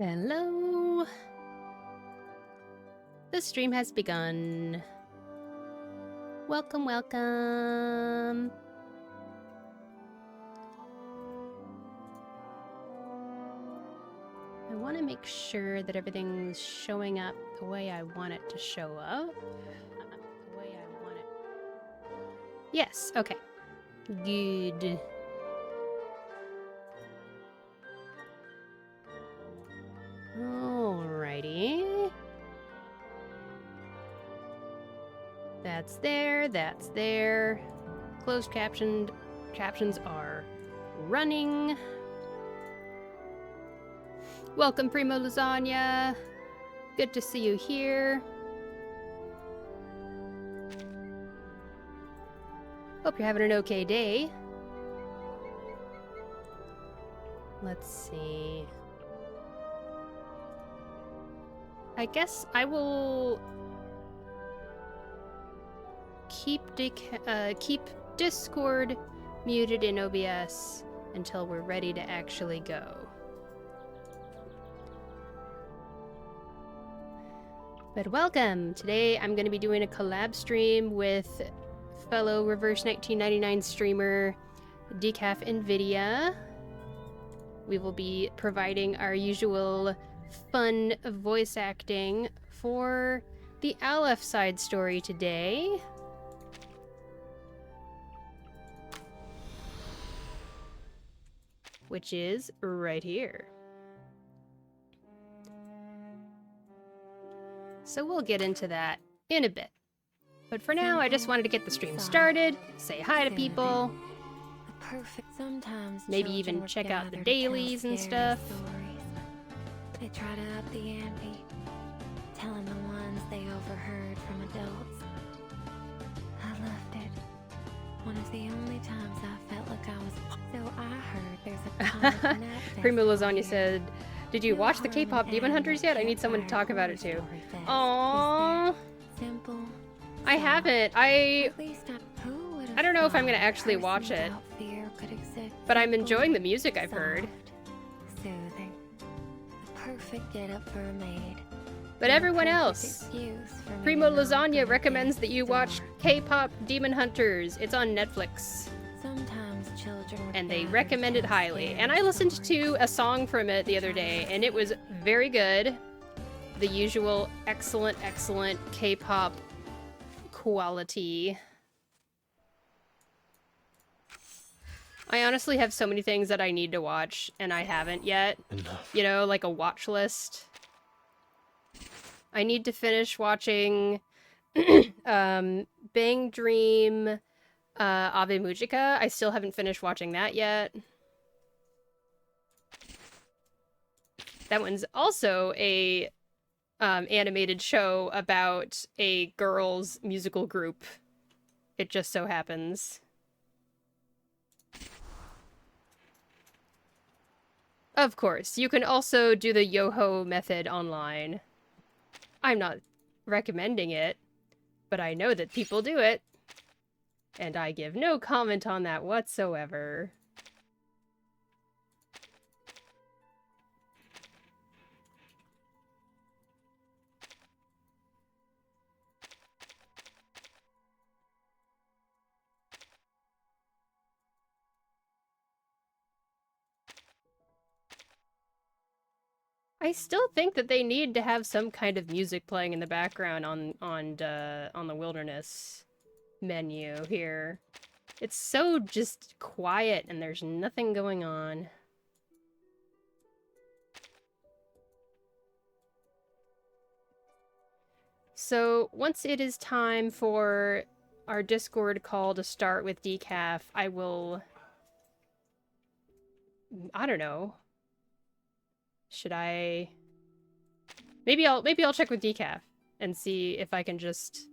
Hello. The stream has begun. Welcome, welcome. I want to make sure that everything's showing up the way I want it to show up. Yes, okay. Good. Alrighty. That's there, that's there. Closed captions are running. Welcome, Primo Lasagna. Good to see you here. Hope you're having an okay day. Let's see. I guess I will keep Discord muted in OBS until we're ready to actually go. But welcome! Today I'm going to be doing a collab stream with fellow Reverse 1999 streamer Decaf NVIDIA. We will be providing our usual fun voice acting for the Aleph side story today. Which is right here. So we'll get into that in a bit. But for now, I just wanted to get the stream started, say hi to people, maybe even check out the dailies and stuff. They try to up the ante, telling the ones they overheard from adults. I loved it. One of the only times I felt like I was... So I heard there's a comic Primo Lasagna said, "Did you watch the K-pop Demon Hunters yet? I need someone to talk about it too." Aww. I haven't. I don't know if I'm gonna actually watch it, but I'm enjoying the music I've heard. Soothing. The perfect get-up for a maid. But everyone else, Primo Lasagna recommends that you watch K-pop Demon Hunters. It's on Netflix. Sometimes children And they recommend it highly. And I listened to a song from it the other day, and it was very good. The usual excellent K-pop quality. I honestly have so many things that I need to watch, and I haven't yet. Enough. You know, like a watch list. I need to finish watching Bang Dream Ave Mujica. I still haven't finished watching that yet. That one's also a animated show about a girls' musical group. It just so happens. Of course, you can also do the Yoho method online. I'm not recommending it, but I know that people do it. And I give no comment on that whatsoever. I still think that they need to have some kind of music playing in the background on the wilderness menu here. It's so just quiet and there's nothing going on. So once it is time for our Discord call to start with Decaf, I will... I don't know. Should I... Maybe I'll check with Decaf and see if I can just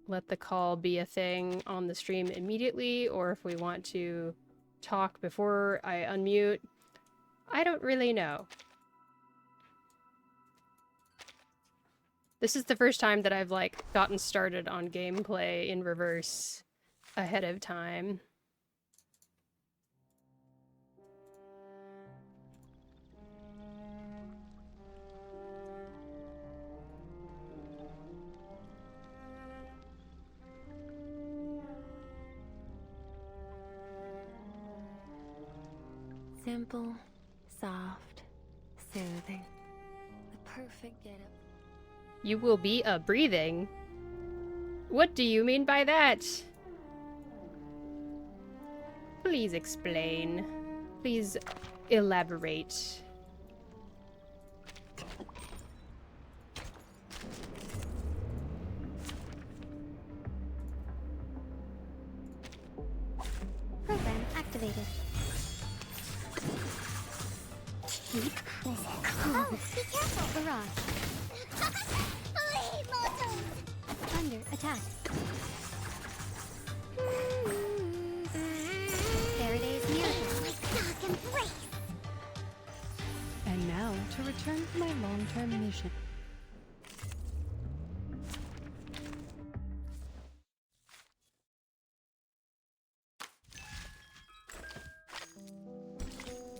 let the call be a thing on the stream immediately, or if we want to talk before I unmute. I don't really know. This is the first time that I've, like, gotten started on gameplay in reverse ahead of time. Simple, soft, soothing. The perfect getup. You will be a breathing. What do you mean by that? Please explain. Please elaborate. Program activated. Oh, be careful! Barrage. Flee, mortals! Under attack. Faraday's miracle. Dark embrace. And now to return to my long-term mission.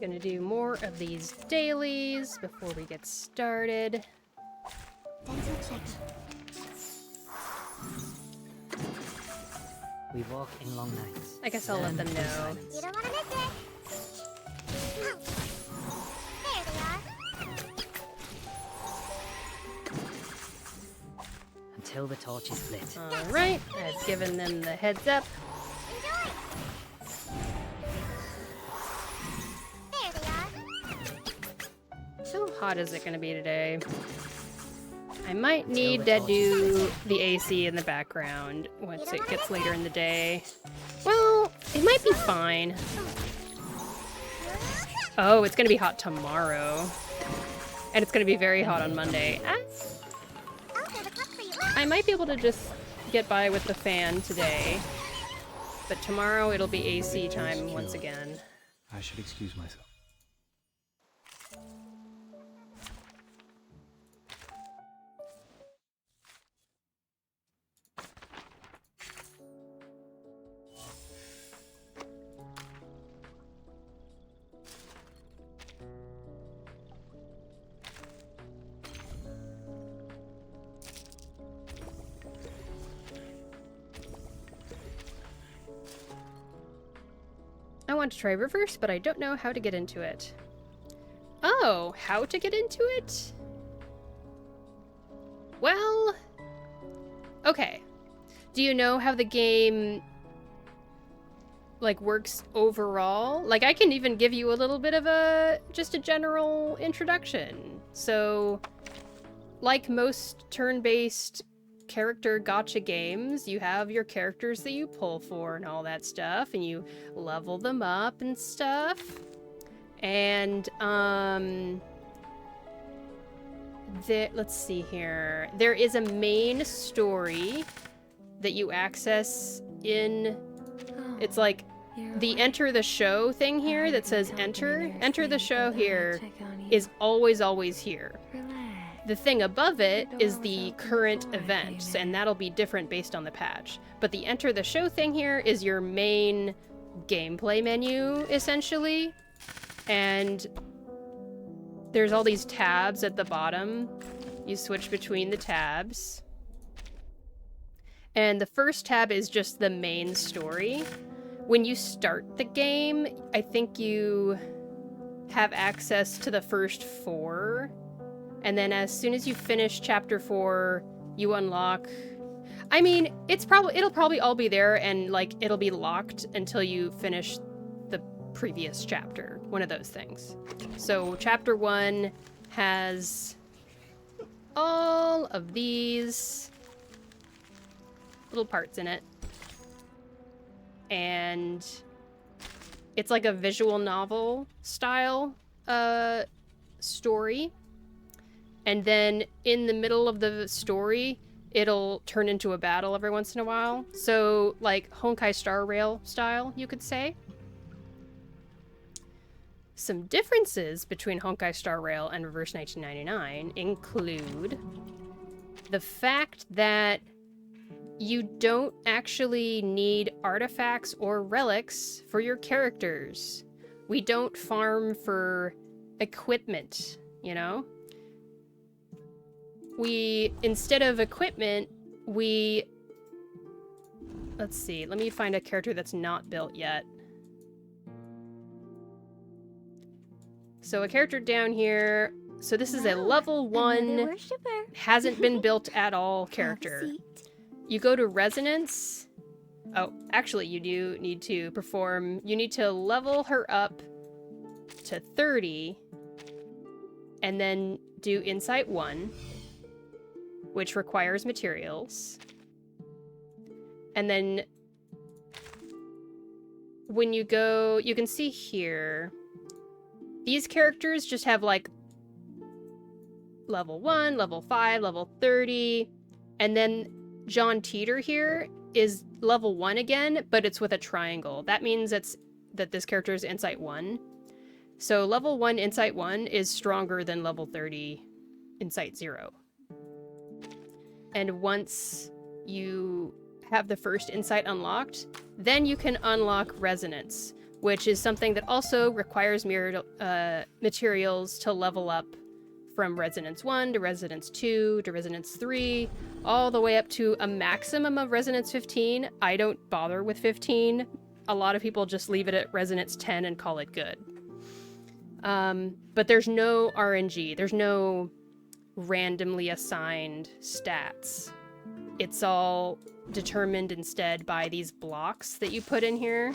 Gonna do more of these dailies before we get started. Dental check. We walk in long nights. I guess I'll let them know. You don't want to miss it. There they are. Until the torch is lit. Alright, I've given them the heads up. Enjoy. There they are. How hot is it gonna be today? I might need to do the AC in the background once it gets later in the day. Well, it might be fine. Oh, it's gonna be hot tomorrow. And it's gonna be very hot on Monday. I'll fill the cup for you. I might be able to just get by with the fan today. But tomorrow it'll be AC time once again. I should excuse myself. I want to try reverse, but I don't know how to get into it. Oh, how to get into it? Well, okay. Do you know how the game, like, works overall? Like, I can even give you a little bit of just a general introduction. So, like most turn-based character gacha games, you have your characters that you pull for and all that stuff, and you level them up and stuff. And let's see here. There is a main story that you access in, it's like the enter the show thing here that says enter the show here is always here. The thing above it is the current events, and that'll be different based on the patch. But the enter the show thing here is your main gameplay menu, essentially. And there's all these tabs at the bottom. You switch between the tabs. And the first tab is just the main story. When you start the game, I think you have access to the first 4. And then as soon as you finish chapter 4, you unlock... I mean, it'll probably all be there, and like it'll be locked until you finish the previous chapter. One of those things. So chapter 1 has all of these little parts in it. And it's like a visual novel style story. And then in the middle of the story, it'll turn into a battle every once in a while. So, like, Honkai Star Rail style, you could say. Some differences between Honkai Star Rail and Reverse 1999 include the fact that you don't actually need artifacts or relics for your characters. We don't farm for equipment, you know? Instead of equipment, let's see, let me find a character that's not built yet. So a character down here. So this is a level Another 1, worshiper. hasn't been built at all Have a character. seat. You go to resonance. Oh, actually, you do need to perform. You need to level her up to 30, and then do Insight 1, which requires materials. And then when you go, you can see here, these characters just have like level 1, level 5, level 30, and then John Teeter here is level 1 again, but it's with a triangle. That means that this character is Insight 1. So level 1 Insight 1 is stronger than level 30 Insight 0. And once you have the first Insight unlocked, then you can unlock Resonance, which is something that also requires materials to level up from Resonance 1 to Resonance 2 to Resonance 3, all the way up to a maximum of Resonance 15. I don't bother with 15. A lot of people just leave it at Resonance 10 and call it good. But there's no RNG. There's no randomly assigned stats. It's all determined instead by these blocks that you put in here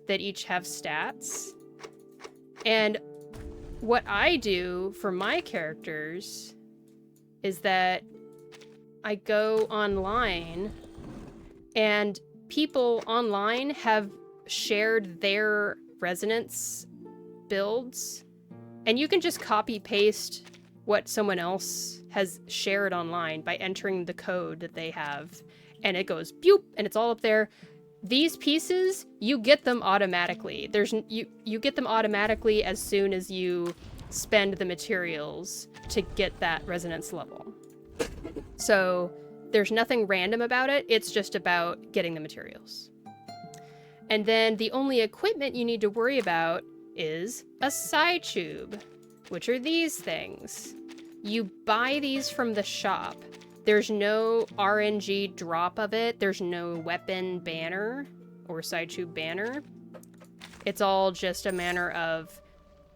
that each have stats. And what I do for my characters is that I go online, and people online have shared their resonance builds, and you can just copy paste what someone else has shared online by entering the code that they have, and it goes boop, and it's all up there. These pieces, you get them automatically. You get them automatically as soon as you spend the materials to get that resonance level. So there's nothing random about it. It's just about getting the materials. And then the only equipment you need to worry about is a side tube, which are these things. You buy these from the shop. There's no RNG drop of it. There's no weapon banner or side tube banner. It's all just a matter of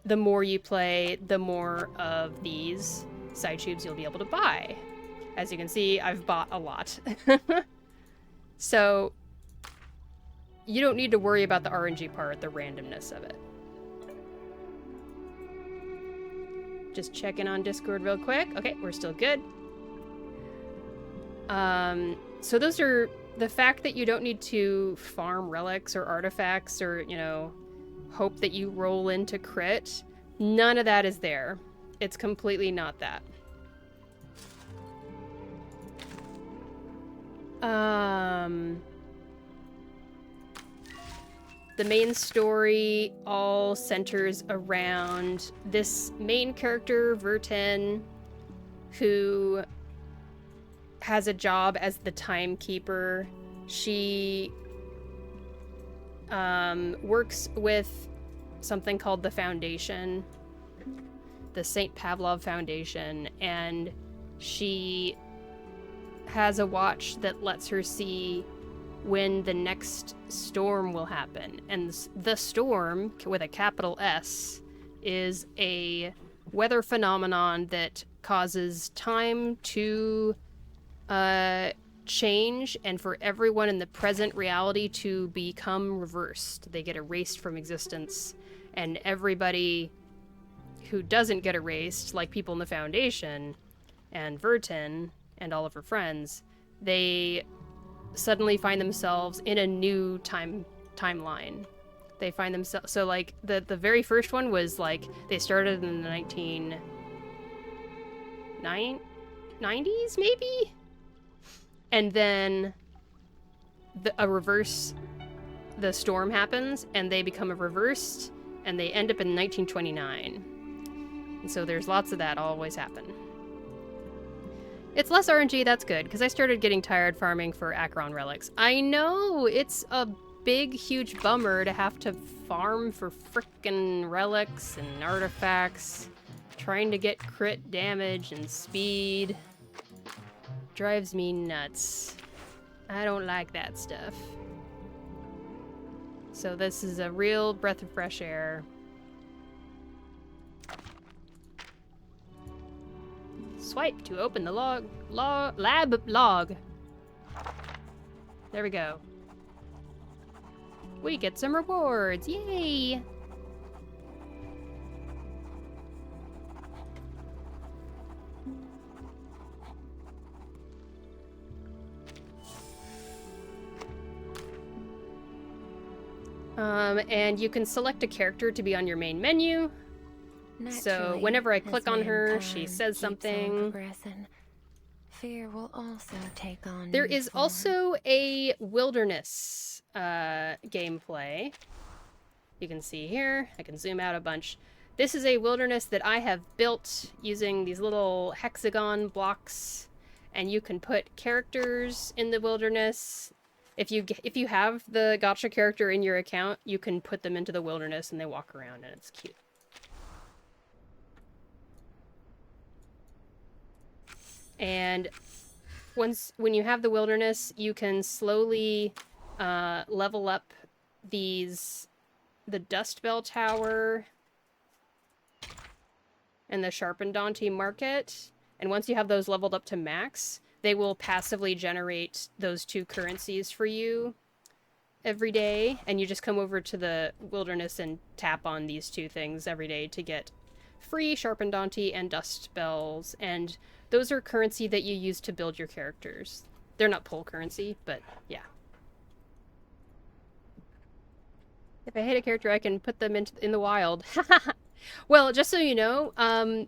the more you play, the more of these side tubes you'll be able to buy. As you can see, I've bought a lot. So you don't need to worry about the RNG part, the randomness of it. Just checking on Discord real quick. Okay, we're still good. So those are the fact that you don't need to farm relics or artifacts or, you know, hope that you roll into crit. None of that is there. It's completely not that. The main story all centers around this main character, Verten, who has a job as the timekeeper. She works with something called the Foundation, the St. Pavlov Foundation, and she has a watch that lets her see when the next storm will happen. And the storm, with a capital S, is a weather phenomenon that causes time to change, and for everyone in the present reality to become reversed. They get erased from existence, and everybody who doesn't get erased, like people in the Foundation and Verten and all of her friends, they suddenly find themselves in a new timeline. They find themselves, so like the very first one was like they started in the 1990s maybe, and then the storm happens and they become a reversed, and they end up in 1929. And so there's lots of that always happen. It's less RNG, that's good, because I started getting tired farming for Acheron relics. I know, it's a big, huge bummer to have to farm for frickin' relics and artifacts, trying to get crit damage and speed. Drives me nuts. I don't like that stuff. So this is a real breath of fresh air. swipe to open the lab log. There we go. We get some rewards. Yay! And you can select a character to be on your main menu. So Naturally, whenever I click as on her, she mankind says keeps on something. progressing, fear will also take on There new is form. also a wilderness gameplay. You can see here. I can zoom out a bunch. This is a wilderness that I have built using these little hexagon blocks, and you can put characters in the wilderness. If you have the gacha character in your account, you can put them into the wilderness and they walk around and it's cute. And when you have the wilderness, you can slowly level up the Dust Bell Tower and the Sharpened Dante Market. And once you have those leveled up to max, they will passively generate those 2 currencies for you every day. And you just come over to the wilderness and tap on these 2 things every day to get free Sharpened Dante and Dust Bells. And those are currency that you use to build your characters. They're not pull currency, but yeah. If I hate a character, I can put them in the wild. Well, just so you know,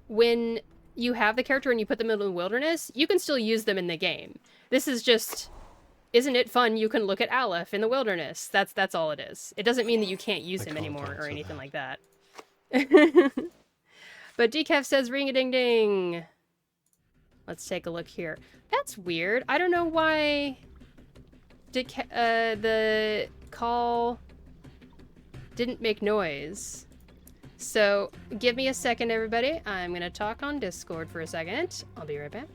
when you have the character and you put them in the wilderness, you can still use them in the game. This is just, isn't it fun? You can look at Aleph in the wilderness. That's all it is. It doesn't mean that you can't use him anymore or anything like that. But Decaf says ring-a-ding-ding. Let's take a look here. That's weird. I don't know why the call didn't make noise. So give me a second, everybody. I'm gonna talk on Discord for a second. I'll be right back.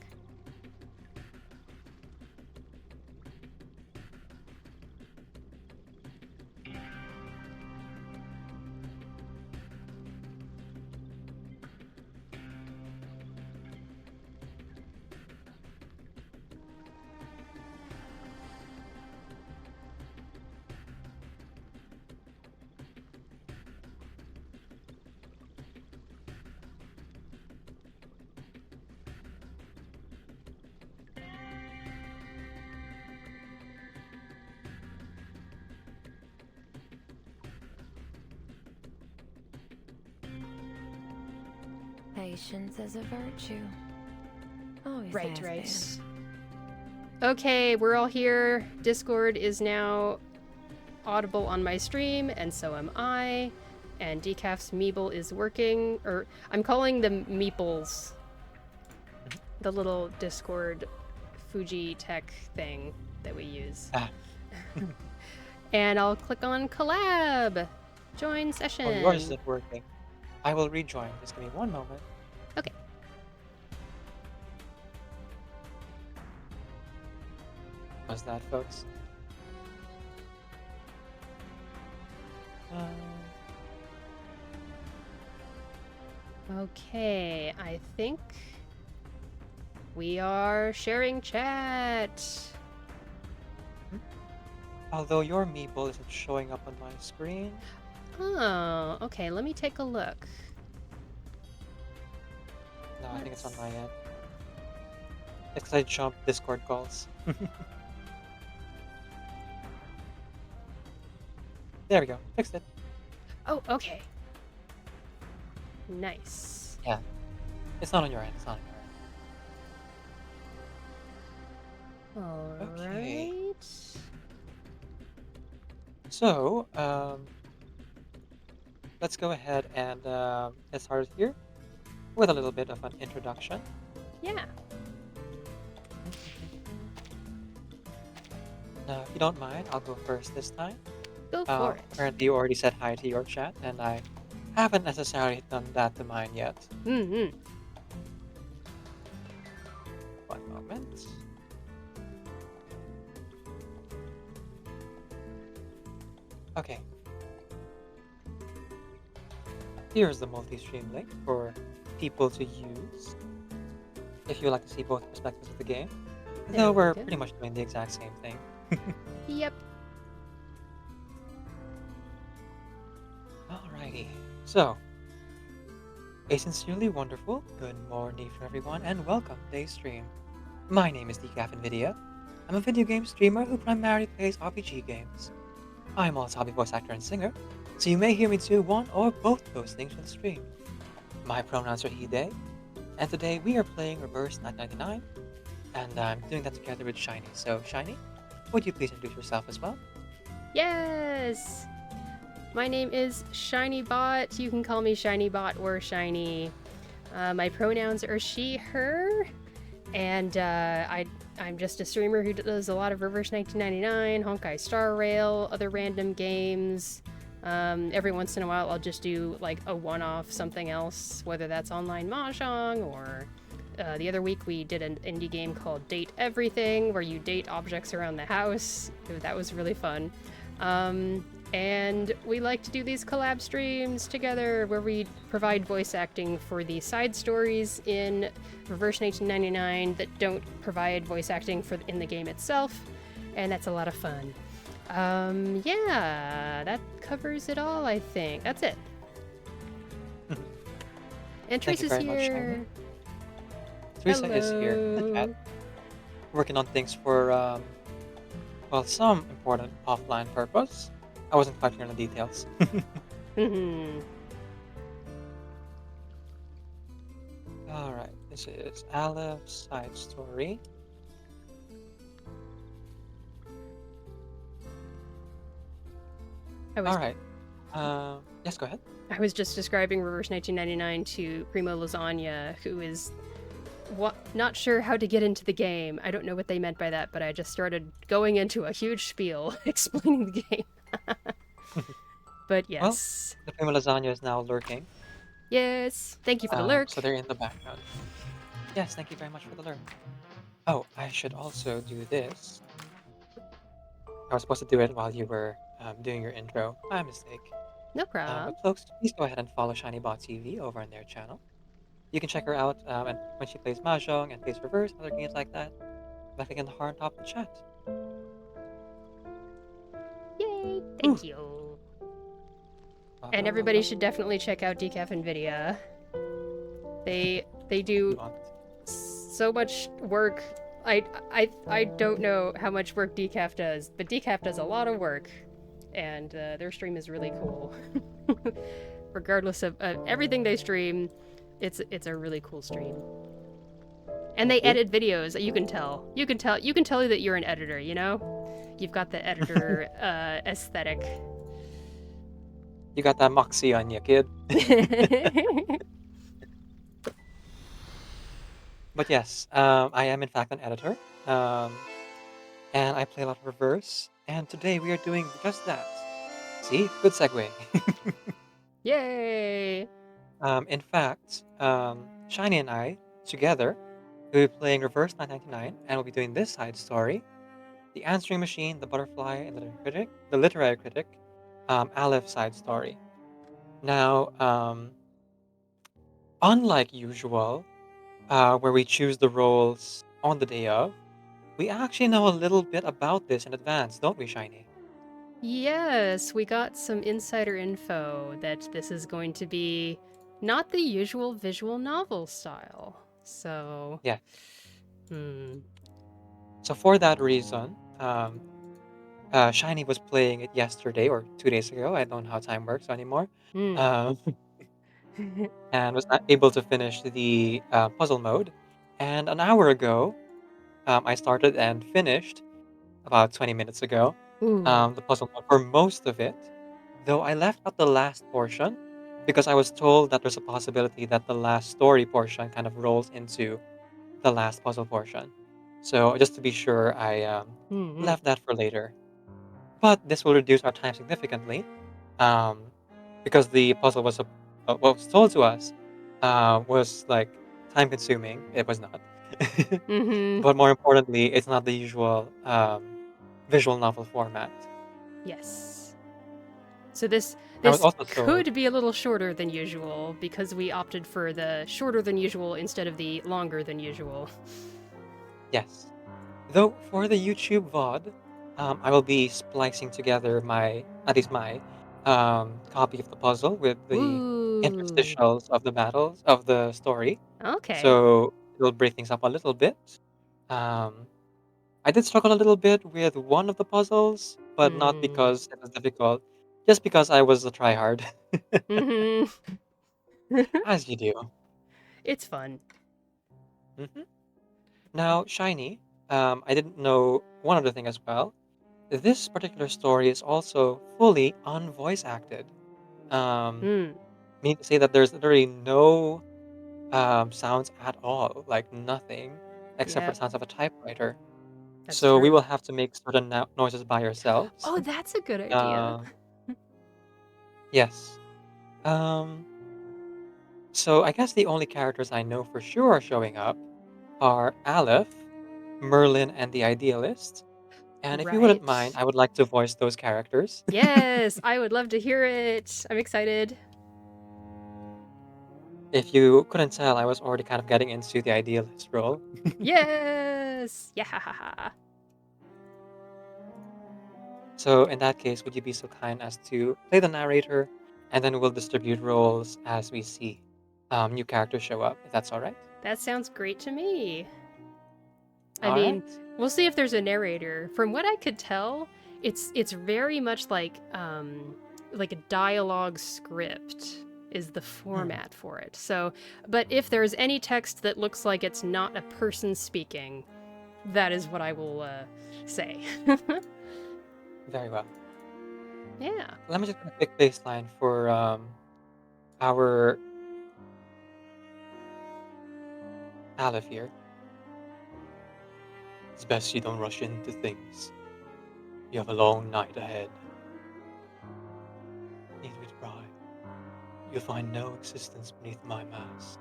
Patience is a virtue. Always Right, has right. Okay, we're all here. Discord is now audible on my stream, and so am I. And Decaf's Meeple is working, or I'm calling them Meeples. The little Discord Fuji tech thing that we use. And I'll click on collab. Join session. Oh, yours isn't working. I will rejoin. Just give me one moment. Okay. How's that, folks? Okay, I think we are sharing chat. Although your meeple isn't showing up on my screen. Oh, okay, let me take a look. No, I think it's on my end. It's because I jumped Discord calls. There we go. Fixed it. Oh, okay. Nice. Yeah. It's not on your end. It's not on your end. All Okay. right. So, let's go ahead and get started here with a little bit of an introduction. Yeah. Now, if you don't mind, I'll go first this time. Go for it. Apparently, you already said hi to your chat, and I haven't necessarily done that to mine yet. Mm-hmm. One moment. Okay. Here's the multi-stream link for people to use. if you like to see both perspectives of the game. There Though we we're go. pretty much doing the exact same thing. Yep. Alrighty. So, a sincerely wonderful good morning for everyone, and welcome to today's stream. My name is Decaf Nvidia. I'm a video game streamer who primarily plays RPG games. I'm also a hobby voice actor and singer, so you may hear me do one or both of those things on the stream. My pronouns are he, they, and today we are playing Reverse 999, and I'm doing that together with Shiny. So, Shiny, would you please introduce yourself as well? Yes. My name is ShinyBot. You can call me ShinyBot or Shiny. My pronouns are she, her, and I'm just a streamer who does a lot of Reverse 1999, Honkai Star Rail, other random games. Every once in a while, I'll just do like a one-off something else, whether that's online mahjong or the other week we did an indie game called Date Everything, where you date objects around the house. That was really fun. And we like to do these collab streams together where we provide voice acting for the side stories in Reverse 1999 that don't provide voice acting in the game itself, and that's a lot of fun. Yeah, that covers it all, I think. That's it. And Thank you Teresa's very much, Shiny. here. Teresa is here in the chat, working on things for, well, some important offline purpose. I wasn't quite clear on the details. Mhm. Alright, this is Aleph's side story. Alright. Yes, go ahead. I was just describing Reverse 1999 to Primo Lasagna, who is not sure how to get into the game. I don't know what they meant by that, but I just started going into a huge spiel explaining the game. But yes. Well, the Prima Lasagna is now lurking. Yes. Thank you for the lurk. So they're in the background. Yes, thank you very much for the lurk. Oh, I should also do this. I was supposed to do it while you were doing your intro. My mistake. No problem. But folks, please go ahead and follow ShinyBot TV over on their channel. You can check her out and when she plays Mahjong and plays Reverse, other games like that, by clicking the heart on top of the chat. Yay! Thank you. And everybody should definitely check out Decaf Nvidia. They do so much work. I don't know how much work Decaf does, but Decaf does a lot of work, and their stream is really cool. Regardless of everything they stream, it's a really cool stream. And they edit videos. You can tell that you're an editor. You know, you've got the editor aesthetic. You got that moxie on you, kid. But yes, I am in fact an editor, and I play a lot of Reverse. And today we are doing just that. See, good segue. Yay! In fact, Shiny and I together will be playing Reverse 999, and we'll be doing this side story: the answering machine, the butterfly, and the literary critic, Aleph side story. Now, unlike usual, where we choose the roles on the day of, we actually know a little bit about this in advance, don't we, Shiny? Yes, we got some insider info that this is going to be not the usual visual novel style. So Yeah. Hmm. So for that reason, Shiny was playing it yesterday or 2 days ago. I don't know how time works anymore. Um, and was not able to finish the puzzle mode. And an hour ago, I started and finished about 20 minutes ago the puzzle mode for most of it. Though I left out the last portion because I was told that there's a possibility that the last story portion kind of rolls into the last puzzle portion. So just to be sure, I left that for later. But this will reduce our time significantly, um, because the puzzle was what was told to us was like time consuming. It was not. But more importantly, it's not the usual visual novel format. Yes. So this I was this also told, could be a little shorter than usual because we opted for the shorter than usual instead of the longer than usual. yes. Though for the YouTube VOD, I will be splicing together at least my copy of the puzzle with the Ooh. interstitials of the battles of the story. Okay. So it'll break things up a little bit. Um, I did struggle a little bit with one of the puzzles, but not Hmm. because it was difficult, just because I was a tryhard, Mhm. as you do. It's fun. hmm Now, Shiny, I didn't know one other thing as well. This particular story is also fully unvoice acted. Um, Hmm. meaning to say that there's literally no sounds at all, like nothing, except for Yeah, the sounds of a typewriter. that's So we true. will have to make certain noises by ourselves. Oh, that's a good idea. Um, yes. Um, so I guess the only characters I know for sure are showing up are Aleph, Merlin, and the Idealist. And if you wouldn't mind, Right. I would like to voice those characters. Yes, I would love to hear it. I'm excited. If you couldn't tell, I was already kind of getting into the Idealist role. Yes. Yeah. So in that case, would you be so kind as to play the narrator, and then we'll distribute roles as we see new characters show up, if that's all right? That sounds great to me. I All mean, right. we'll see if there's a narrator. From what I could tell, it's very much like a dialogue script is the Hmm, format for it. So, but if there's any text that looks like it's not a person speaking, that is what I will say. very well. Yeah. Let me just get a quick baseline for our Aleph here. It's best you don't rush into things. You have a long night ahead. Need we try? You'll find no existence beneath my mask.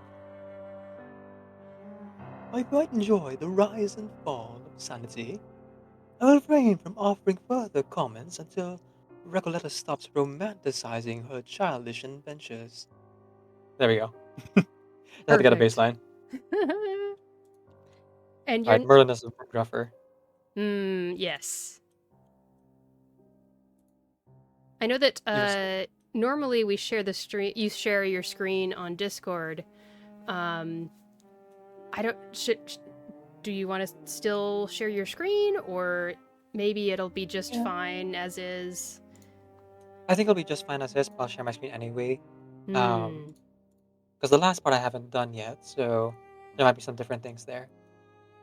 I quite enjoy the rise and fall of sanity. I will refrain from offering further comments until Recoleta stops romanticizing her childish adventures. There we go. I had to get a Perfect. baseline. And All you're right, Merlin is a bit gruffer. yes. I know that You were saying? normally we share the stream. You share your screen on Discord. Um, I don't. Do you want to still share your screen, or maybe it'll be just Yeah. fine as is? I think it'll be just fine as is. I'll share my screen anyway. Hmm. Because the last part I haven't done yet, so there might be some different things there.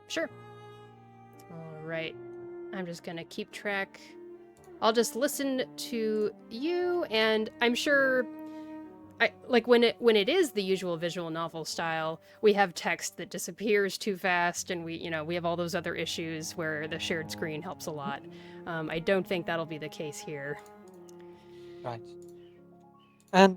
Sure. All right. I'm just gonna keep track. I'll just listen to you, and I'm sure I like when it is the usual visual novel style, we have text that disappears too fast, and we have all those other issues where the shared screen helps a lot. I don't think that'll be the case here. Right. And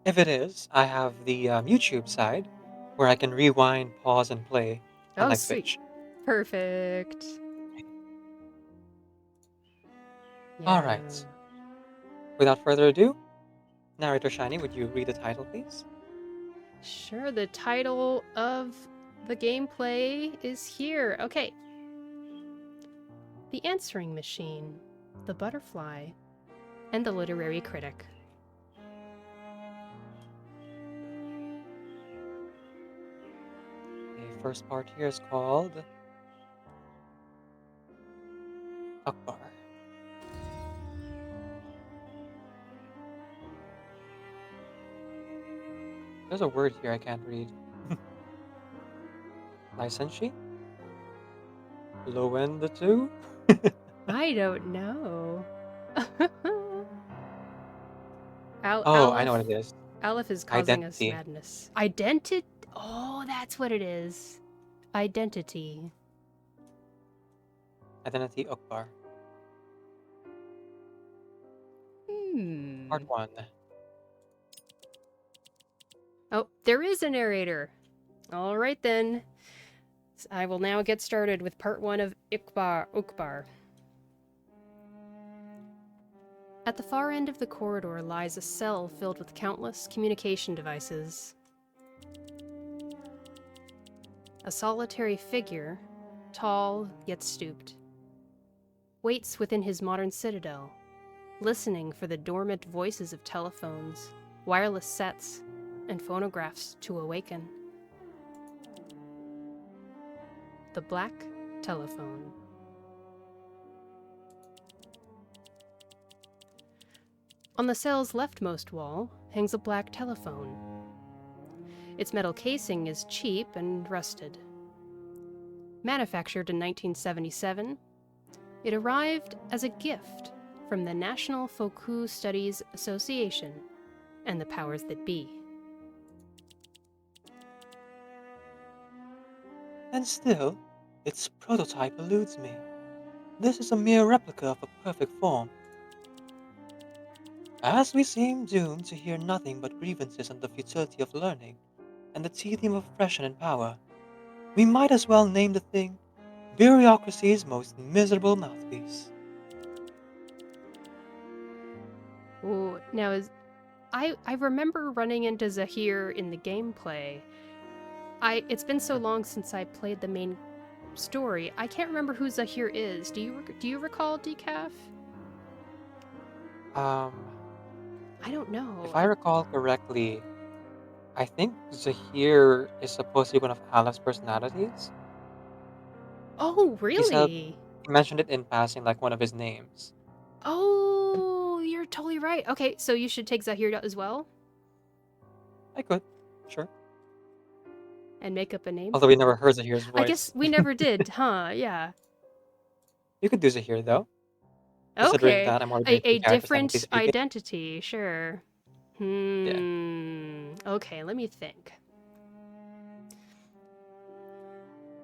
if it is, I have the YouTube side where I can rewind, pause, and play, Oh, unlike sweet, Twitch. perfect. All Yeah. right. Without further ado, narrator Shiny, would you read the title, please? Sure. The title of the gameplay is here. Okay. The Answering Machine, The Butterfly, and the Literary Critic. The first part here is called Akbar. There's a word here I can't read. Licentiate? Low end the two? I don't know. Oh, I know Aleph. what it is. Aleph is causing us Identity. madness. Identity. Oh, that's what it is. Identity. Identity Akbar. Part Hmm. 1. Oh, there is a narrator. All right then. I will now get started with part 1 of Ukbar. At the far end of the corridor lies a cell filled with countless communication devices. A solitary figure, tall yet stooped, waits within his modern citadel, listening for the dormant voices of telephones, wireless sets, and phonographs to awaken. The Black Telephone. On the cell's leftmost wall hangs a black telephone. Its metal casing is cheap and rusted. Manufactured in 1977, it arrived as a gift from the National Foucault Studies Association and the powers that be. And still, its prototype eludes me. This is a mere replica of a perfect form. As we seem doomed to hear nothing but grievances on the futility of learning and the tedium of oppression and power, we might as well name the thing bureaucracy's most miserable mouthpiece. Ooh, now I remember running into Zahir in the gameplay. It's been so long since I played the main story. I can't remember who Zahir is. Do you recall, Decaf? I don't know. If I recall correctly, I think Zahir is supposed to be one of Aleph's personalities. Oh, He said really? he mentioned it in passing, like one of his names. Oh, you're totally right. Okay, so you should take Zahir as well I could, sure. and make up a name. Although we never heard Zahir's I voice. guess we never did, huh? Yeah. You could do Zahir though. Considering Okay, that I'm already doing a two characters technically different speaking. identity, sure. Yeah. Okay, let me think.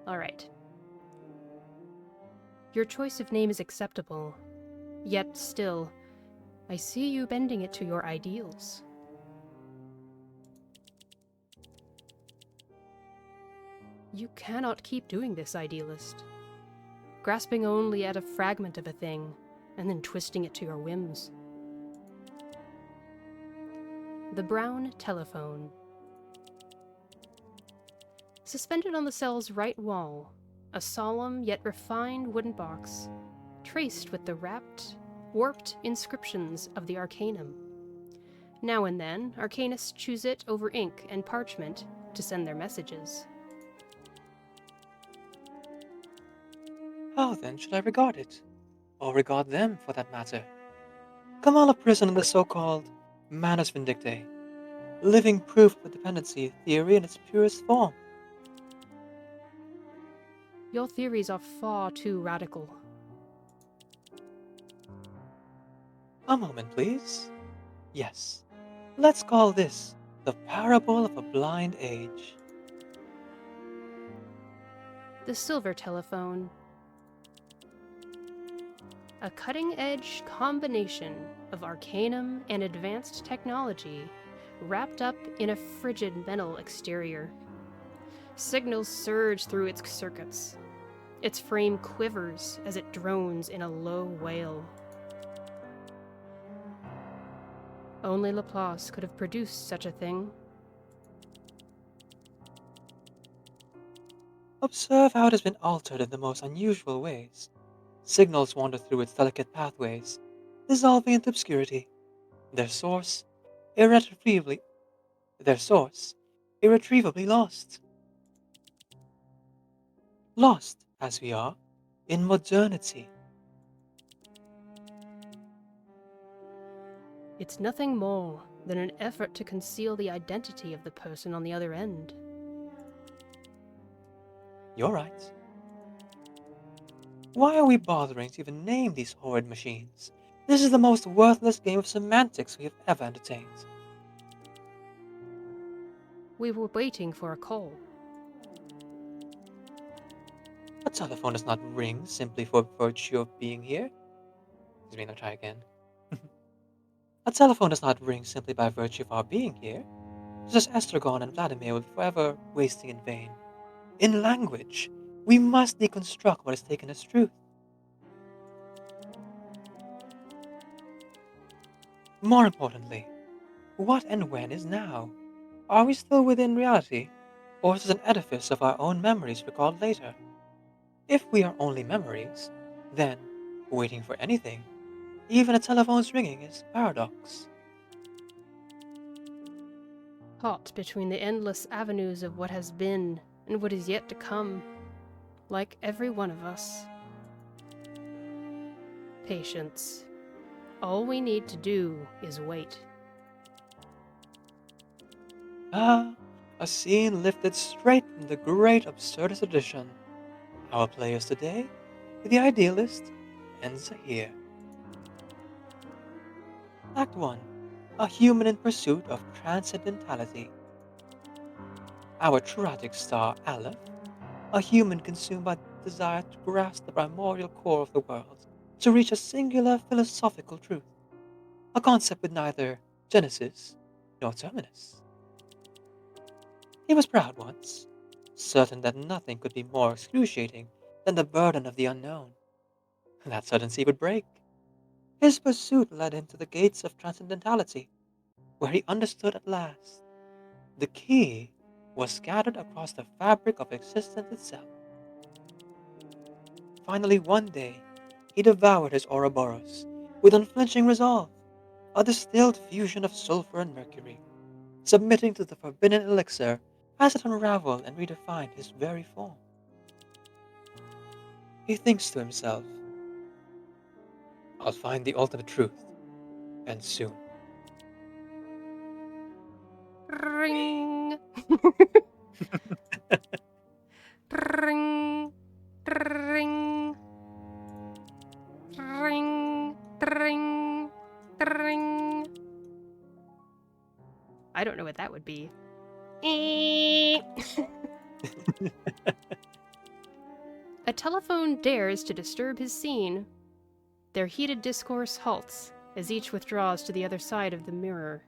All right. Your choice of name is acceptable, yet still, I see you bending it to your ideals. You cannot keep doing this, idealist. Grasping only at a fragment of a thing, and then twisting it to your whims. The brown telephone. Suspended on the cell's right wall, a solemn yet refined wooden box, traced with the warped inscriptions of the Arcanum. Now and then, Arcanists choose it over ink and parchment to send their messages. How then should I regard it? Or regard them, for that matter? Come all a prison in the so-called Manus Vindictae, living proof of the dependency theory in its purest form. Your theories are far too radical. A moment, please. Yes, let's call this the parable of a blind age. The silver telephone. A cutting-edge combination of arcanum and advanced technology wrapped up in a frigid metal exterior. Signals surge through its circuits. Its frame quivers as it drones in a low wail. Only Laplace could have produced such a thing. Observe how it has been altered in the most unusual ways. Signals wander through its delicate pathways, dissolving into obscurity. Their source, irretrievably, lost. Lost, as we are, in modernity. It's nothing more than an effort to conceal the identity of the person on the other end. You're right. Why are we bothering to even name these horrid machines? This is the most worthless game of semantics we have ever entertained. We were waiting for a call. A telephone does not ring simply for virtue of being here. Excuse me, let me try again. A telephone does not ring simply by virtue of our being here. Just as Estragon and Vladimir will be forever wasting in vain. In language, we must deconstruct what is taken as truth. More importantly, what and when is now? Are we still within reality? Or is it an edifice of our own memories recalled later? If we are only memories, then waiting for anything, even a telephone's ringing, is paradox. Caught between the endless avenues of what has been and what is yet to come, like every one of us. Patience. All we need to do is wait. Ah, a scene lifted straight from the great absurdist edition. Our players today, the idealist, ends here. Act 1. A human in pursuit of transcendentality. Our tragic star Aleph, a human consumed by the desire to grasp the primordial core of the world, to reach a singular philosophical truth, a concept with neither genesis nor terminus. He was proud once, certain that nothing could be more excruciating than the burden of the unknown. That certainty would break. His pursuit led him to the gates of transcendentality, where he understood at last. The key was scattered across the fabric of existence itself. Finally, one day, he devoured his Ouroboros with unflinching resolve, a distilled fusion of sulfur and mercury, submitting to the forbidden elixir as it unraveled and redefined his very form. He thinks to himself, I'll find the ultimate truth, and soon. Ring! Ring! Ring! Ring! Ring! Ring! I don't know what that would be. A telephone dares to disturb his scene. Their heated discourse halts as each withdraws to the other side of the mirror.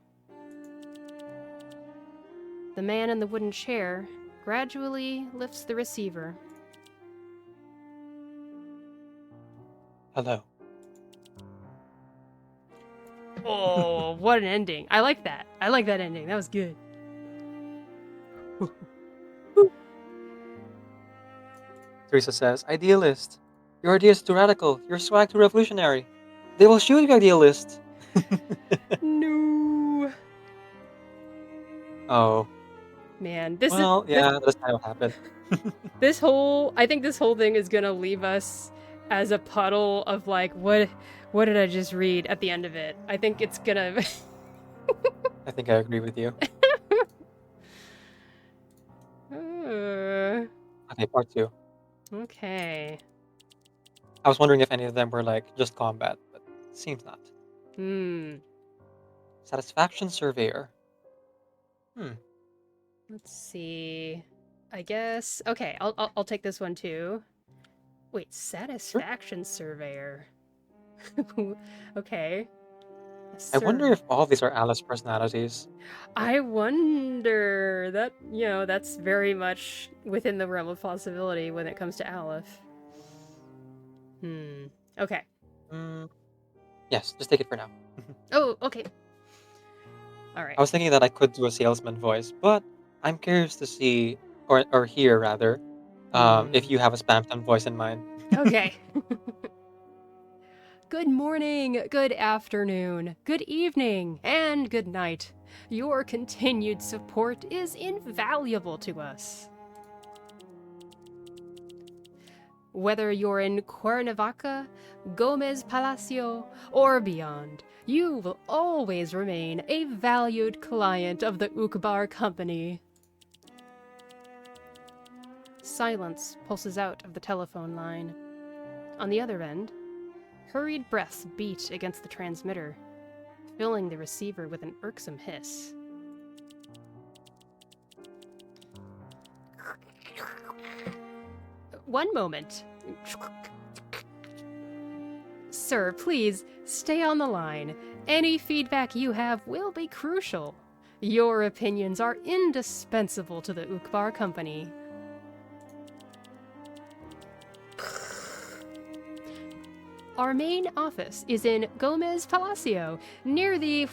The man in the wooden chair gradually lifts the receiver. Hello. Oh, what an ending. I like that. I like that ending. That was good. Teresa says, Idealist. Your idea is too radical. Your swag too revolutionary. They will shoot you, idealist. No. Oh. Man, Yeah, that's kind of happened. I think this whole thing is gonna leave us as a puddle of like, what did I just read at the end of it? I think it's gonna. I think I agree with you. Okay, part 2. Okay. I was wondering if any of them were like just combat, but it seems not. Satisfaction surveyor. Let's see. I guess. Okay, I'll take this one too. Wait, satisfaction surveyor. Okay. I wonder if all these are Alice personalities. I wonder. That's very much within the realm of possibility when it comes to Aleph. Okay. Yes, just take it for now. Oh, okay. All right. I was thinking that I could do a salesman voice, but I'm curious to see, or hear rather, if you have a Spamton voice in mind. Okay. Good morning, good afternoon, good evening, and good night. Your continued support is invaluable to us. Whether you're in Cuernavaca, Gomez Palacio, or beyond, you will always remain a valued client of the Ukbar Company. Silence pulses out of the telephone line. On the other end, hurried breaths beat against the transmitter, filling the receiver with an irksome hiss. One moment. Sir, please, stay on the line. Any feedback you have will be crucial. Your opinions are indispensable to the Ukbar Company. Our main office is in Gomez Palacio, near the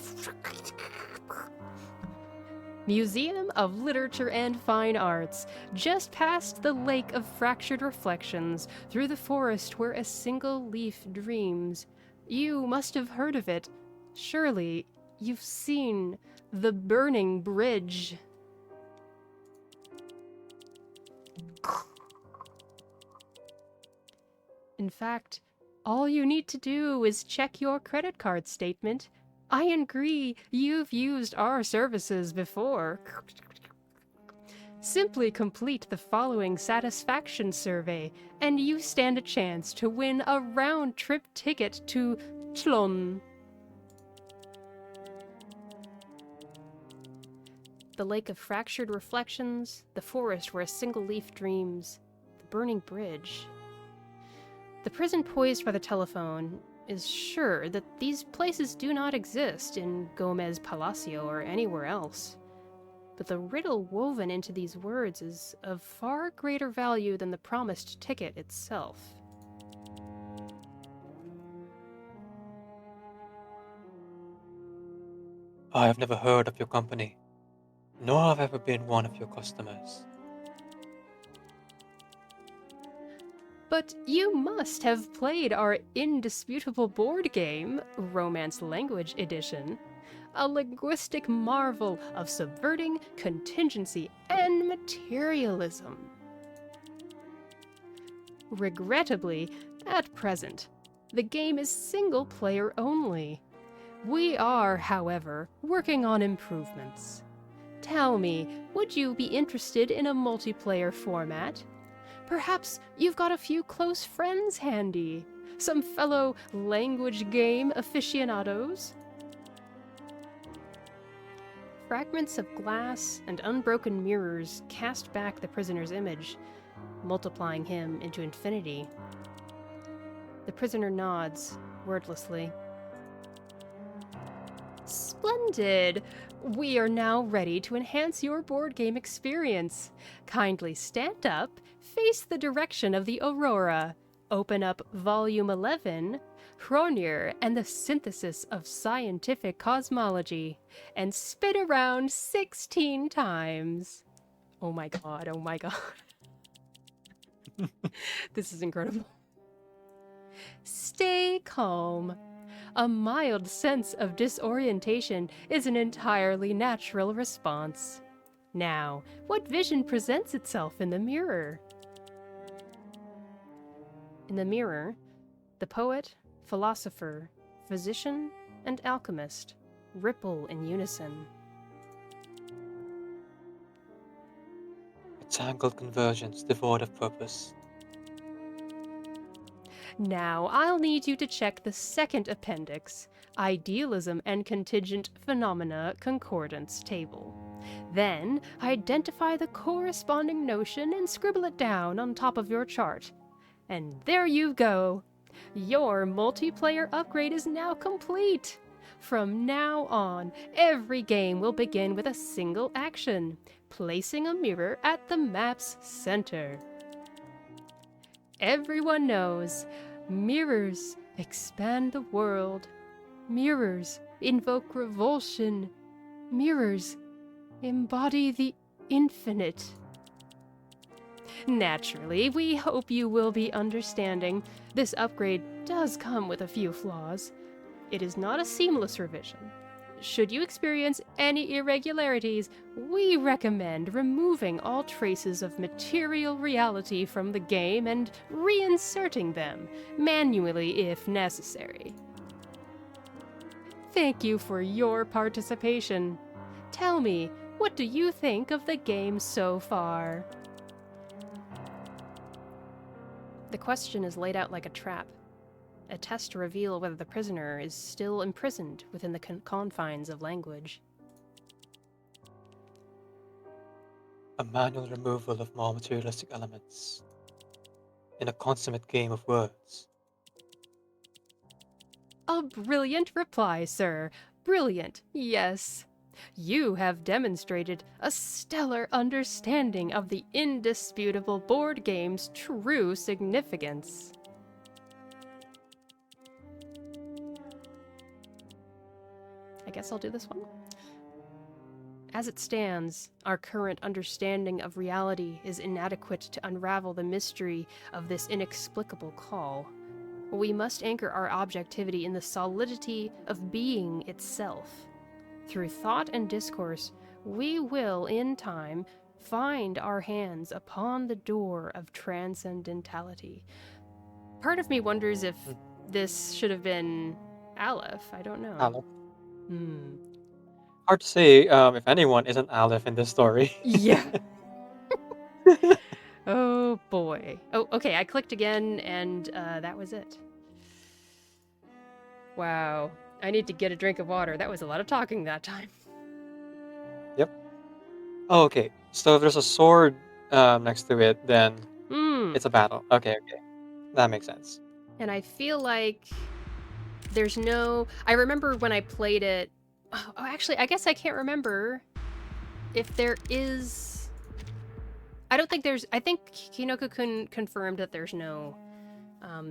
Museum of Literature and Fine Arts, just past the Lake of Fractured Reflections, through the forest where a single leaf dreams. You must have heard of it. Surely, you've seen the burning bridge. In fact, all you need to do is check your credit card statement. I agree, you've used our services before. Simply complete the following satisfaction survey, and you stand a chance to win a round-trip ticket to Tlon. The Lake of Fractured Reflections, the forest where a single leaf dreams, the burning bridge. The prison poised by the telephone is sure that these places do not exist in Gomez Palacio or anywhere else. But the riddle woven into these words is of far greater value than the promised ticket itself. I have never heard of your company, nor have I ever been one of your customers. But you must have played our indisputable board game, Romance Language Edition, a linguistic marvel of subverting contingency and materialism. Regrettably, at present, the game is single-player only. We are, however, working on improvements. Tell me, would you be interested in a multiplayer format? Perhaps you've got a few close friends handy, some fellow language game aficionados? Fragments of glass and unbroken mirrors cast back the prisoner's image, multiplying him into infinity. The prisoner nods, wordlessly. Splendid! We are now ready to enhance your board game experience. Kindly stand up, face the direction of the aurora, open up Volume 11, Hrungnir and the Synthesis of Scientific Cosmology, and spin around 16 times. Oh my god, oh my god. This is incredible. Stay calm. A mild sense of disorientation is an entirely natural response. Now, what vision presents itself in the mirror? In the mirror, the poet, philosopher, physician, and alchemist ripple in unison. A tangled convergence devoid of purpose. Now, I'll need you to check the second appendix, Idealism and Contingent Phenomena Concordance Table. Then, identify the corresponding notion and scribble it down on top of your chart. And there you go! Your multiplayer upgrade is now complete! From now on, every game will begin with a single action, placing a mirror at the map's center. Everyone knows, mirrors expand the world. Mirrors invoke revulsion. Mirrors embody the infinite. Naturally, we hope you will be understanding. This upgrade does come with a few flaws. It is not a seamless revision. Should you experience any irregularities, we recommend removing all traces of material reality from the game and reinserting them, manually if necessary. Thank you for your participation. Tell me, what do you think of the game so far? The question is laid out like a trap. A test to reveal whether the prisoner is still imprisoned within the confines of language. A manual removal of more materialistic elements. In a consummate game of words. A brilliant reply, sir. Brilliant, yes. You have demonstrated a stellar understanding of the indisputable board game's true significance. I guess I'll do this one. As it stands, our current understanding of reality is inadequate to unravel the mystery of this inexplicable call. We must anchor our objectivity in the solidity of being itself. Through thought and discourse, we will, in time, find our hands upon the door of transcendentality. Part of me wonders if this should have been Aleph. I don't know. Aleph. Hmm. Hard to say if anyone is an Aleph in this story. Yeah. Oh boy. Oh, okay. I clicked again, and that was it. Wow. I need to get a drink of water. That was a lot of talking that time. Yep. Oh, okay. So if there's a sword next to it, then it's a battle. Okay, okay. That makes sense. And I feel like there's no... I remember when I played it... Oh, actually, I guess I can't remember if there is... I don't think there's... I think Kinoko-kun confirmed that there's no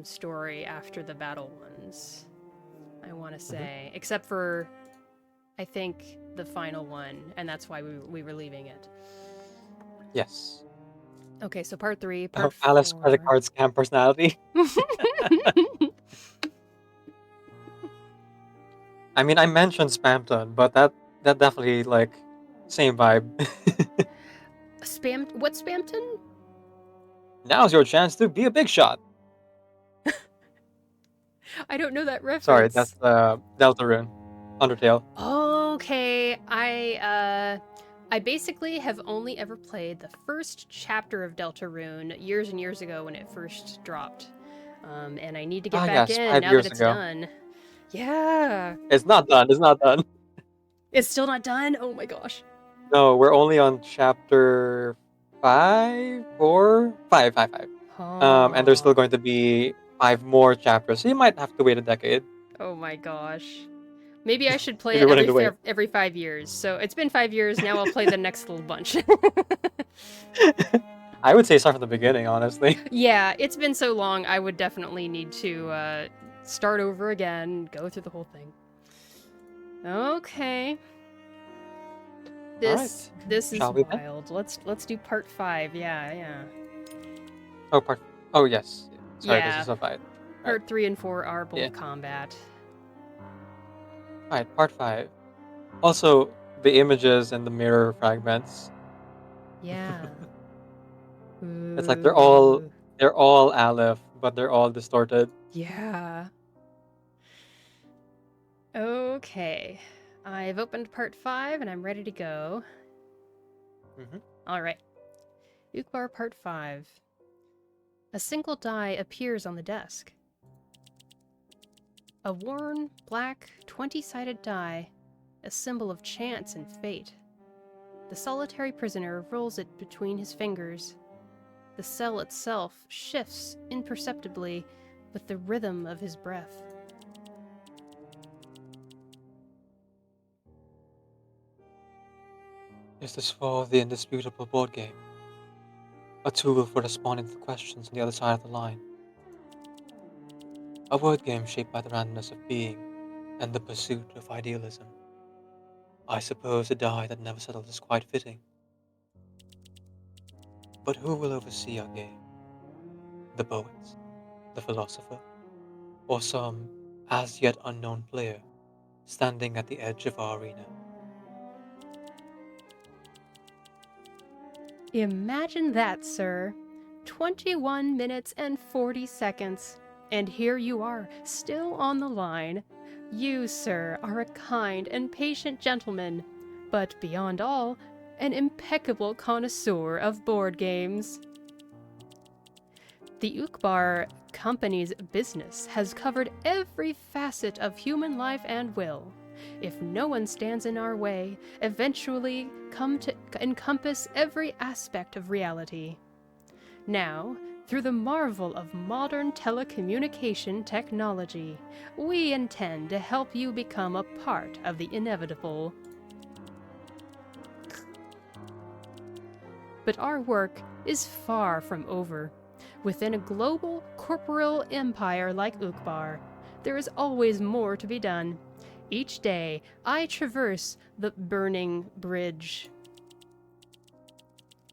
story after the battle ones, I want to say. Except for, I think, the final one, and that's why we were leaving it. Yes. Okay, so part 3, part 4. Alice's credit card scam personality. I mean, I mentioned Spamton, but that definitely, like, same vibe. What's Spamton? Now's your chance to be a big shot. I don't know that reference. Sorry, that's Deltarune. Undertale. Okay, I basically have only ever played the first chapter of Deltarune years and years ago when it first dropped. And I need to get back yes, in 5 now years that it's ago. done. Yeah. It's not done. It's not done. It's still not done? Oh my gosh. No, we're only on chapter 5. And there's still going to be 5 more chapters, so you might have to wait a decade. Oh my gosh. Maybe I should play If it you're willing to wait. every 5 years. So it's been 5 years, now I'll play the next little bunch. I would say start from the beginning, honestly. Yeah, it's been so long, I would definitely need to start over again, go through the whole thing. Okay. This is Shall we wild. Let's do part 5. Yeah. Oh yes. Sorry, Yeah. this is a fight. Part 3 and 4 are both Yeah. combat. Alright, part 5. Also, the images and the mirror fragments. Yeah. It's like they're all Aleph, but they're all distorted. Yeah. Okay. I've opened part 5 and I'm ready to go. Alright. Ukbar part 5. A single die appears on the desk. A worn, black, 20-sided die, a symbol of chance and fate. The solitary prisoner rolls it between his fingers. The cell itself shifts imperceptibly with the rhythm of his breath. Is this for the indisputable board game? A tool for responding to questions on the other side of the line. A word game shaped by the randomness of being and the pursuit of idealism. I suppose a die that never settles is quite fitting. But who will oversee our game? The poet, the philosopher, or some as yet unknown player standing at the edge of our arena? Imagine that, sir. 21 minutes and 40 seconds. And here you are, still on the line. You, sir, are a kind and patient gentleman, but beyond all, an impeccable connoisseur of board games. The Ukbar company's business has covered every facet of human life and will, if no one stands in our way, eventually come to encompass every aspect of reality. Now, through the marvel of modern telecommunication technology, we intend to help you become a part of the inevitable. But our work is far from over. Within a global corporeal empire like Ukbar, there is always more to be done. Each day, I traverse the burning bridge.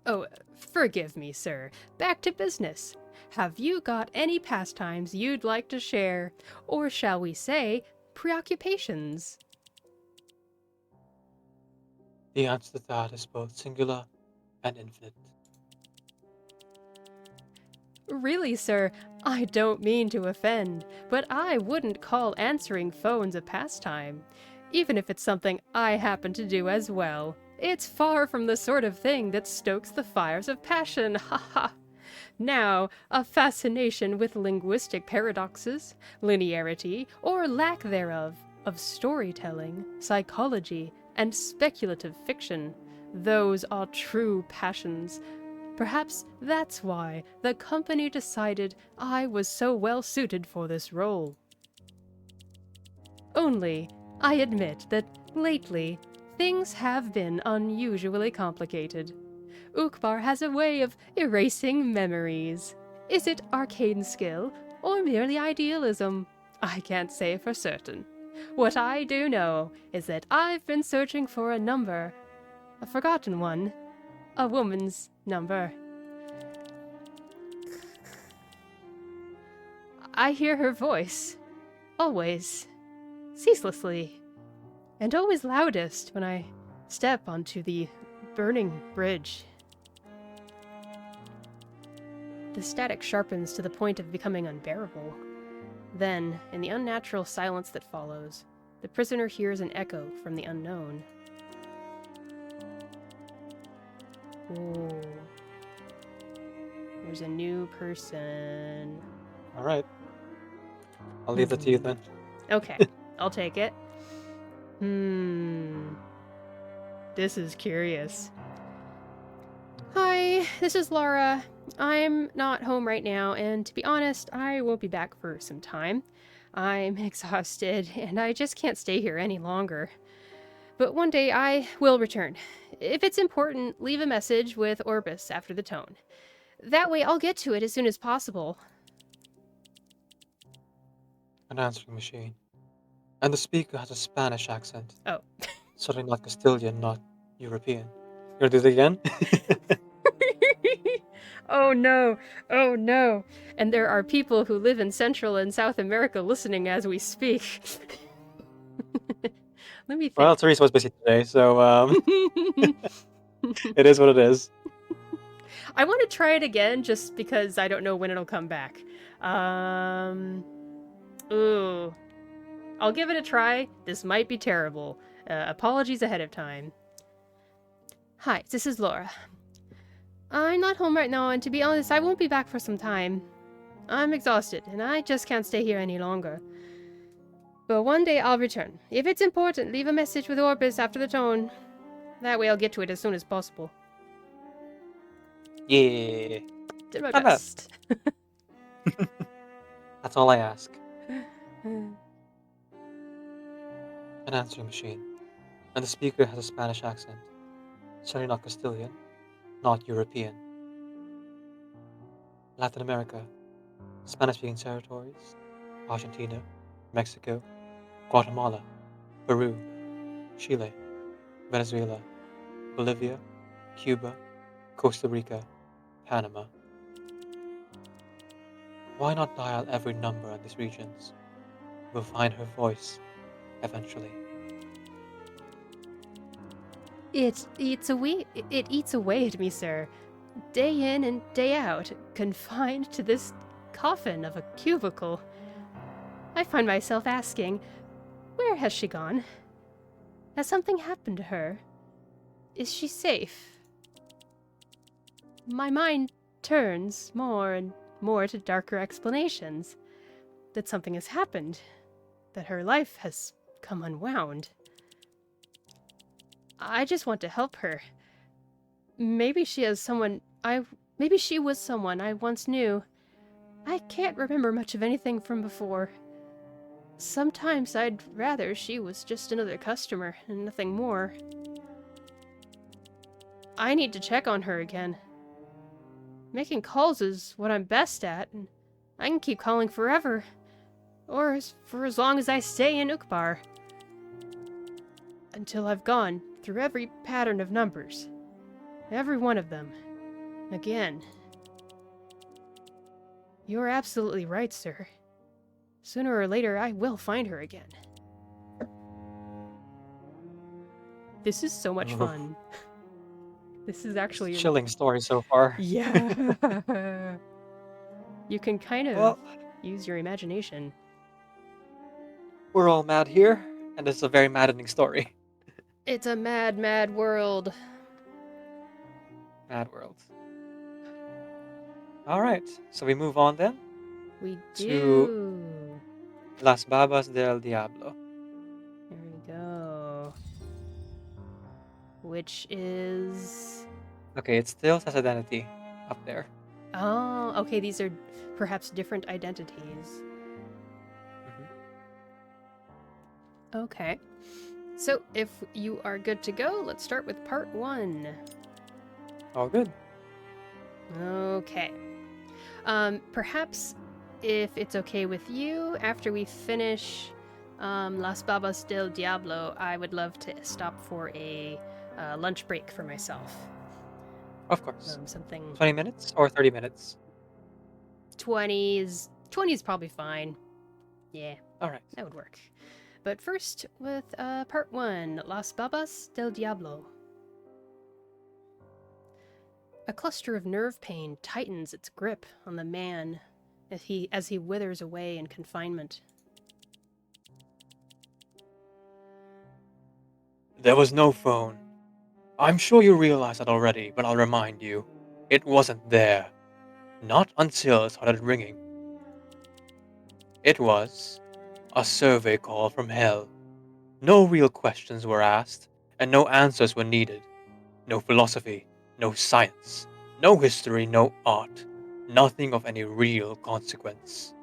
Oh, forgive me, sir. Back to business. Have you got any pastimes you'd like to share? Or shall we say, preoccupations? The answer to that is both singular and infinite. Really, sir, I don't mean to offend, but I wouldn't call answering phones a pastime, even if it's something I happen to do as well. It's far from the sort of thing that stokes the fires of passion, ha ha. Now, a fascination with linguistic paradoxes, linearity, or lack thereof, of storytelling, psychology, and speculative fiction. Those are true passions. Perhaps that's why the company decided I was so well suited for this role. Only, I admit that lately, things have been unusually complicated. Ukbar has a way of erasing memories. Is it arcane skill, or merely idealism? I can't say for certain. What I do know is that I've been searching for a number, a forgotten one, a woman's number. I hear her voice, always, ceaselessly, and always loudest when I step onto the burning bridge. The static sharpens to the point of becoming unbearable. Then, in the unnatural silence that follows, the prisoner hears an echo from the unknown. Ooh. There's a new person. All right. I'll leave that to you then. Okay, I'll take it. This is curious. Hi, this is Laura. I'm not home right now, and to be honest, I won't be back for some time. I'm exhausted, and I just can't stay here any longer. But one day I will return. If it's important, leave a message with Orbis after the tone. That way I'll get to it as soon as possible. An answering machine. And the speaker has a Spanish accent. Oh. Certainly not Castilian, not European. You wanna do it again? Oh no, oh no. And there are people who live in Central and South America listening as we speak. Let me think. Well, Teresa was busy today, so it is what it is. I want to try it again just because I don't know when it'll come back. Ooh. I'll give it a try. This might be terrible. Apologies ahead of time. Hi, this is Laura. I'm not home right now, and to be honest, I won't be back for some time. I'm exhausted, and I just can't stay here any longer. But one day I'll return. If it's important, leave a message with Orbis after the tone. That way I'll get to it as soon as possible. Yeah. Did my Not bad. best. That's all I ask. An answering machine. And the speaker has a Spanish accent. Certainly not Castilian, not European. Latin America. Spanish-speaking territories. Argentina, Mexico, Guatemala, Peru, Chile, Venezuela, Bolivia, Cuba, Costa Rica, Panama. Why not dial every number in these regions? We'll find her voice eventually. It eats away at me, sir. Day in and day out, confined to this coffin of a cubicle. I find myself asking, where has she gone? Has something happened to her? Is she safe? My mind turns more and more to darker explanations. That something has happened. That her life has come unwound. I just want to help her. Maybe she was someone I once knew. I can't remember much of anything from before. Sometimes I'd rather she was just another customer and nothing more. I need to check on her again. Making calls is what I'm best at, and I can keep calling forever. Or for as long as I stay in Ukbar. until I've gone through every pattern of numbers. Every one of them. Again. You're absolutely right, sir. Sooner or later, I will find her again. This is so much Oof. fun. This is actually... Chilling story so far. Yeah. You can kind of Well, use your imagination. we're all mad here, and it's a very maddening story. It's a mad, mad world. Mad world. Alright, so we move on then We to do. Las Babas del Diablo. There we go. Which is... Okay, it still says identity up there. Oh, okay, these are perhaps different identities. Mhm. Okay. So, if you are good to go, let's start with part 1. All good. Okay. Perhaps, if it's okay with you, after we finish Las Babas del Diablo, I would love to stop for a lunch break for myself. Of course. Something 20 minutes or 30 minutes? 20 is probably fine. Yeah, Alright. that would work. But first, with part 1, Las Babas del Diablo. A cluster of nerve pain tightens its grip on the man as he withers away in confinement. There was no phone. I'm sure you realize that already, but I'll remind you. It wasn't there. Not until it started ringing. It was a survey call from hell. No real questions were asked, and no answers were needed. No philosophy, no science, no history, no art. Nothing of any real consequence.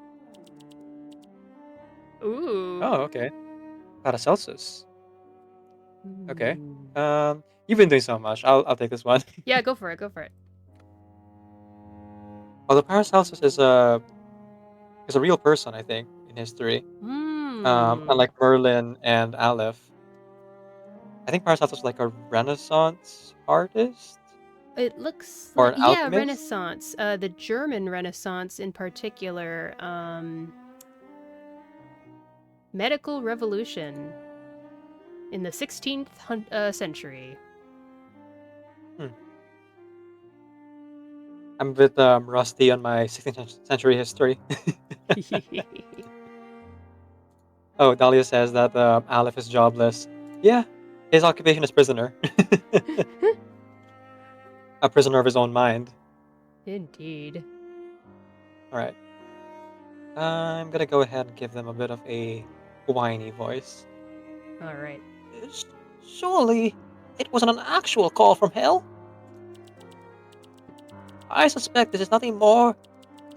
Ooh. Oh, okay. Paracelsus. Okay. Hmm. You've been doing so much. I'll take this one. Yeah, go for it, go for it. Well, the Paracelsus is a real person, I think, in history. Hmm. Unlike Merlin and Aleph. I think Paracelsus was like a Renaissance artist It looks or like, an yeah, alchemist. Renaissance. The German Renaissance in particular. Medical revolution in the 16th century. Hmm. I'm a bit rusty on my 16th century history. Oh, Dahlia says that Aleph is jobless. Yeah, his occupation is prisoner. A prisoner of his own mind. Indeed. Alright. I'm gonna go ahead and give them a bit of a whiny voice. All right. Surely, it wasn't an actual call from hell? I suspect this is nothing more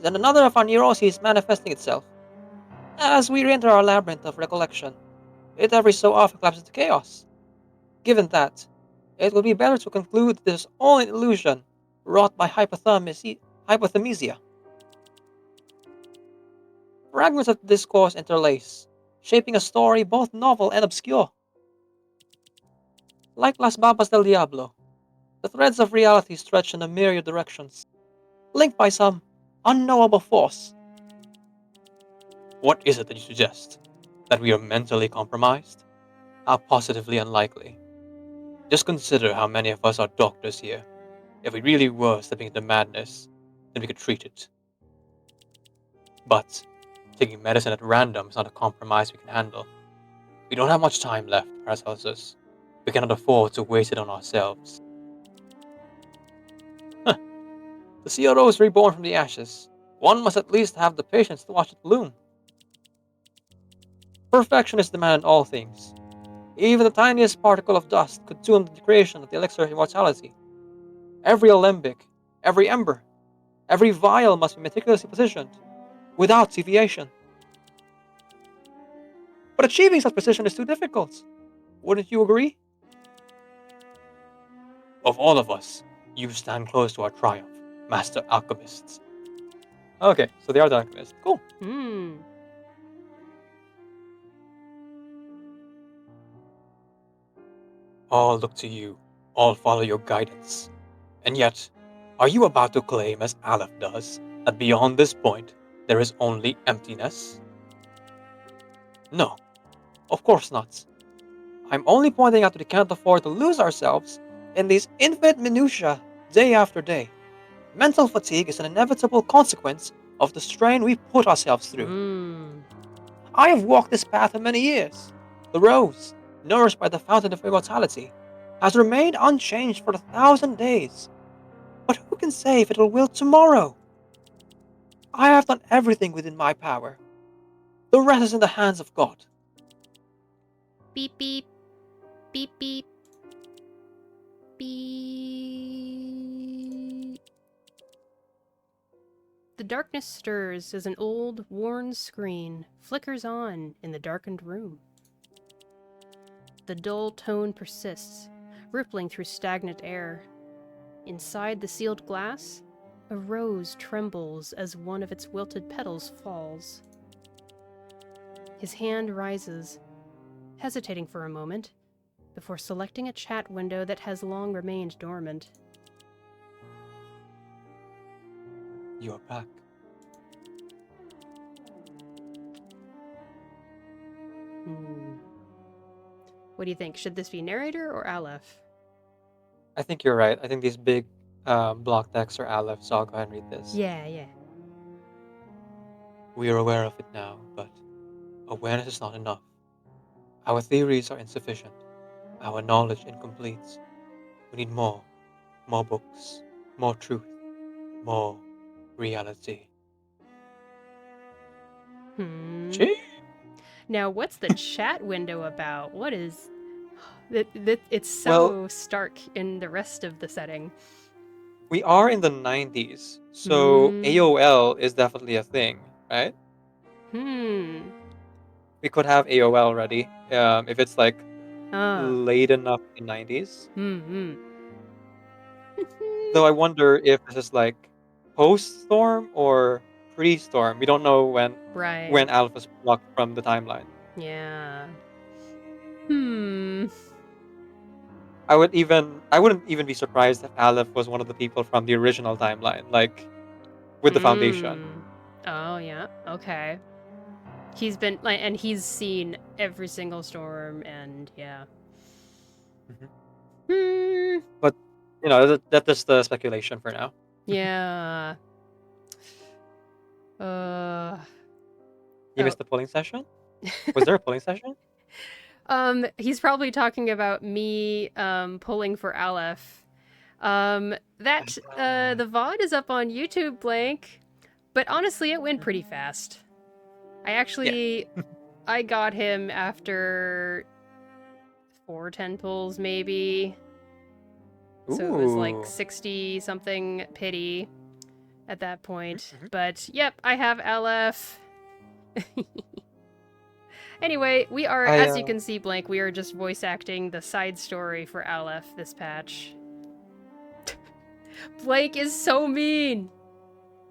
than another of our neuroses manifesting itself. As we re-enter our labyrinth of recollection, it every so often collapses into chaos. Given that, it would be better to conclude this is all an illusion wrought by hypothemesia. Fragments of discourse interlace, shaping a story both novel and obscure. Like Las Babas del Diablo, the threads of reality stretch in a myriad directions, linked by some unknowable force. What is it that you suggest? That we are mentally compromised? How positively unlikely. Just consider how many of us are doctors here. If we really were slipping into madness, then we could treat it. But taking medicine at random is not a compromise we can handle. We don't have much time left, Paracelsus. We cannot afford to waste it on ourselves. Huh. To see a rose reborn from the ashes, one must at least have the patience to watch it bloom. Perfection is demanded in all things. Even the tiniest particle of dust could tune the creation of the elixir of immortality. Every alembic, every ember, every vial must be meticulously positioned, without deviation. But achieving such precision is too difficult. Wouldn't you agree? Of all of us, you stand close to our triumph, master alchemists. Okay, so they are the alchemists. Cool. Hmm. All look to you, all follow your guidance. And yet, are you about to claim, as Aleph does, that beyond this point there is only emptiness? No, of course not. I'm only pointing out that we can't afford to lose ourselves in these infinite minutiae day after day. Mental fatigue is an inevitable consequence of the strain we put ourselves through. I have walked this path for many years. The rose, nourished by the fountain of immortality, has remained unchanged for 1,000 days. But who can say if it will wilt tomorrow? I have done everything within my power. The rest is in the hands of God. Beep beep. Beep beep. Beep. The darkness stirs as an old, worn screen flickers on in the darkened room. The dull tone persists, rippling through stagnant air. Inside the sealed glass, a rose trembles as one of its wilted petals falls. His hand rises, hesitating for a moment, before selecting a chat window that has long remained dormant. You are back. What do you think? Should this be narrator or Aleph? I think you're right. I think these big block text are Aleph, so I'll go ahead and read this. Yeah. We are aware of it now, but awareness is not enough. Our theories are insufficient, our knowledge incomplete. We need more books, more truth, more reality. Gee. Now, what's the chat window about? What is... It's so stark in the rest of the setting. We are in the 90s, so AOL is definitely a thing, right? We could have AOL ready if it's like late enough in the 90s. Though I wonder if this is like post-storm or pre-storm. We don't know when Aleph was blocked from the timeline. Yeah. I wouldn't even be surprised if Aleph was one of the people from the original timeline, like with the Foundation. Oh yeah, okay. He's been like, and he's seen every single storm, and yeah. But you know, that's just the speculation for now. Yeah. You missed the polling session? Was there a polling session? He's probably talking about me pulling for Aleph. The VOD is up on YouTube, Blank. But honestly, it went pretty fast. I got him after 4 10 pulls, maybe. So it was like 60-something pity at that point. But, yep, I have Aleph. Anyway, we are, as you can see, Blank, we are just voice acting the side story for Aleph this patch. Blank is so mean!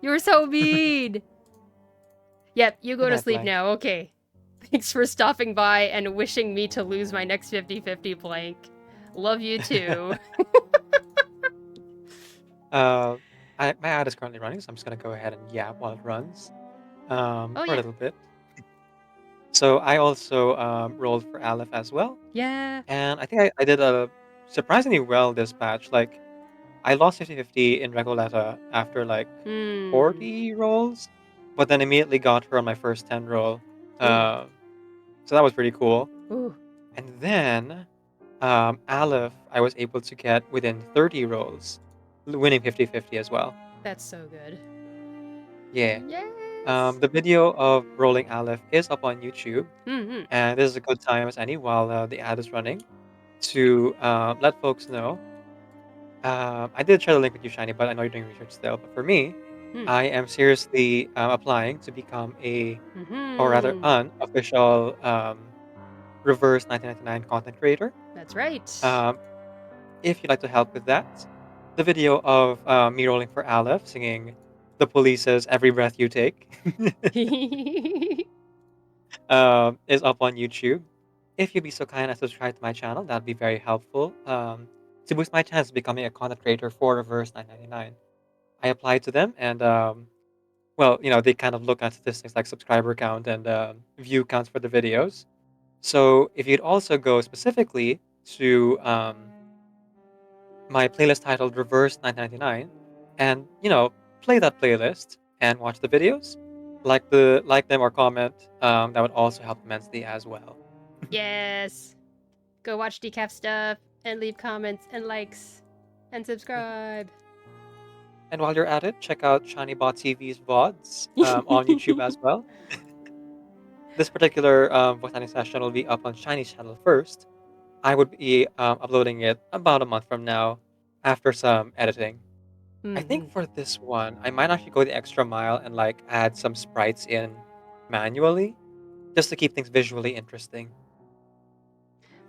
You're so mean! Yep, you go to sleep now, okay. Thanks for stopping by and wishing me to lose my next 50-50, Blank. Love you too. My ad is currently running, so I'm just gonna go ahead and yap while it runs for a little bit. So I also rolled for Aleph as well. Yeah. And I think I did surprisingly well this patch. Like, I lost 50-50 in Recoleta after like 40 rolls, but then immediately got her on my first 10 roll. So that was pretty cool. And then Aleph, I was able to get within 30 rolls, winning 50-50 as well. That's so good. Yeah. Yes. The video of rolling Aleph is up on YouTube, and this is a good time as any while the ad is running to let folks know. I did share the link with you, Shiny, but I know you're doing research still. But for me, I am seriously applying to become or rather, an official reverse 1999 content creator. That's right. If you'd like to help with that, the video of me rolling for Aleph singing The Police's Every Breath You Take is up on YouTube. if you'd be so kind as to subscribe to my channel, that'd be very helpful. To boost my chance of becoming a content creator for Reverse 999. I applied to them, and well, they kind of look at statistics like subscriber count and view counts for the videos. So if you'd also go specifically to my playlist titled Reverse 999, and play that playlist and watch the videos, like them or comment, that would also help immensely as well. Yes. Go watch Decaf stuff and leave comments and likes and subscribe. And while you're at it, check out ShinyBot TV's VODs on YouTube as well. This particular voice acting session will be up on Shiny's channel first. I would be uploading it about a month from now after some editing. I think for this one, I might actually go the extra mile and like add some sprites in manually just to keep things visually interesting.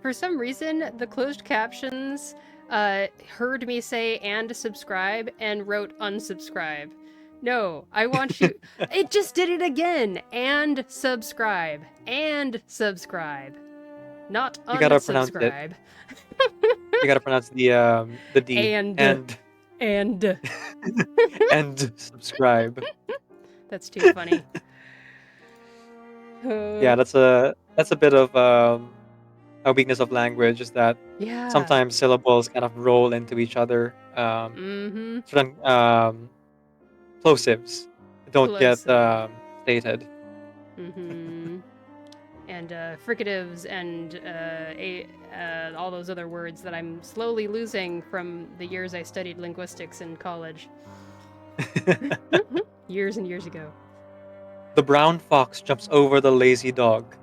For some reason, the closed captions heard me say and subscribe and wrote unsubscribe. No, I want you. It just did it again. And subscribe. And subscribe. Not You gotta pronounce it. unsubscribe. You gotta pronounce the D And. and subscribe. That's too funny. Yeah, that's a bit of a weakness of language is that Yeah. sometimes syllables kind of roll into each other. Certain plosives don't get stated. And fricatives and all those other words that I'm slowly losing from the years I studied linguistics in college. Years and years ago. The brown fox jumps over the lazy dog.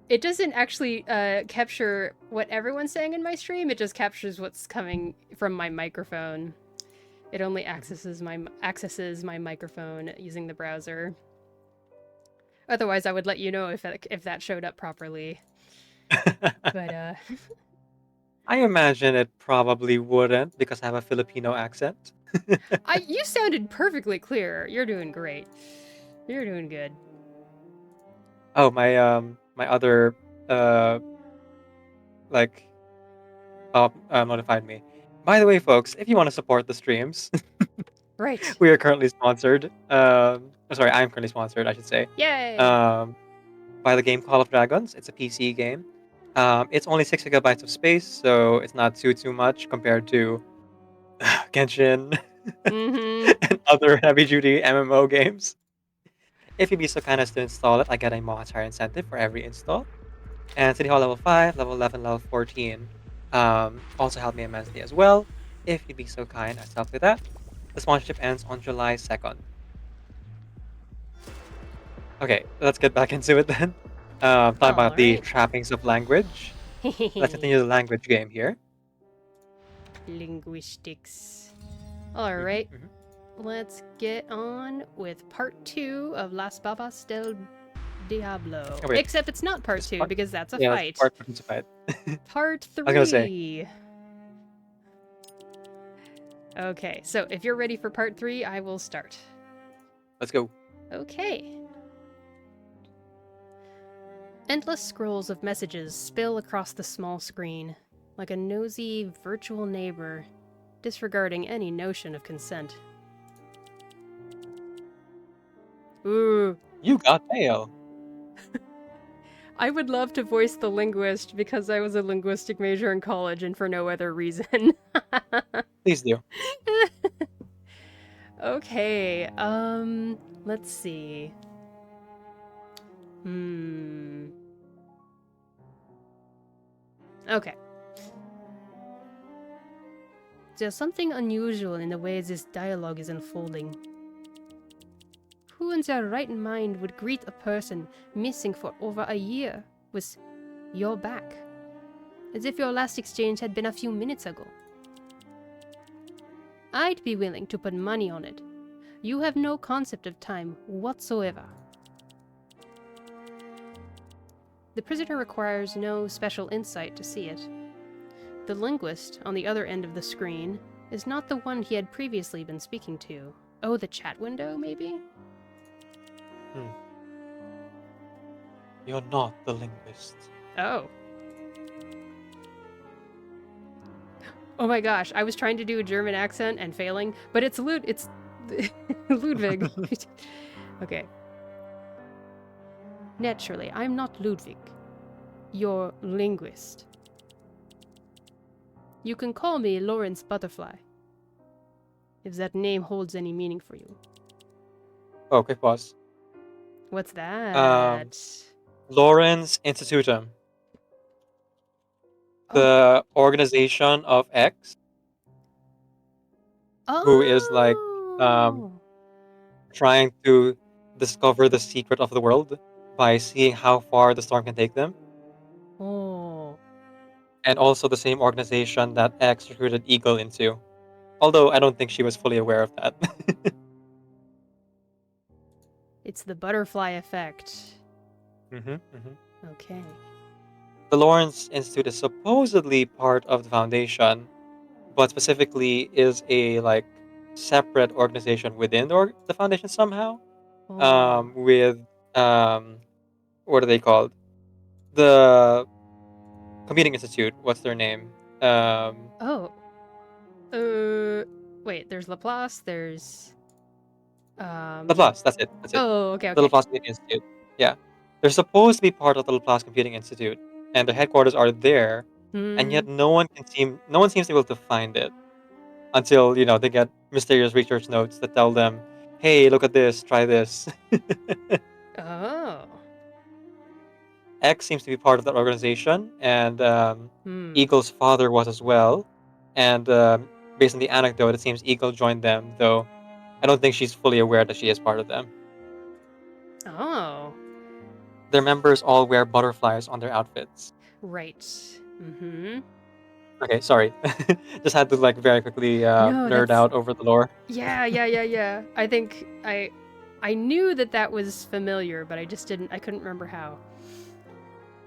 It doesn't actually capture what everyone's saying in my stream. It just captures what's coming from my microphone. It only accesses my microphone using the browser. Otherwise, I would let you know if that showed up properly. But I imagine it probably wouldn't because I have a Filipino accent. You sounded perfectly clear. You're doing great. You're doing good. Oh, my other notified me. By the way, folks, if you want to support the streams, right, we are currently sponsored. Sorry, I'm currently sponsored, I should say. Yay! By the game Call of Dragons. It's a PC game. It's only 6 gigabytes of space, so it's not too much compared to Genshin and other heavy-duty MMO games. If you'd be so kind as to install it, I get a monetary incentive for every install. And City Hall level 5, level 11, level 14 also help me immensely as well. If you'd be so kind as to help with that. The sponsorship ends on July 2nd. Okay, let's get back into it then. Talking about the trappings of language. Let's continue the language game here. Linguistics. Alright. Let's get on with part 2 of Las Babas del Diablo. Oh, except it's not part 2 because that's a fight. That's part Part 3. I was gonna say. Okay, so if you're ready for part 3, I will start. Let's go. Okay. Endless scrolls of messages spill across the small screen, like a nosy virtual neighbor, disregarding any notion of consent. Ooh. You got mail. I would love to voice the linguist because I was a linguistic major in college and for no other reason. Please do. Okay, let's see. Okay. There's something unusual in the way this dialogue is unfolding. Who in their right mind would greet a person missing for over a year with "you're back," as if your last exchange had been a few minutes ago? I'd be willing to put money on it. You have no concept of time whatsoever. The prisoner requires no special insight to see it. The linguist, on the other end of the screen, is not the one he had previously been speaking to. Oh, the chat window, maybe? You're not the linguist. Oh. Oh my gosh, I was trying to do a German accent and failing, but it's Ludwig. Okay. Naturally, I'm not Ludwig. Your linguist. You can call me Lawrence Butterfly, if that name holds any meaning for you. Okay, pause. What's that? Lawrence Institutum, the organization of X, who is like Oh. trying to discover the secret of the world by seeing how far the storm can take them. Oh. And also the same organization that X recruited Eagle into. Although I don't think she was fully aware of that. It's the butterfly effect. hmm Okay. The Lawrence Institute is supposedly part of the foundation, but specifically is a like separate organization within the foundation somehow. Oh. With what are they called? The Computing Institute. What's their name? Oh. Wait, there's Laplace, there's Laplace. That's it. That's it. Oh, okay, The okay. Laplace Computing Institute. Yeah, they're supposed to be part of the Laplace Computing Institute, and their headquarters are there, and Hmm. yet no one seems able to find it until they get mysterious research notes that tell them, "Hey, look at this. Try this." Oh. X seems to be part of that organization, and Hmm. Eagle's father was as well. And based on the anecdote, it seems Eagle joined them, though I don't think she's fully aware that she is part of them. Oh. Their members all wear butterflies on their outfits. Right. Mm-hmm. Okay, sorry. Just had to like very quickly No, nerd that's out over the lore. yeah. I think I knew that was familiar, but I couldn't remember how.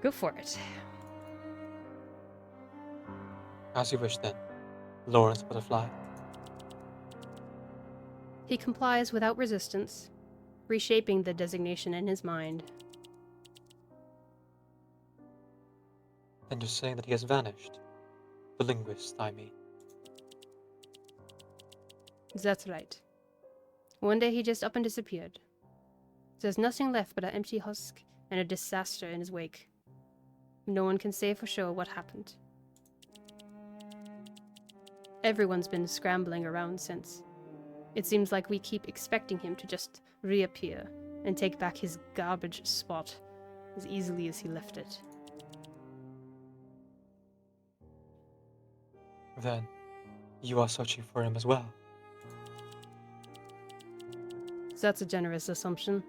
Go for it. As you wish then, Lawrence Butterfly. He complies without resistance, reshaping the designation in his mind. Then you're saying that he has vanished. The linguist, I mean. That's right. One day he just up and disappeared. There's nothing left but an empty husk and a disaster in his wake. No one can say for sure what happened. Everyone's been scrambling around since. It seems like we keep expecting him to just reappear and take back his garbage spot as easily as he left it. Then, you are searching for him as well. That's a generous assumption.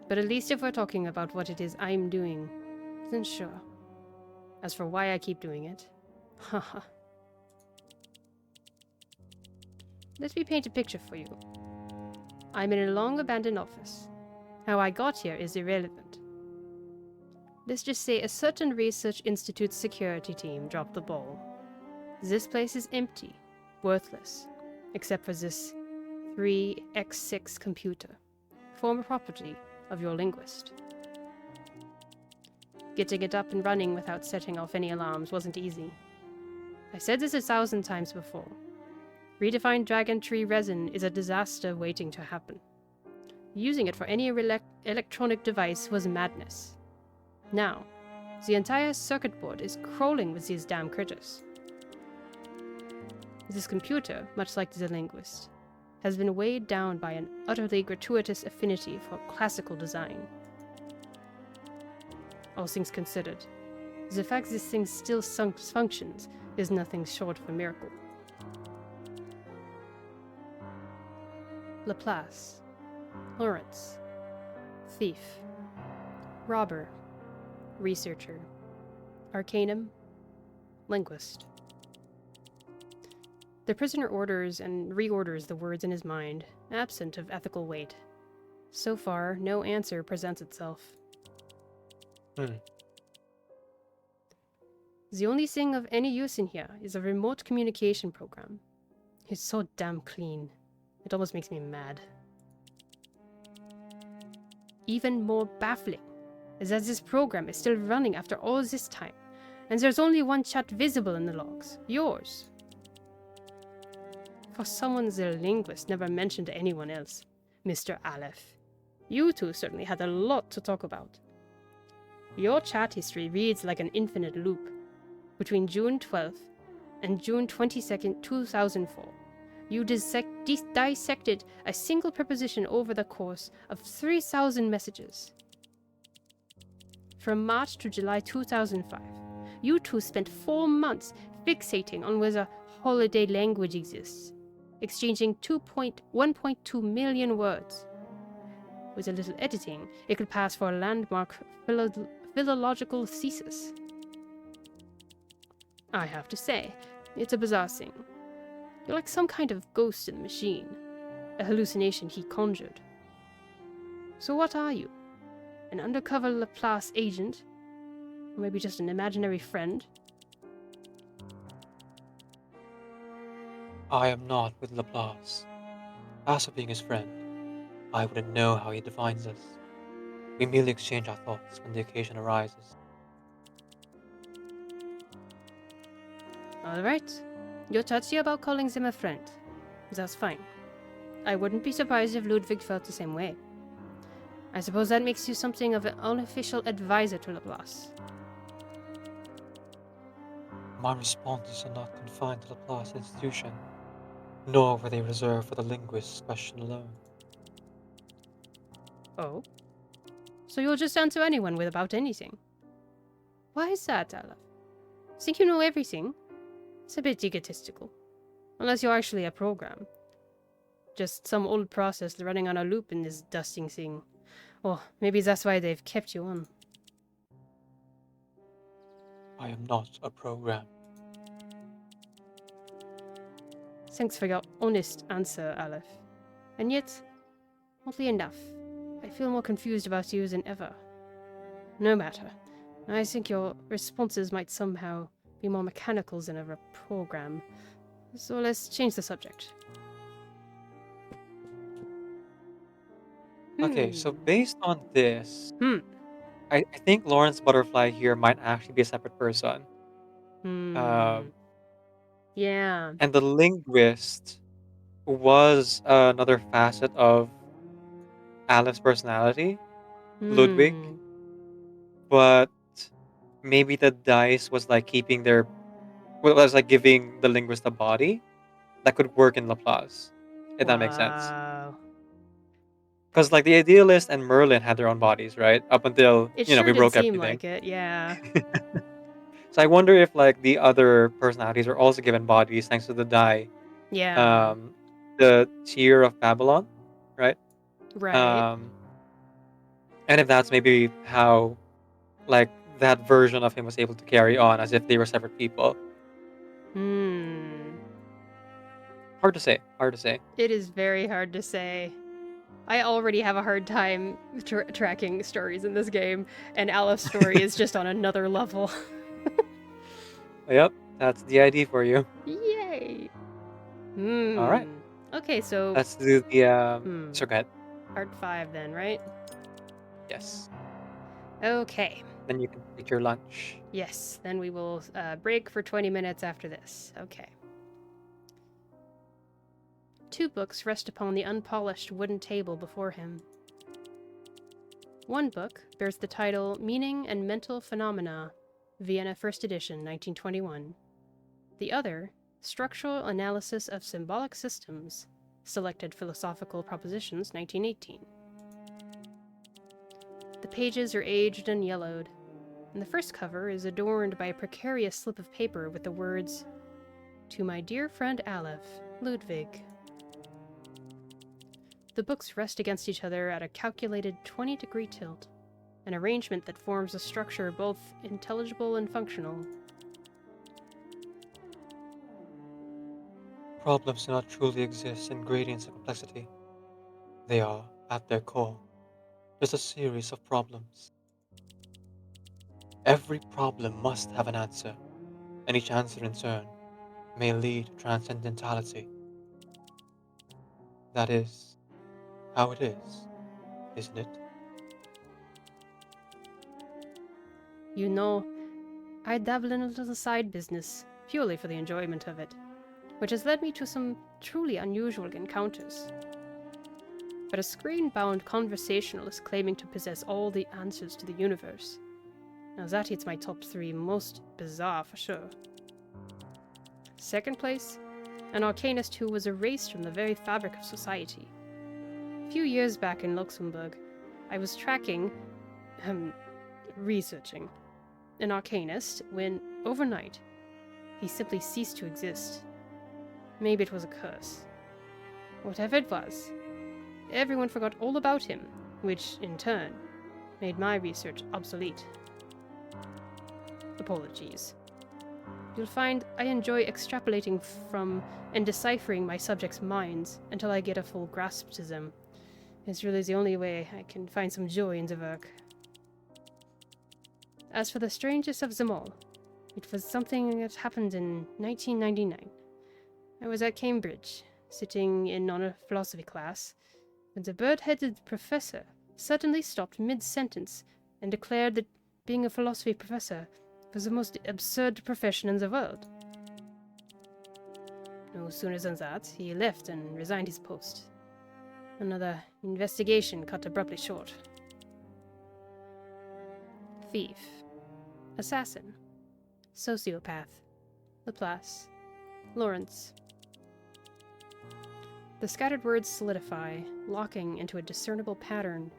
But at least if we're talking about what it is I'm doing, then sure. As for why I keep doing it, haha. Let me paint a picture for you. I'm in a long-abandoned office. How I got here is irrelevant. Let's just say a certain research institute's security team dropped the ball. This place is empty, worthless, except for this 3x6 computer, former property of your linguist. Getting it up and running without setting off any alarms wasn't easy. I said this 1,000 times before. Redefined dragon tree resin is a disaster waiting to happen. Using it for any electronic device was madness. Now, the entire circuit board is crawling with these damn critters. This computer, much like the linguist, has been weighed down by an utterly gratuitous affinity for classical design. All things considered, the fact this thing still functions is nothing short of a miracle. Laplace, Lawrence, thief, robber, researcher, arcanum, linguist. The prisoner orders and reorders the words in his mind, absent of ethical weight. So far, no answer presents itself. The only thing of any use in here is a remote communication program. It's so damn clean. It almost makes me mad. Even more baffling, is that this program is still running after all this time, and there's only one chat visible in the logs, yours. For someone the linguist never mentioned anyone else, Mr. Aleph. You two certainly had a lot to talk about. Your chat history reads like an infinite loop. Between June 12th and June 22nd, 2004, you dissected a single preposition over the course of 3,000 messages. From March to July 2005, you two spent 4 months fixating on whether holiday language exists, exchanging 1.2 million words. With a little editing, it could pass for a landmark philological thesis. I have to say, it's a bizarre thing. You're like some kind of ghost in the machine, a hallucination he conjured. So what are you? An undercover Laplace agent? Or maybe just an imaginary friend? I am not with Laplace. As for being his friend, I wouldn't know how he defines us. We merely exchange our thoughts when the occasion arises. Alright. You're touchy about calling them a friend. That's fine. I wouldn't be surprised if Ludwig felt the same way. I suppose that makes you something of an unofficial advisor to Laplace. My responses are not confined to Laplace institution, nor were they reserved for the linguist's question alone. Oh? So you'll just answer anyone with about anything? Why is that, Aleph? Think you know everything? It's a bit egotistical. Unless you're actually a program. Just some old process running on a loop in this dusting thing. Or maybe that's why they've kept you on. I am not a program. Thanks for your honest answer, Aleph. And yet, oddly enough, I feel more confused about you than ever. No matter. I think your responses might somehow be more mechanical than a program. So let's change the subject. Okay, so based on this, Hmm. I think Lawrence Butterfly here might actually be a separate person. Yeah. And the linguist was another facet of Aleph's personality, Ludwig, Hmm. but maybe the dice was like keeping their, well, was like giving the linguist a body that could work in Laplace, if that makes sense. Wow. Because like the idealist and Merlin had their own bodies, right? Up until It we sure did broke seem everything. like it, yeah. So I wonder if like the other personalities are also given bodies thanks to the die. Yeah. The Tear of Babylon, right? Right. And if that's maybe how like that version of him was able to carry on as if they were separate people. Hard to say. Hard to say. It is very hard to say. I already have a hard time tracking stories in this game, and Aleph's story is just on another level. Yep, that's the ID for you. Yay! All right. Okay, so Let's do the so go ahead. part 5 then, right? Yes. Okay. Then you can take your lunch. Yes, then we will break for 20 minutes after this. Okay. 2 books rest upon the unpolished wooden table before him. One book bears the title Meaning and Mental Phenomena, Vienna First Edition, 1921. The other, Structural Analysis of Symbolic Systems, Selected Philosophical Propositions, 1918. The pages are aged and yellowed, and the first cover is adorned by a precarious slip of paper with the words, "To my dear friend Aleph, Ludwig." The books rest against each other at a calculated 20-degree tilt, an arrangement that forms a structure both intelligible and functional. Problems do not truly exist in gradients of complexity. They are, at their core, just a series of problems. Every problem must have an answer, and each answer in turn may lead to transcendentality. That is how it is, isn't it? You know, I dabble in a little side business, purely for the enjoyment of it, which has led me to some truly unusual encounters. But a screen-bound conversationalist claiming to possess all the answers to the universe. Now that hits my top 3 most bizarre for sure. Second place, an arcanist who was erased from the very fabric of society. A few years back in Luxembourg, I was researching an arcanist when, overnight, he simply ceased to exist. Maybe it was a curse. Whatever it was, everyone forgot all about him, which, in turn, made my research obsolete. Apologies. You'll find I enjoy extrapolating from and deciphering my subjects' minds until I get a full grasp to them. It's really the only way I can find some joy in the work. As for the strangest of them all, it was something that happened in 1999. I was at Cambridge, sitting in on a philosophy class, when the bird-headed professor suddenly stopped mid-sentence and declared that being a philosophy professor was the most absurd profession in the world. No sooner than that, he left and resigned his post. Another investigation cut abruptly short. Thief. Assassin. Sociopath. Laplace. Lawrence. The scattered words solidify, locking into a discernible pattern.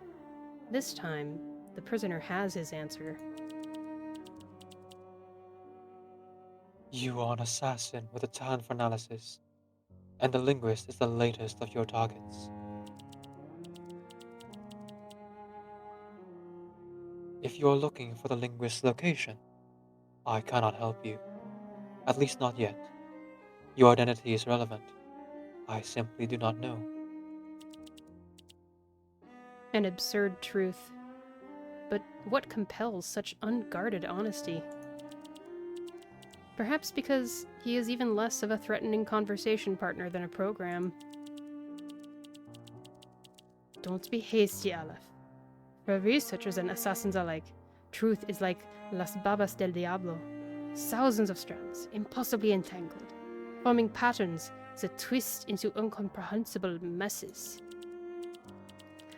This time, the prisoner has his answer. You are an assassin with a talent for analysis, and the linguist is the latest of your targets. If you are looking for the linguist's location, I cannot help you. At least not yet. Your identity is relevant. I simply do not know. An absurd truth. But what compels such unguarded honesty? Perhaps because he is even less of a threatening conversation partner than a program. Don't be hasty, Aleph. For researchers and assassins alike, truth is like las babas del diablo. Thousands of strands, impossibly entangled, forming patterns that twist into incomprehensible messes.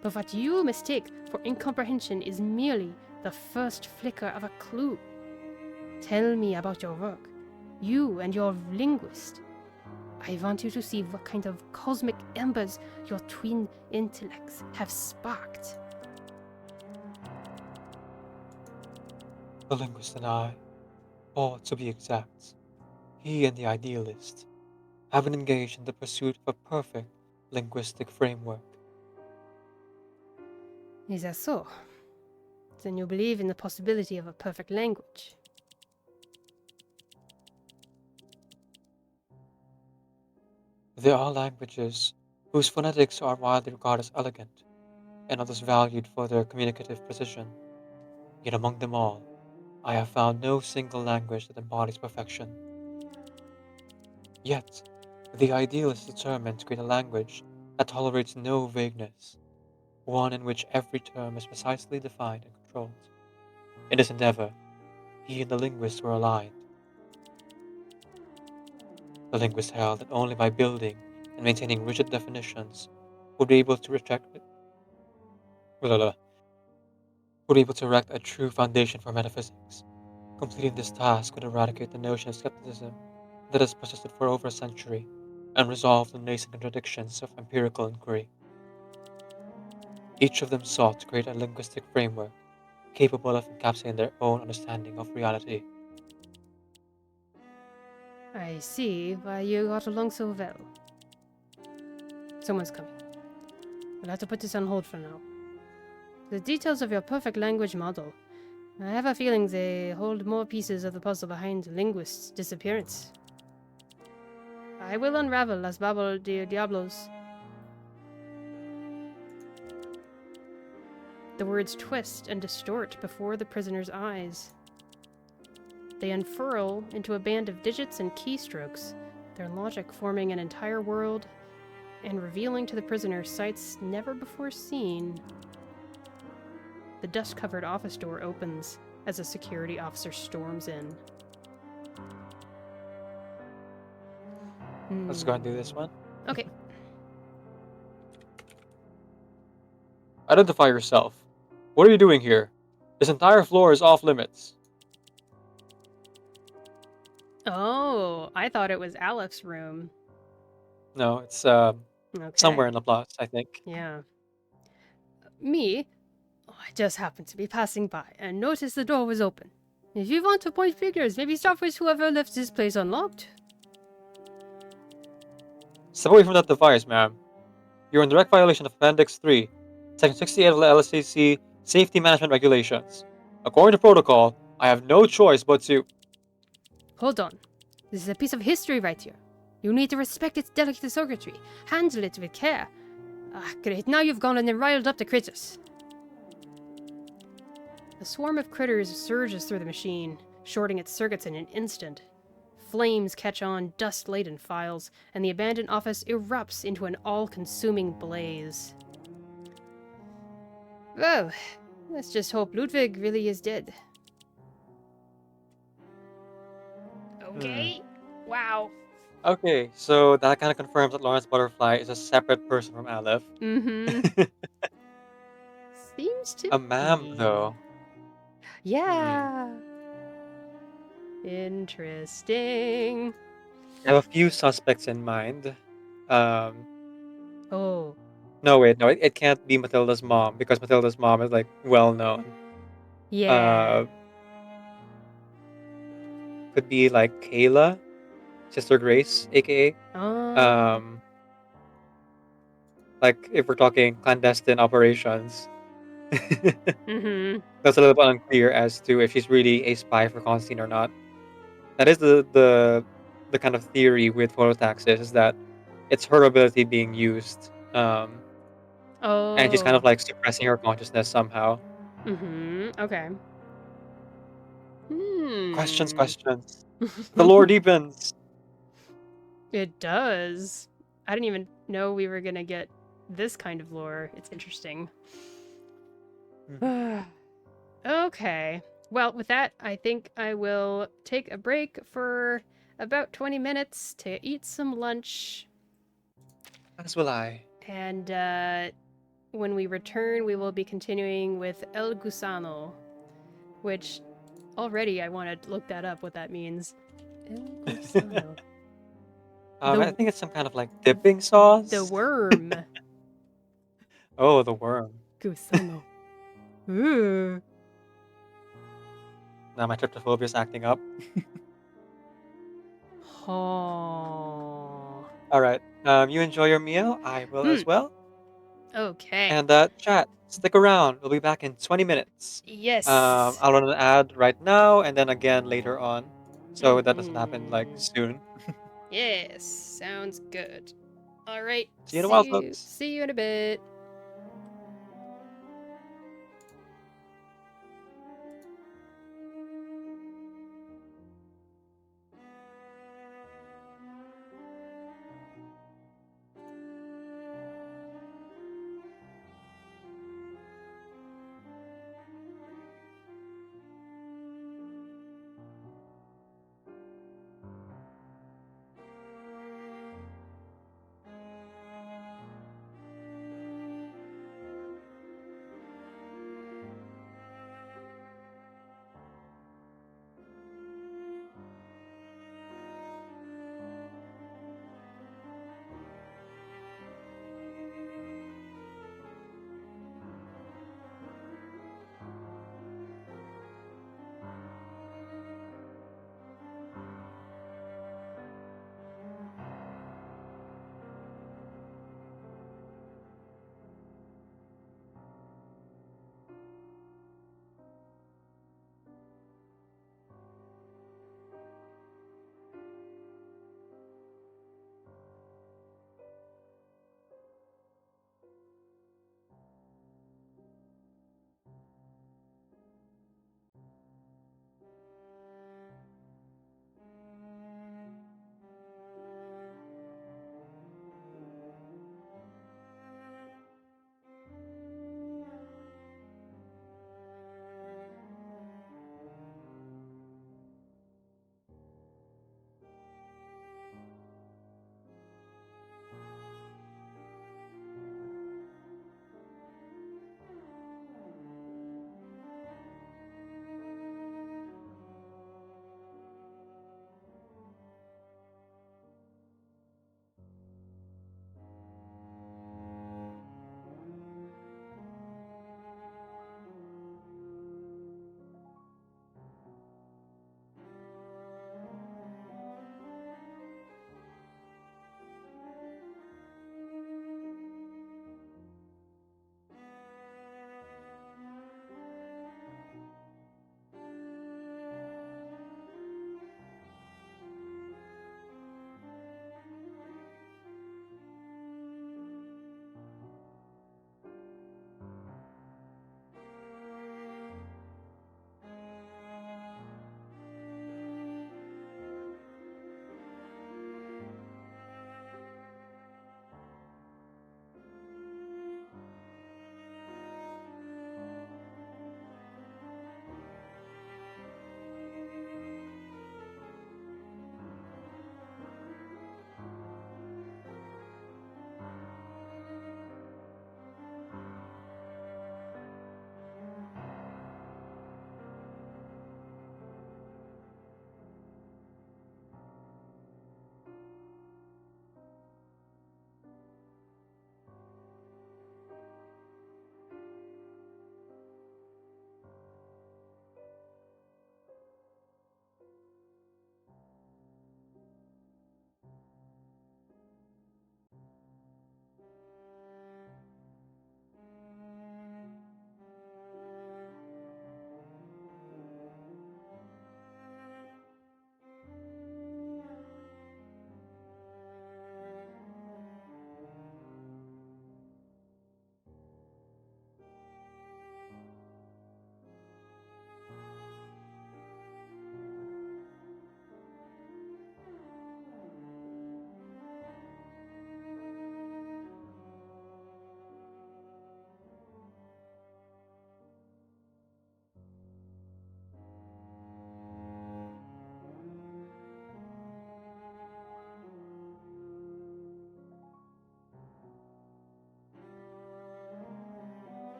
But what you mistake for incomprehension is merely the first flicker of a clue. Tell me about your work, you and your linguist. I want you to see what kind of cosmic embers your twin intellects have sparked. The linguist and I, or to be exact, he and the idealist, have been engaged in the pursuit of a perfect linguistic framework. Is that so? Then you believe in the possibility of a perfect language. There are languages whose phonetics are widely regarded as elegant, and others valued for their communicative precision. Yet among them all, I have found no single language that embodies perfection. Yet, the ideal is determined to create a language that tolerates no vagueness, one in which every term is precisely defined and controlled. In this endeavor, he and the linguist were aligned. The linguist held that only by building and maintaining rigid definitions would be able to erect a true foundation for metaphysics. Completing this task would eradicate the notion of skepticism that has persisted for over a century and resolve the nascent contradictions of empirical inquiry. Each of them sought to create a linguistic framework capable of encapsulating their own understanding of reality. I see why you got along so well. Someone's coming. We'll have to put this on hold for now. The details of your perfect language model. I have a feeling they hold more pieces of the puzzle behind the linguist's disappearance. I will unravel las babas de diablos. The words twist and distort before the prisoner's eyes. They unfurl into a band of digits and keystrokes, their logic forming an entire world and revealing to the prisoner sights never before seen. The dust-covered office door opens, as a security officer storms in. Let's go and do this one. Okay. Identify yourself. What are you doing here? This entire floor is off limits. Oh, I thought it was Aleph's room. No, it's Okay. somewhere in the plus, I think. Yeah. Me? Oh, I just happened to be passing by and noticed the door was open. If you want to point fingers, maybe start with whoever left this place unlocked. Step away from that device, ma'am. You're in direct violation of Appendix 3, Section 68 of the LSCC Safety Management Regulations. According to protocol, I have no choice but to... Hold on. This is a piece of history right here. You need to respect its delicate circuitry. Handle it with care. Ah, great. Now you've gone and riled up the critters. A swarm of critters surges through the machine, shorting its circuits in an instant. Flames catch on dust-laden files, and the abandoned office erupts into an all-consuming blaze. Well, let's just hope Ludwig really is dead. Okay. Wow. Okay, so that kind of confirms that Lawrence Butterfly is a separate person from Aleph. Mm-hmm. Seems to A ma'am, be. though. Yeah. Interesting. I have a few suspects in mind. Um, Oh. no, wait, no, it can't be Matilda's mom because Matilda's mom is like well known. Yeah. Could be like Kayla, Sister Grace, aka. Oh. Um, like if we're talking clandestine operations. Mm-hmm. That's a little bit unclear as to if she's really a spy for Constantine or not. That is the kind of theory with phototaxis is that it's her ability being used. And she's kind Oh. of like suppressing her consciousness somehow. Mm-hmm. Okay. Questions, Hmm. questions. The lore deepens. It does. I didn't even know we were gonna get this kind of lore. It's interesting. Okay. Well, with that, I think I will take a break for about 20 minutes to eat some lunch. As will I. And when we return, we will be continuing with El Gusano, which already I want to look that up, what that means. El Gusano. I think it's some kind of like dipping sauce. The worm. Oh, the worm. Gusano. Ooh. Now my tryptophobia is acting up. Oh. All right. You enjoy your meal. I will as well. Okay. And chat, stick around. We'll be back in 20 minutes. Yes. I'll run an ad right now and then again later on, so that doesn't happen like Mhm. soon. Yes. Sounds good. All right. See you in a while, folks. See you in a bit.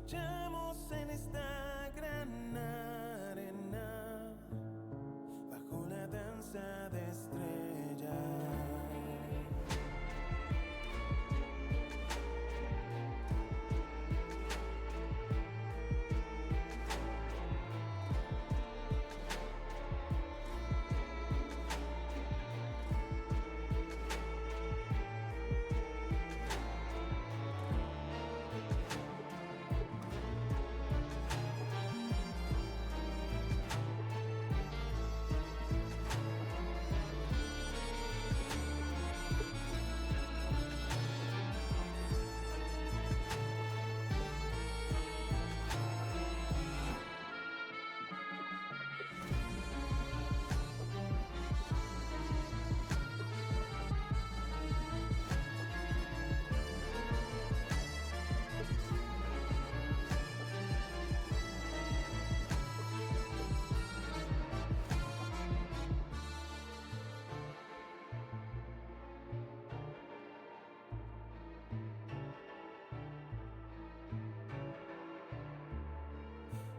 marchamos en esta gran arena bajo la danza de estrellas.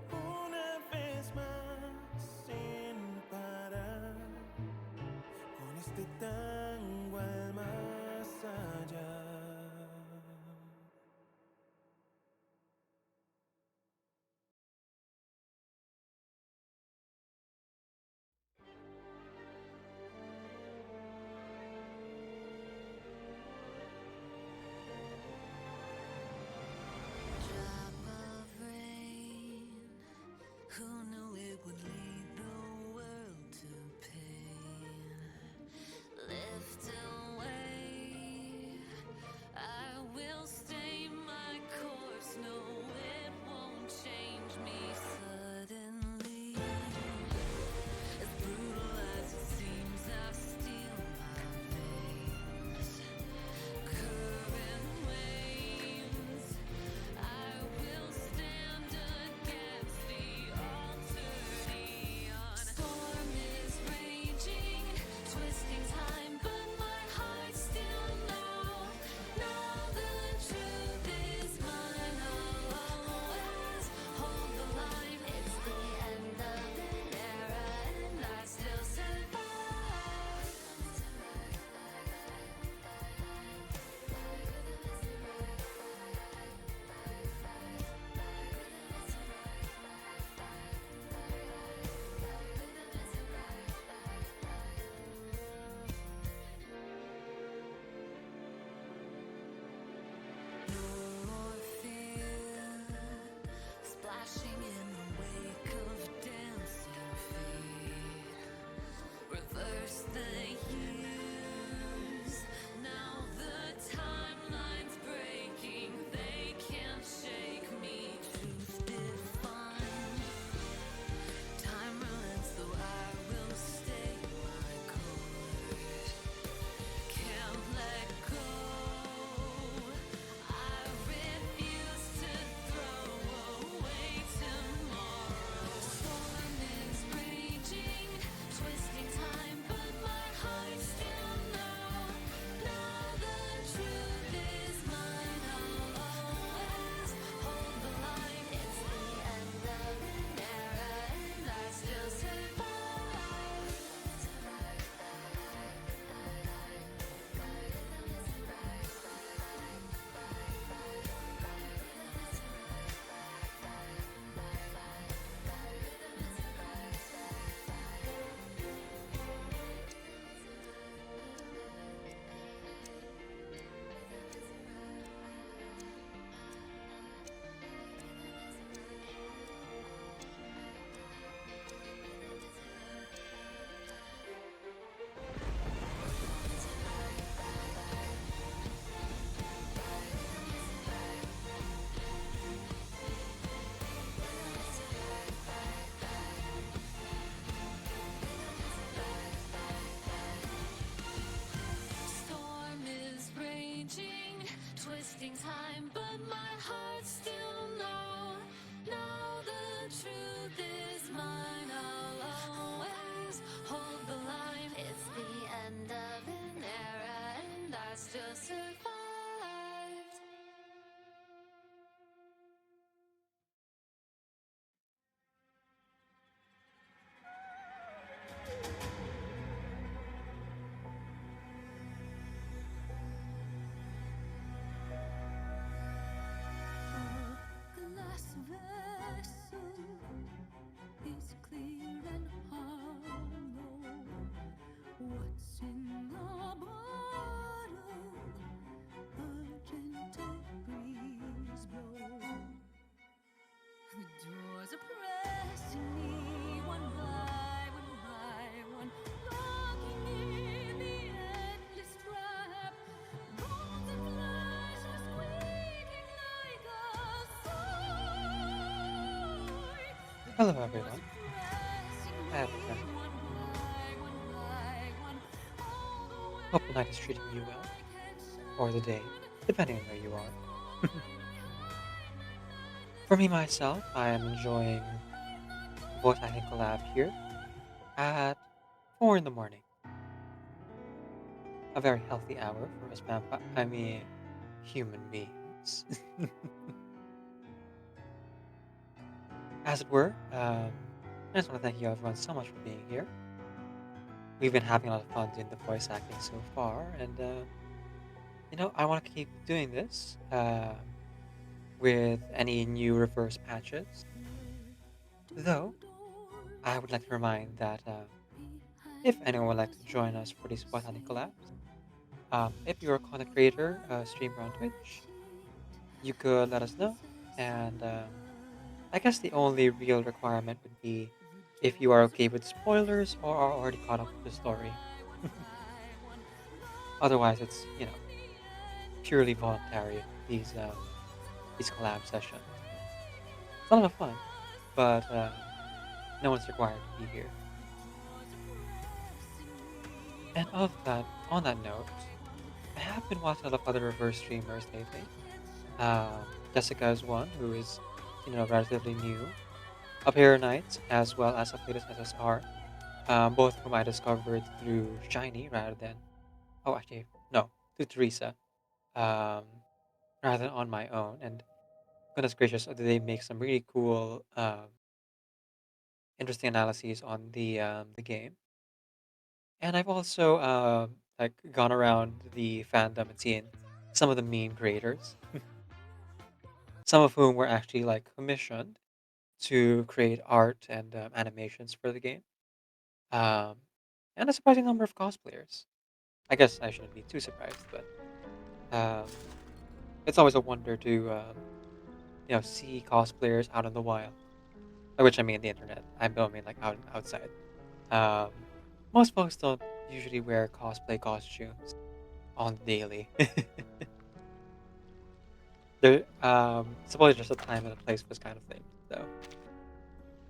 Una vez más sin parar con este tango al más allá. Drop of rain, who knew it would lead the world to pain? Lift away, I will stay my course. No, it won't change me suddenly. As brutal as it seems, I steal my veins. Current waves, I will stand against the altered eon. Storm is raging, twisting time, but my heart still knows. Now the truth is mine. I'll always hold the line. It's the end of an era, and I still survive. No more fear, splashing in the wake of dancing feet. Reverse the years. Now the timeline's breaking. They can't shake me. Truth defined. Time relents, though I will stay my course. Can't let go. I refuse to throw away tomorrow. Storm is raging, twisting time, but my heart still knows. Now the truth is mine. I'll always hold the line. It's the end of an era, and I still survive. Storm is raging, twisting time, but my heart still knows. Now the truth is mine. I'll always hold the line. It's the end of an era, and I still survive. Hello, everyone. I have returned. Hope the night is treating you well, or the day, depending on where you are. For me, myself, I am enjoying voice acting collab here at 4 in the morning. A very healthy hour for us I mean, human beings. As it were, I just want to thank you everyone so much for being here. We've been having a lot of fun doing the voice acting so far, and I want to keep doing this with any new reverse patches. Though, I would like to remind that if anyone would like to join us for these voice acting collabs, if you're a content creator, streamer on Twitch, you could let us know. And I guess the only real requirement would be if you are okay with spoilers or are already caught up with the story. Otherwise, it's purely voluntary. These collab sessions. It's a lot of fun, but no one's required to be here. And on that note, I have been watching a lot of other reverse streamers lately. Jessica is one who is, relatively new. Up Here Night, as well as Updated SSR, both whom I discovered through Shiny rather than, oh, actually, no, through Teresa, um, rather than on my own. And goodness gracious, they make some really cool, interesting analyses on the game. And I've also like gone around the fandom and seen some of the meme creators, some of whom were actually like commissioned to create art and animations for the game, um, and a surprising number of cosplayers. I guess I shouldn't be too surprised, but um, it's always a wonder to see cosplayers out in the wild. By which I mean the internet. I don't mean like outside. Um, Most folks don't usually wear cosplay costumes on the daily. There, supposedly just a time and a place for this kind of thing. So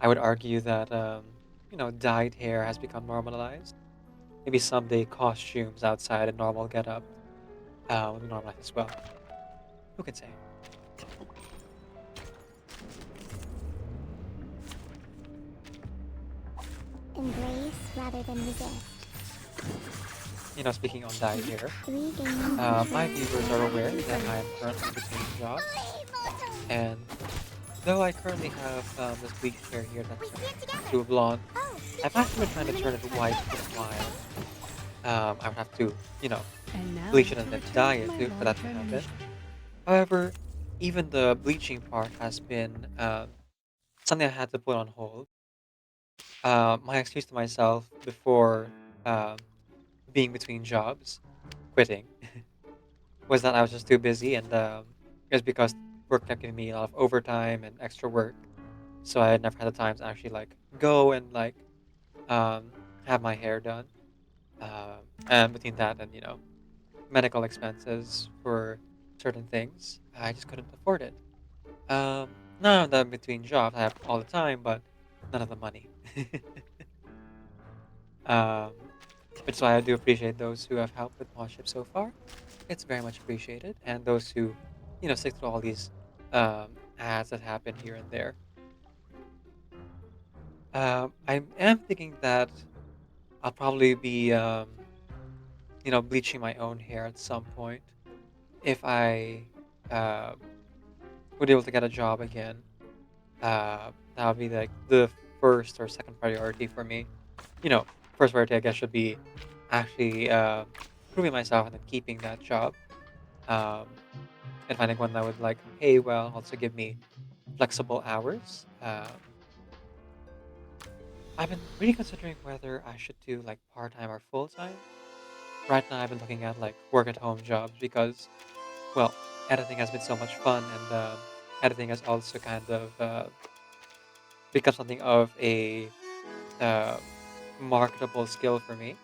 I would argue that dyed hair has become normalized. Maybe someday costumes outside a normal getup will be normalized as well. Who can say? Embrace rather than resist. Speaking on dyed hair, Regain my control. viewers are aware that I am currently between jobs, and though I currently have this bleached hair here that's to a blonde, I've actually been trying to turn it white for a while. I would have to, And now bleach it to and then return dye to it my for that to long-term happen. mission. However, even the bleaching part has been something I had to put on hold. My excuse to myself before um, being between jobs, quitting, was that I was just too busy, and it was because work kept giving me a lot of overtime and extra work, so I had never had the time to actually like go and like um, have my hair done. And between that and medical expenses for certain things, I just couldn't afford it. Now that I'm between jobs, I have all the time, but none of the money. um, which is why I do appreciate those who have helped with sponsorship so far. It's very much appreciated, and those who, stick through all these ads that happen here and there. I am thinking that I'll probably be, bleaching my own hair at some point if I uh, would be able to get a job again. That would be like the first or second priority for me. You know, First priority I guess should be actually proving myself and then keeping that job. Um, and finding one that would like pay well, also give me flexible hours. I've been really considering whether I should do like part time or full time. Right now, I've been looking at like work at home jobs because, well, editing has been so much fun, and editing has also kind of become something of a uh, marketable skill for me.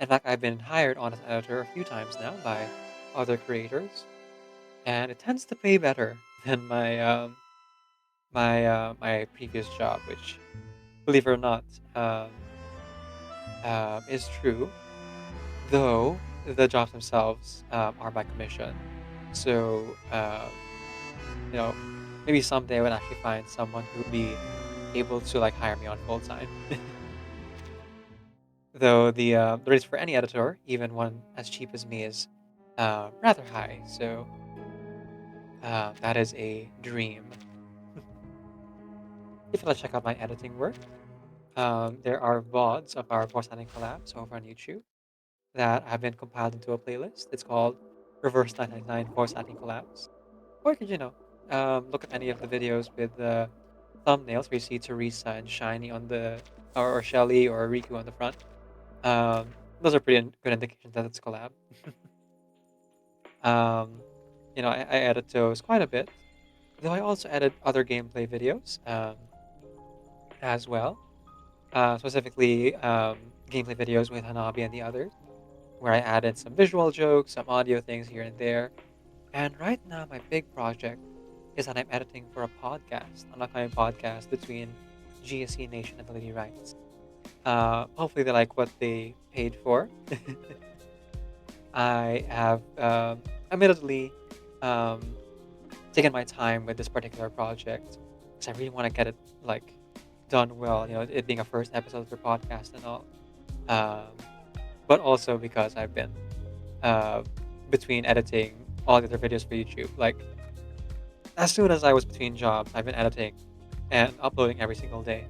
In fact, I've been hired on as editor a few times now by other creators, and it tends to pay better than my my previous job, which, believe it or not, is true. Though the jobs themselves are by commission, so you know, maybe someday I would actually find someone who would be able to like hire me on full time. Though the rates for any editor, even one as cheap as me, is rather high. So that is a dream. If you want to check out my editing work, there are VODs of our voice acting collabs over on YouTube that have been compiled into a playlist. It's called Reverse 999 Voice Acting Collabs. Or you can, look at any of the videos with the thumbnails where you see Teresa and Shiny on the, or Shelly or Riku on the front. Those are pretty good indications that it's a collab. Um, I edit those quite a bit, though I also edit other gameplay videos as well. Specifically, gameplay videos with Hanabi and the others, where I added some visual jokes, some audio things here and there. And right now, my big project is that I'm editing for a podcast, an upcoming podcast between GSC Nation and the Lady Rights. Hopefully, they like what they paid for. I have admittedly um, taken my time with this particular project because I really want to get it like done well. It being a first episode of the podcast and all, um, but also because I've been uh, between editing all the other videos for YouTube. Like as soon as I was between jobs, I've been editing and uploading every single day.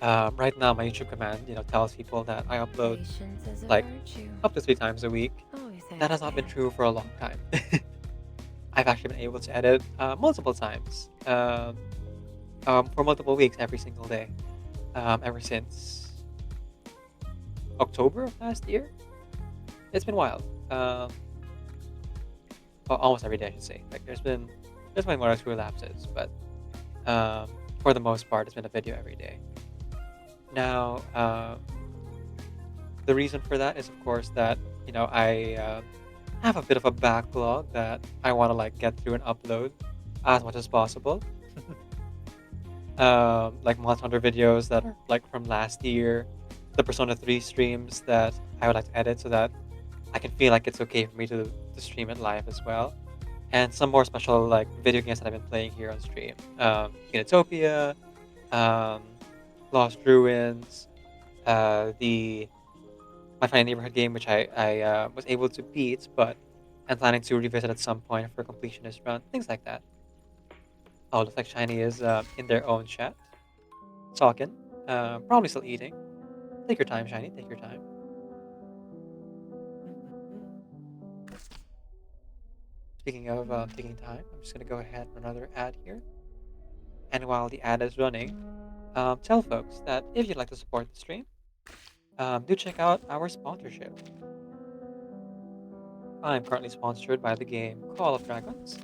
Right now, my YouTube command, tells people that I upload Patience is a like virtue. up to 3 times a week. Always That has has not been been. true for a long time. I've actually been able to edit multiple times for multiple weeks every single day ever since October of last year. It's been wild. Well, almost every day, I should say. Like there's been one or two lapses, but for the most part, it's been a video every day. Now, the reason for that is, of course, that I have a bit of a backlog that I want to like get through and upload as much as possible. Like Monster Hunter videos that are like from last year, the Persona 3 streams that I would like to edit so that I can feel like it's okay for me to stream it live as well. And some more special like video games that I've been playing here on stream. Unitopia, um, Lost Ruins, the My Fine Neighborhood game, which I was able to beat, but I'm planning to revisit at some point for completionist run, things like that. Oh, looks like Shiny is in their own chat, talking, probably still eating. Take your time, Shiny. Take your time. Speaking of taking time, I'm just gonna go ahead and run another ad here. And while the ad is running, tell folks that if you'd like to support the stream, do check out our sponsorship. I'm currently sponsored by the game Call of Dragons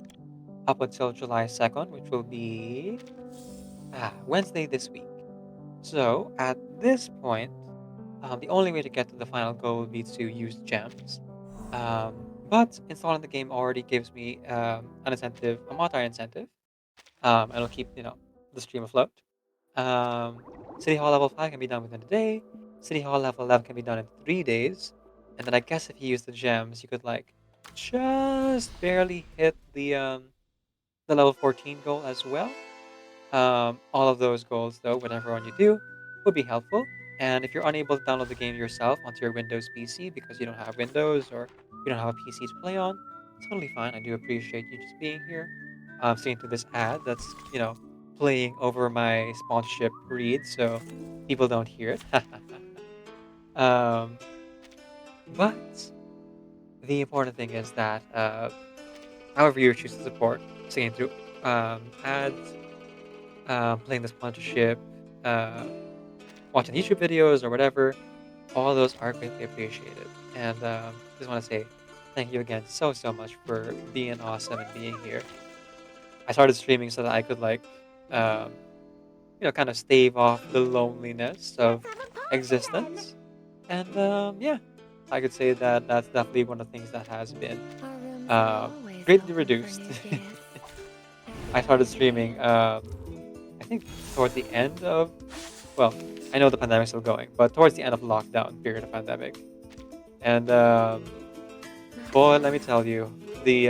up until July 2nd, which will be Wednesday this week. So at this point, the only way to get to the final goal would be to use gems. But installing the game already gives me an incentive, a monetary incentive, and it'll keep the stream afloat. City Hall level 5 can be done within a day. City Hall level 11 can be done in 3 days. And then I guess if you use the gems, you could like just barely hit the level 14 goal as well. All of those goals, though, whatever one you do, would be helpful. And if you're unable to download the game yourself onto your Windows PC because you don't have Windows or you don't have a PC to play on, totally fine. I do appreciate you just being here. Seeing through this ad that's playing over my sponsorship read, so people don't hear it. um, but the important thing is that however you choose to support, seeing through ads, playing the sponsorship, uh, watching YouTube videos or whatever, all those are greatly appreciated. And just want to say thank you again so much for being awesome and being here. I started streaming so that I could like, um, kind of stave off the loneliness of existence. And yeah, I could say that that's definitely one of the things that has been Our rooms are uh, always greatly open for reduced. new guests. I started streaming. I think toward the end of, well, I know the pandemic's still going, but towards the end of lockdown period of pandemic. And boy, let me tell you, the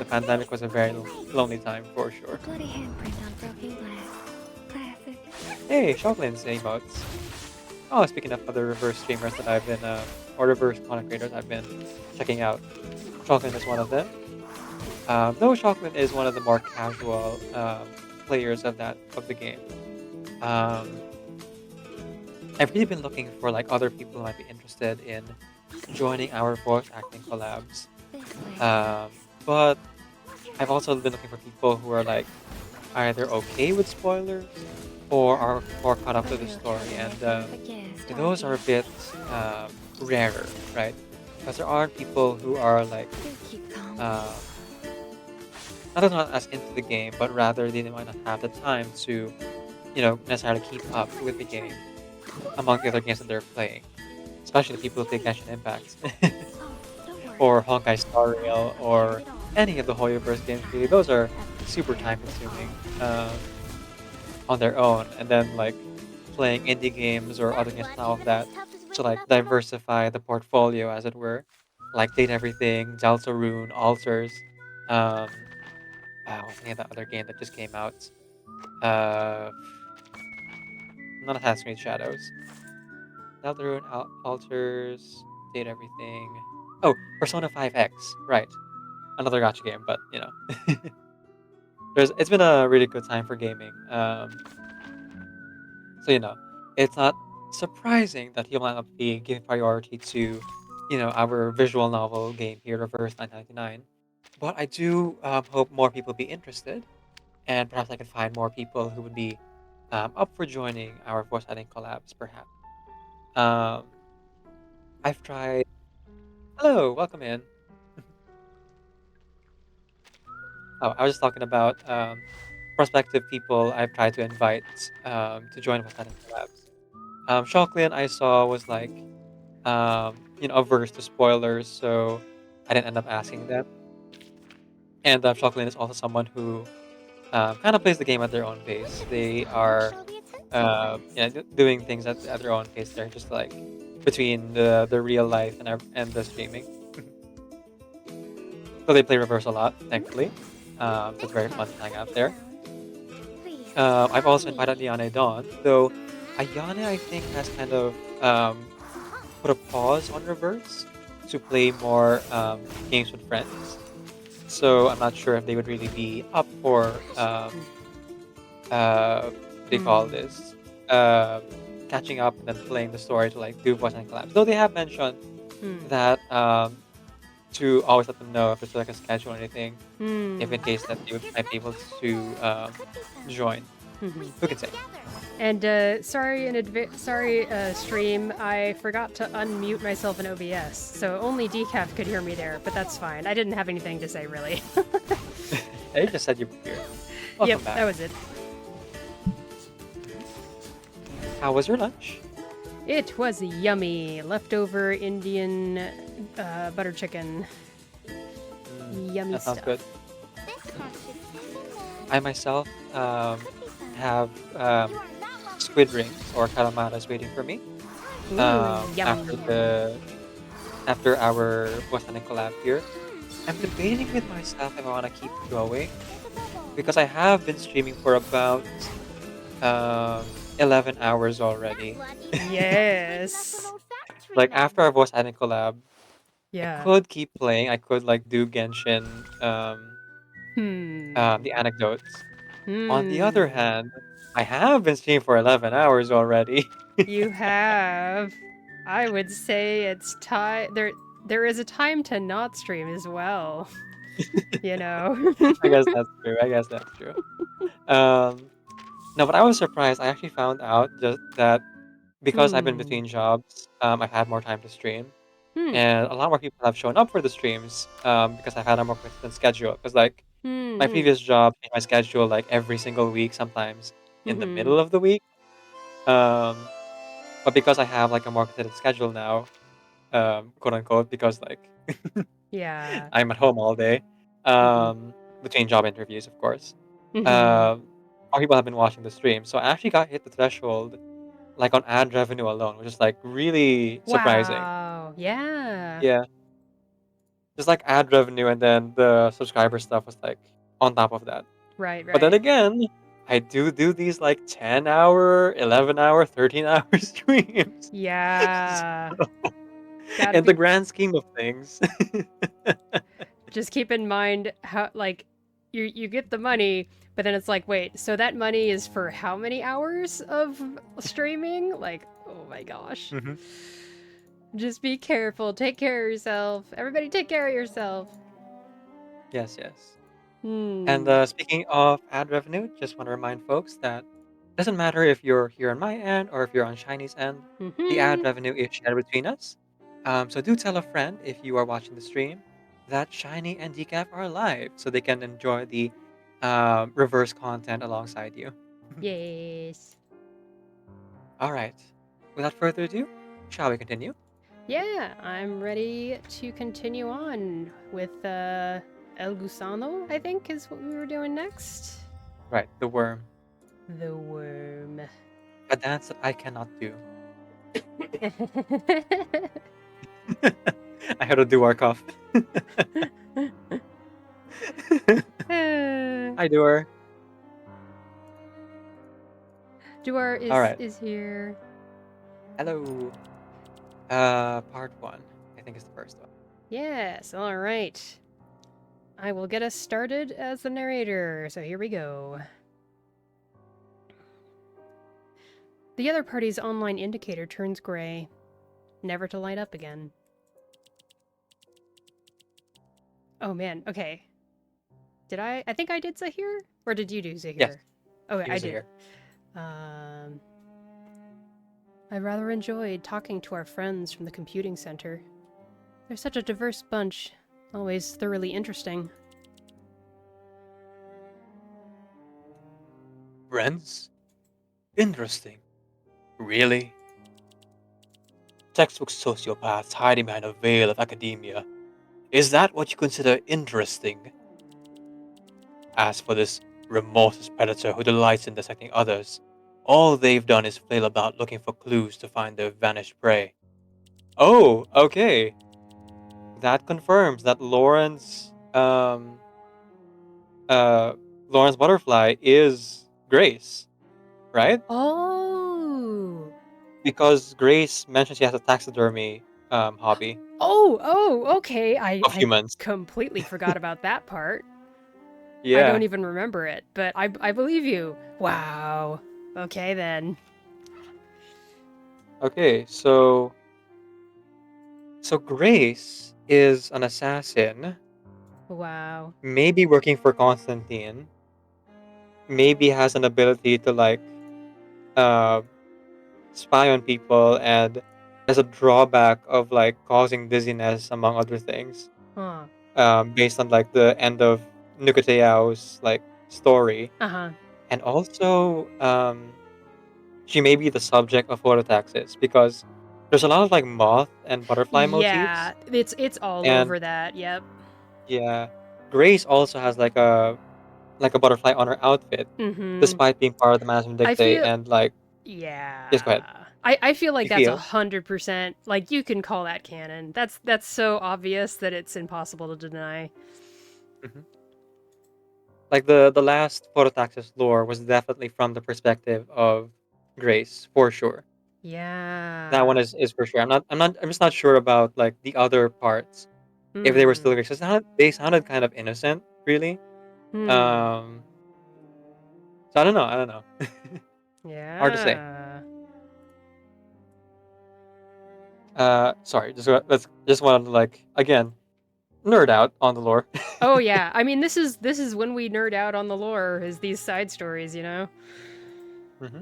pandemic was a very lonely time for A sure. bloody handprint on broken glass. Classic. Hey, Shocklin's emotes. Oh, speaking of other reverse streamers that I've been, or reverse content creators I've been checking out, Shocklin is one of them. Though Shocklin is one of the more casual players of the game. Um, I've really been looking for like other people who might be interested in joining our voice acting collabs. This way. Um, but I've also been looking for people who are like either okay with spoilers or are more caught up to the story, and those are a bit rarer, right? Because there aren't people who are like Keep calm. uh, not as into the game, but rather they might not have the time to, necessarily keep up with the game among the other games that they're playing, especially the people who play Genshin Impact Don't worry. or Honkai Star Rail or any of the Hoyoverse games. Really, those are super time consuming on their own, and then like playing indie games or other games on top of that to like diversify the portfolio, as it were, like Date Everything, Deltarune, Altars. Um, what's the name of that other game that just came out? Uh, not Assassin's Creed Shadows. Deltarune, Altars, Date Everything. Oh, Persona 5X. Right, another gotcha game, but it's been a really good time for gaming. So it's not surprising that he will not be giving priority to, our visual novel game here, Reverse 999. But I do hope more people be interested, and perhaps I can find more people who would be up for joining our voice acting collabs. Perhaps. Um, I've tried. Hello, welcome in. Oh, I was just talking about prospective people I've tried to invite to join voice acting collabs. Shocklin I saw was like averse to spoilers, so I didn't end up asking them. And Shocklin is also someone who kind of plays the game at their own pace. They are doing things at their own pace. They're just like between the real life and the streaming. So they play reverse a lot, thankfully. So it's very fun to hang out there. I've also invited Ayane Dawn, though Ayane I think has kind of put a pause on reverse to play more games with friends. So I'm not sure if they would really be up for what do you call this? Catching up and then playing the story to like do voice and collabs. Though they have mentioned that to always let them know if there's like a schedule or anything, if in case that might be able to join. Who can say? And sorry, stream. I forgot to unmute myself in OBS, so only Decaf could hear me there. But that's fine. I didn't have anything to say really. You just said you were here. Welcome Yep, back. that was it. How was your lunch? It was yummy. Leftover Indian butter chicken. Yummy That sounds stuff. good. I myself have squid rings or calamaras waiting for me. Ooh, After yum. after our Boston collab here. I'm debating with myself if I want to keep going because I have been streaming for about um 11 hours already. Yes. Like after our voice acting collab, I Yeah. could keep playing. I could like do Genshin, Hmm. the anecdotes. On the other Hmm. hand, I have been streaming for 11 hours already. You have. I would say it's time. There is a time to not stream as well. You know. I guess that's true. I guess that's true. Um, no, but I was surprised. I actually found out just that because I've been Hmm. between jobs, I've had more time to stream, Hmm. and a lot more people have shown up for the streams because I've had a more consistent schedule. Because like my Hmm. previous job, changed my schedule like every single week, sometimes in the Hmm. middle of the week. Um, but because I have like a more consistent schedule now, quote unquote, because like Yeah. I'm at home all day, Hmm. between job interviews, of course. Mhm. more people have been watching the stream. So I actually got hit the threshold like on ad revenue alone, which is like really surprising. Wow. Yeah. Yeah, just like ad revenue, and then the subscriber stuff was like on top of that. Right, But then right. again, I do these like 10-hour, 11-hour, 13-hour streams. Yeah. Gotta In the be. grand scheme of things. Just keep in mind how, like, you get the money, but then it's like, wait, so that money is for how many hours of streaming? Like, oh my gosh. Mhm. Just be careful. Take care of yourself. Everybody take care of yourself. Yes, yes. And Hmm. speaking of ad revenue, just want to remind folks that it doesn't matter if you're here on my end or if you're on Shiny's end, the ad Mm-hmm. revenue is shared between us. So do tell a friend if you are watching the stream that Shiny and Decaf are live so they can enjoy the reverse content alongside you. Yes. All right. Without further ado, shall we continue? Yeah, I'm ready to continue on with El Gusano, I think is what we were doing next. Right, the worm. The worm. A dance that I cannot do. I had to do our cough. Hi, Doer. Duar All right. is here. Hello. Part one. I think is the first one. Yes, all right. I will get us started as the narrator, so here we go. The other party's online indicator turns gray, never to light up again. Oh man, okay. Did I think I did Zahir? Or did you do Zahir? Yes, Oh, he I was did. here. I rather enjoyed talking to our friends from the computing center. They're such a diverse bunch, always thoroughly interesting. Friends? Interesting. Really? Textbook sociopaths hiding behind a veil of academia. Is that what you consider interesting? As for this remorseless predator who delights in dissecting others, all they've done is flail about looking for clues to find their vanished prey. Oh, okay. That confirms that Lawrence Butterfly is Grace, right? Oh! Because Grace mentioned she has a taxidermy hobby Oh, okay. of I humans. completely forgot about that part. I don't Yeah. even remember it, but I believe you. Wow. Okay then. Okay, so Grace is an assassin, Wow. maybe working for Constantine, maybe has an ability to like uh spy on people and has a drawback of like causing dizziness among other things. Huh. Based on like the end of Nukateao's like story. Uh-huh. And also she may be the subject of phototaxis because there's a lot of like moth and butterfly motifs. Yeah, it's all And over that. Yep. yeah, Grace also has like a butterfly on her outfit, Mm-hmm. despite being part of the management I dictate feel and like yes, go ahead. yeah. I feel like You that's feel? 100% like you can call that canon. That's so obvious that it's impossible to deny. Hmm. Like the last phototaxis lore was definitely from the perspective of Grace, for sure. That one Yeah. is for sure. I'm just not sure about like the other parts. If they were still Hmm. Grace, they sounded kind of innocent, really. Hmm. Um, so I don't know. Hard to say. Yeah. Sorry, let's just wanted to like again nerd out on the lore. Oh yeah. I mean, this is when we nerd out on the lore is these side stories, you know. Hmm.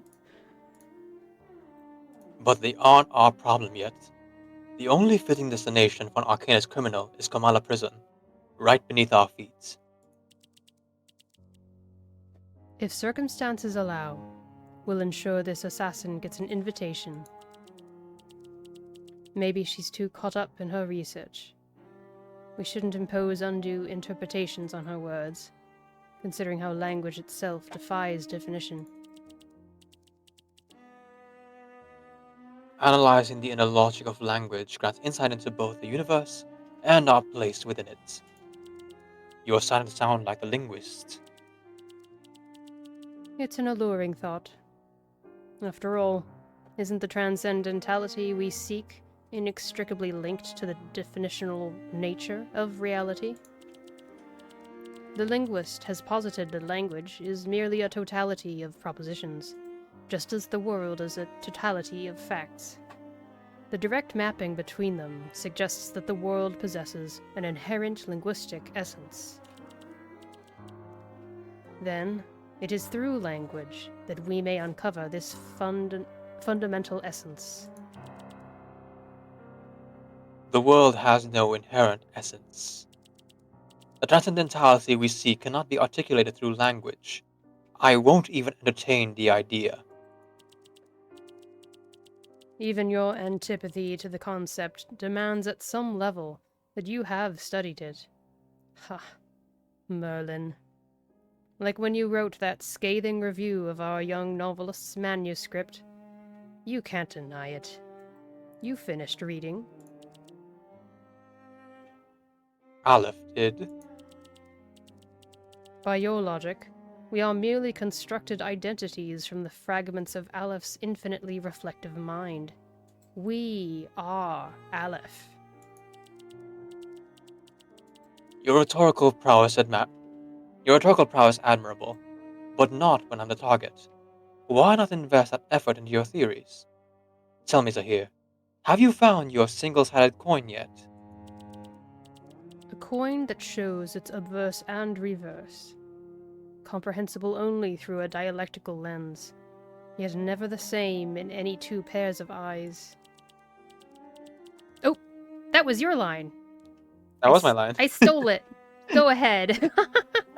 But they aren't our problem yet. The only fitting destination for an Arcanist criminal is Kamala Prison, right beneath our feet. If circumstances allow, we'll ensure this assassin gets an invitation. Maybe she's too caught up in her research. We shouldn't impose undue interpretations on her words. considering how language itself defies definition. Analyzing the inner logic of language grants insight into both the universe and our place within it. You are starting to sound like a linguist. It's an alluring thought. After all, isn't the transcendentality we seek inextricably linked to the definitional nature of reality? The linguist has posited that language is merely a totality of propositions, just as the world is a totality of facts. The direct mapping between them suggests that the world possesses an inherent linguistic essence. Then, it is through language that we may uncover this fundamental essence. The world has no inherent essence. The transcendentality we seek cannot be articulated through language. I won't even entertain the idea. Even your antipathy to the concept demands at some level that you have studied it. Ha, Merlin. Like when you wrote that scathing review of our young novelist's manuscript. You can't deny it. You finished reading. Aleph did. By your logic, we are merely constructed identities from the fragments of Aleph's infinitely reflective mind. We are Aleph. Your rhetorical prowess admirable, but not when I'm the target. Why not invest that effort into your theories? Tell me, Zahir, have you found your single-sided coin yet? A coin that shows its obverse and reverse, comprehensible only through a dialectical lens, yet never the same in any two pairs of eyes. Oh, that was your line. That was my line. I stole it. Go ahead.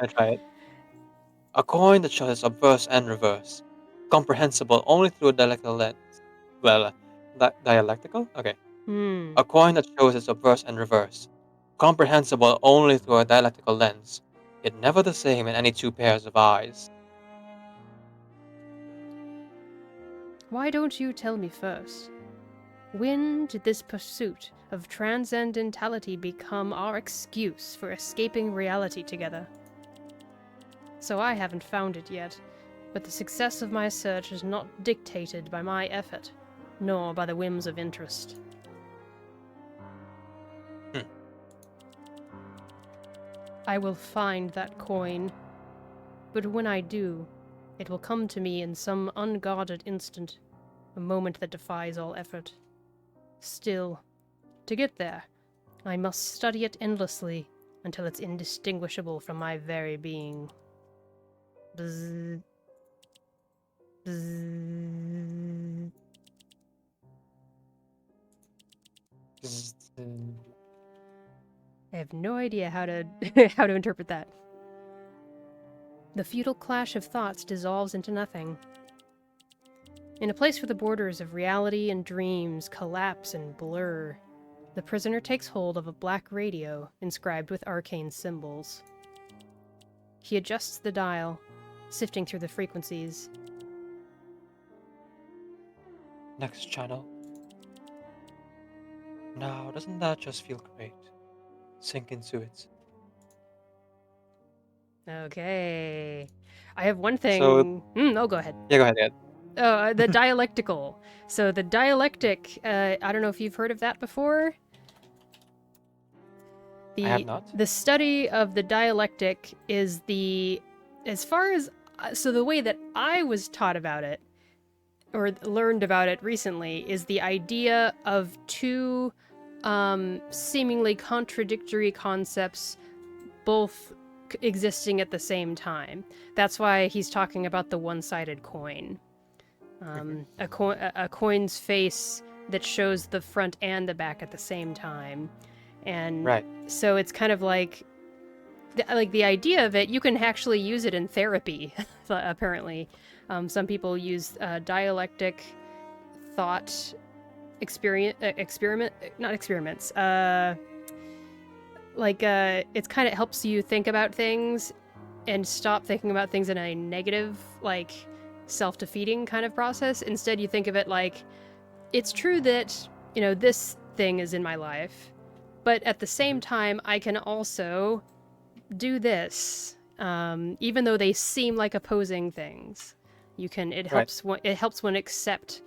I try it. A coin that shows its obverse and reverse, comprehensible only through a dialectical lens. Dialectical? Okay. A coin that shows its obverse and reverse, comprehensible only through a dialectical lens, yet never the same in any two pairs of eyes. Why don't you tell me first? When did this pursuit of transcendentality become our excuse for escaping reality together? So I haven't found it yet, but the success of my search is not dictated by my effort, nor by the whims of interest. I will find that coin, but when I do, it will come to me in some unguarded instant, a moment that defies all effort. Still, to get there, I must study it endlessly until it's indistinguishable from my very being. Bzz. Bzz. I have no idea how to how to interpret that. The futile clash of thoughts dissolves into nothing. In a place where the borders of reality and dreams collapse and blur, the prisoner takes hold of a black radio inscribed with arcane symbols. He adjusts the dial, sifting through the frequencies. Next channel. Now, doesn't that just feel great? Sink into it. Okay. I have one thing. So- Oh, go ahead. Yeah, go ahead, Ed. The dialectical. So the dialectic, I don't know if you've heard of that before. I have not. The study of the dialectic is as far as, so the way that I was taught about it, or learned about it recently, is the idea of two seemingly contradictory concepts both existing at the same time. That's why he's talking about the one-sided coin. A coin's face that shows the front and the back at the same time. And Right. so it's kind of like the idea of it, you can actually use it in therapy, apparently. Some people use dialectic thought it's kind of helps you think about things and stop thinking about things in a negative, like self-defeating kind of process. Instead, you think of it like, it's true that, you know, this thing is in my life, but at the same time, I can also do this, even though they seem like opposing things. You can. It Right. helps. It helps one accept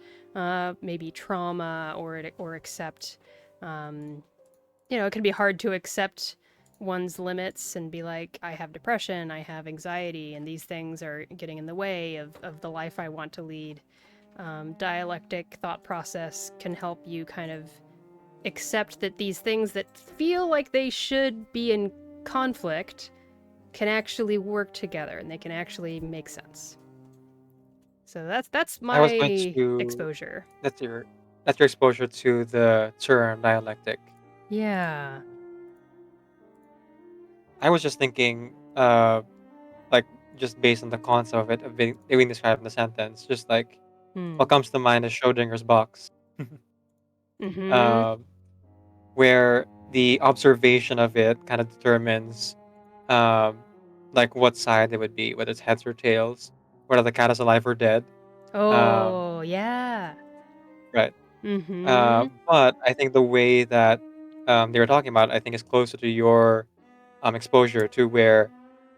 maybe trauma or accept. You know, it can be hard to accept one's limits and be like, I have depression, I have anxiety, and these things are getting in the way of the life I want to lead. Dialectic thought process can help you kind of accept that these things that feel like they should be in conflict can actually work together and they can actually make sense. So that's I was my going to. exposure. That's your exposure to the term dialectic. Yeah. I was just thinking, like just based on the concept of it, of being described in the sentence, just like what comes to mind is Schrodinger's box, Mm-hmm. um, where the observation of it kind of determines, um, like what side it would be, whether it's heads or tails, whether the cat is alive or dead. Um, Oh, yeah. right. Mm-hmm. But I think the way that they were talking about, I think, is closer to your exposure to where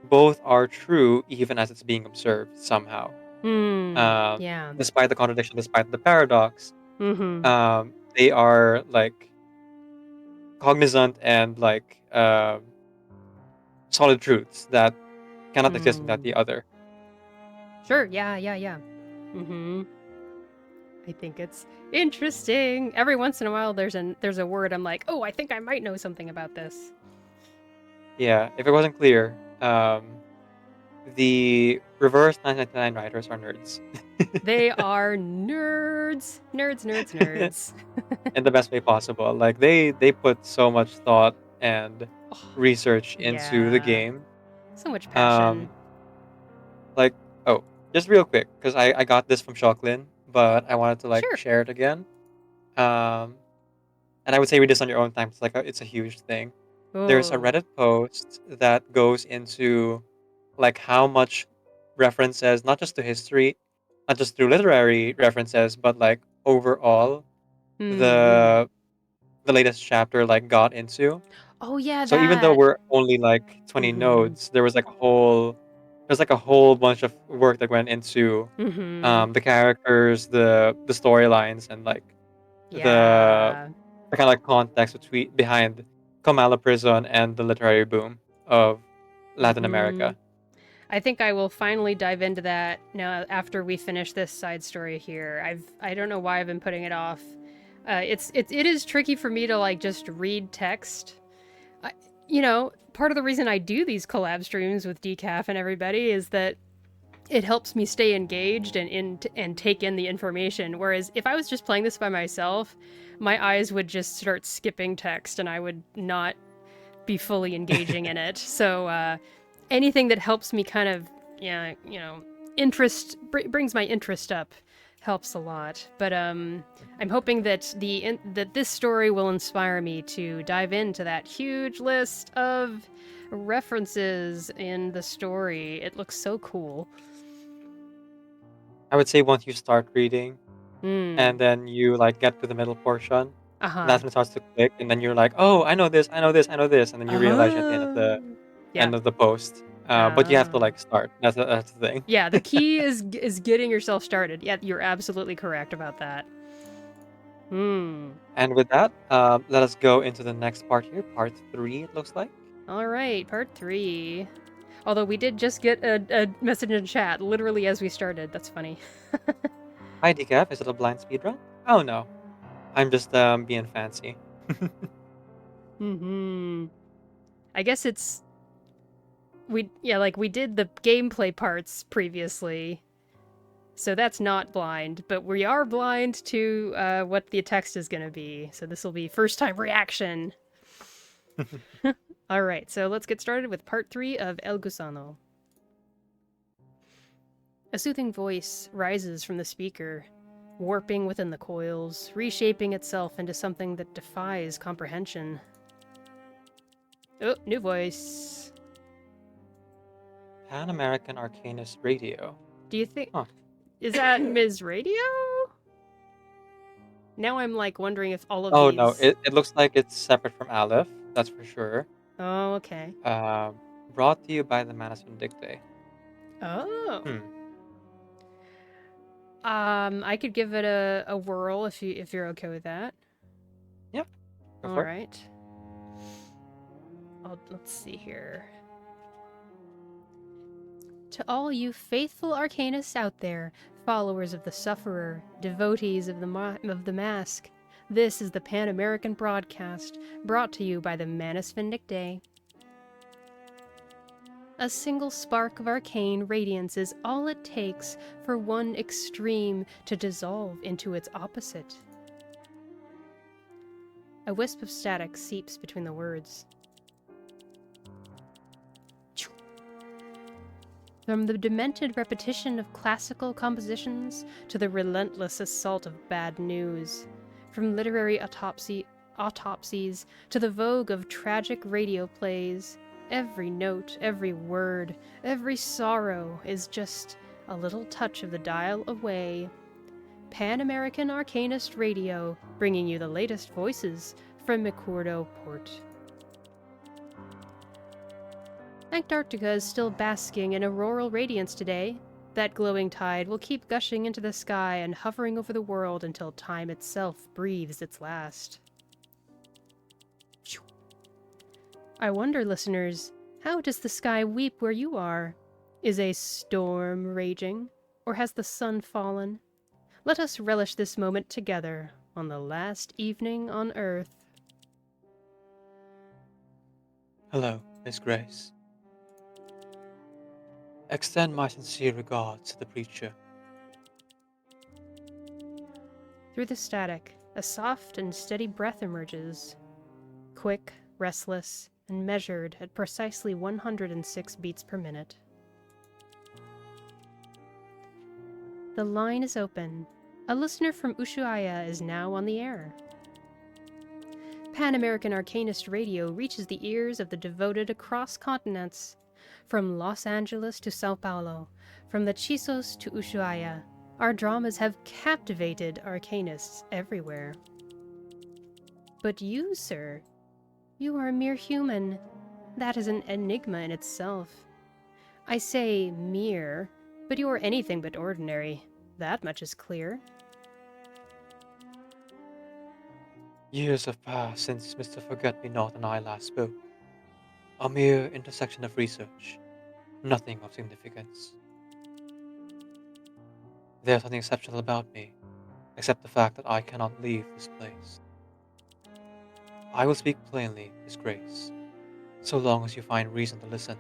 both are true even as it's being observed somehow. Um, Yeah. Despite the contradiction, despite the paradox, Mm-hmm. they are like cognizant and like solid truths that cannot exist without the other. Sure, yeah. Mm-hmm. I think it's interesting. Every once in a while there's a word I'm like, oh, I think I might know something about this. Yeah, if it wasn't clear, the reverse 999 writers are nerds They are nerds. Nerds. in the best way possible. Like they put so much thought and Oh, research into the yeah. game. So much passion. Um, like oh, just real quick because I got this from Shocklin, but I wanted to like Sure. share it again. Um, and I would say read this on your own time. It's like it's a huge thing. There's a Oh. Reddit post that goes into like how much references, not just to history, not just through literary references, but like overall Mm-hmm. the the latest chapter like got into. Oh yeah, So even though that. we're only like 20 Mm-hmm. nodes, there's like a whole bunch of work that went into Mm-hmm. the characters, the storylines, and like the Yeah. the kind of like context behind Kamala prison and the literary boom of Latin Mm-hmm. America. I think I will finally dive into that now after we finish this side story here. I don't know why I've been putting it off. It is tricky for me to like just read text. I, you know, part of the reason I do these collab streams with Decaf and everybody is that it helps me stay engaged and take in the information. Whereas if I was just playing this by myself, my eyes would just start skipping text and I would not be fully engaging in it. So anything that helps me kind of, yeah, you know, brings my interest up helps a lot. But I'm hoping that that this story will inspire me to dive into that huge list of references in the story. It looks so cool. I would say once you start reading Hmm. and then you like get to the middle portion, Uh-huh. that's when it starts to click, and then you're like, oh, I know this, I know this, I know this, and then you realize at the end of the Oh. Yeah. post. But you have to Oh. like start. That's the thing. Yeah, the key is getting yourself started. Yeah, you're absolutely correct about that. Hmm. And with that, let us go into the next part here, part 3. It looks like. All right, part 3. Although we did just get a message in chat literally as we started. That's funny. Hi, Decaf. Is it a blind speedrun? Oh no, I'm just being fancy. Mm-hmm. I guess it's like we did the gameplay parts previously. So that's not blind, but we are blind to what the text is going to be. So this will be first time reaction. All right, so let's get started with part 3 of El Gusano. A soothing voice rises from the speaker, warping within the coils, reshaping itself into something that defies comprehension. Oh, new voice. Pan American Arcanist Radio. Do you think... Huh. Is that Ms. Radio? Now I'm like wondering if all of Oh these... no, it looks like it's separate from Aleph, that's for sure. Oh, okay. Brought to you by the Manus Vindictae. Oh. Hmm. I could give it a whirl if you're okay with that. Yeah. Go All for it. right. Let's see here. To all you faithful arcanists out there, followers of the Sufferer, devotees of the Mask, this is the Pan-American broadcast, brought to you by the Manus Vindictae. A single spark of arcane radiance is all it takes for one extreme to dissolve into its opposite. A wisp of static seeps between the words. From the demented repetition of classical compositions to the relentless assault of bad news, from literary autopsies to the vogue of tragic radio plays, every note, every word, every sorrow is just a little touch of the dial away. Pan-American Arcanist Radio, bringing you the latest voices from McCurdo Port. Antarctica is still basking in auroral radiance today. That glowing tide will keep gushing into the sky and hovering over the world until time itself breathes its last. I wonder, listeners, how does the sky weep where you are? Is a storm raging, or has the sun fallen? Let us relish this moment together on the last evening on Earth. Hello, Miss Grace. Extend my sincere regards to the preacher. Through the static, a soft and steady breath emerges. Quick, restless, and measured at precisely 106 beats per minute. The line is open. A listener from Ushuaia is now on the air. Pan-American Arcanist Radio reaches the ears of the devoted across continents. From Los Angeles to Sao Paulo, from the Chisos to Ushuaia, our dramas have captivated arcanists everywhere. But you, sir, you are a mere human. That is an enigma in itself. I say mere, but you are anything but ordinary. That much is clear. Years have passed since Mr. Forget-Me-Not and I last spoke. A mere intersection of research, nothing of significance. There's nothing exceptional about me, except the fact that I cannot leave this place. I will speak plainly, His Grace, so long as you find reason to listen.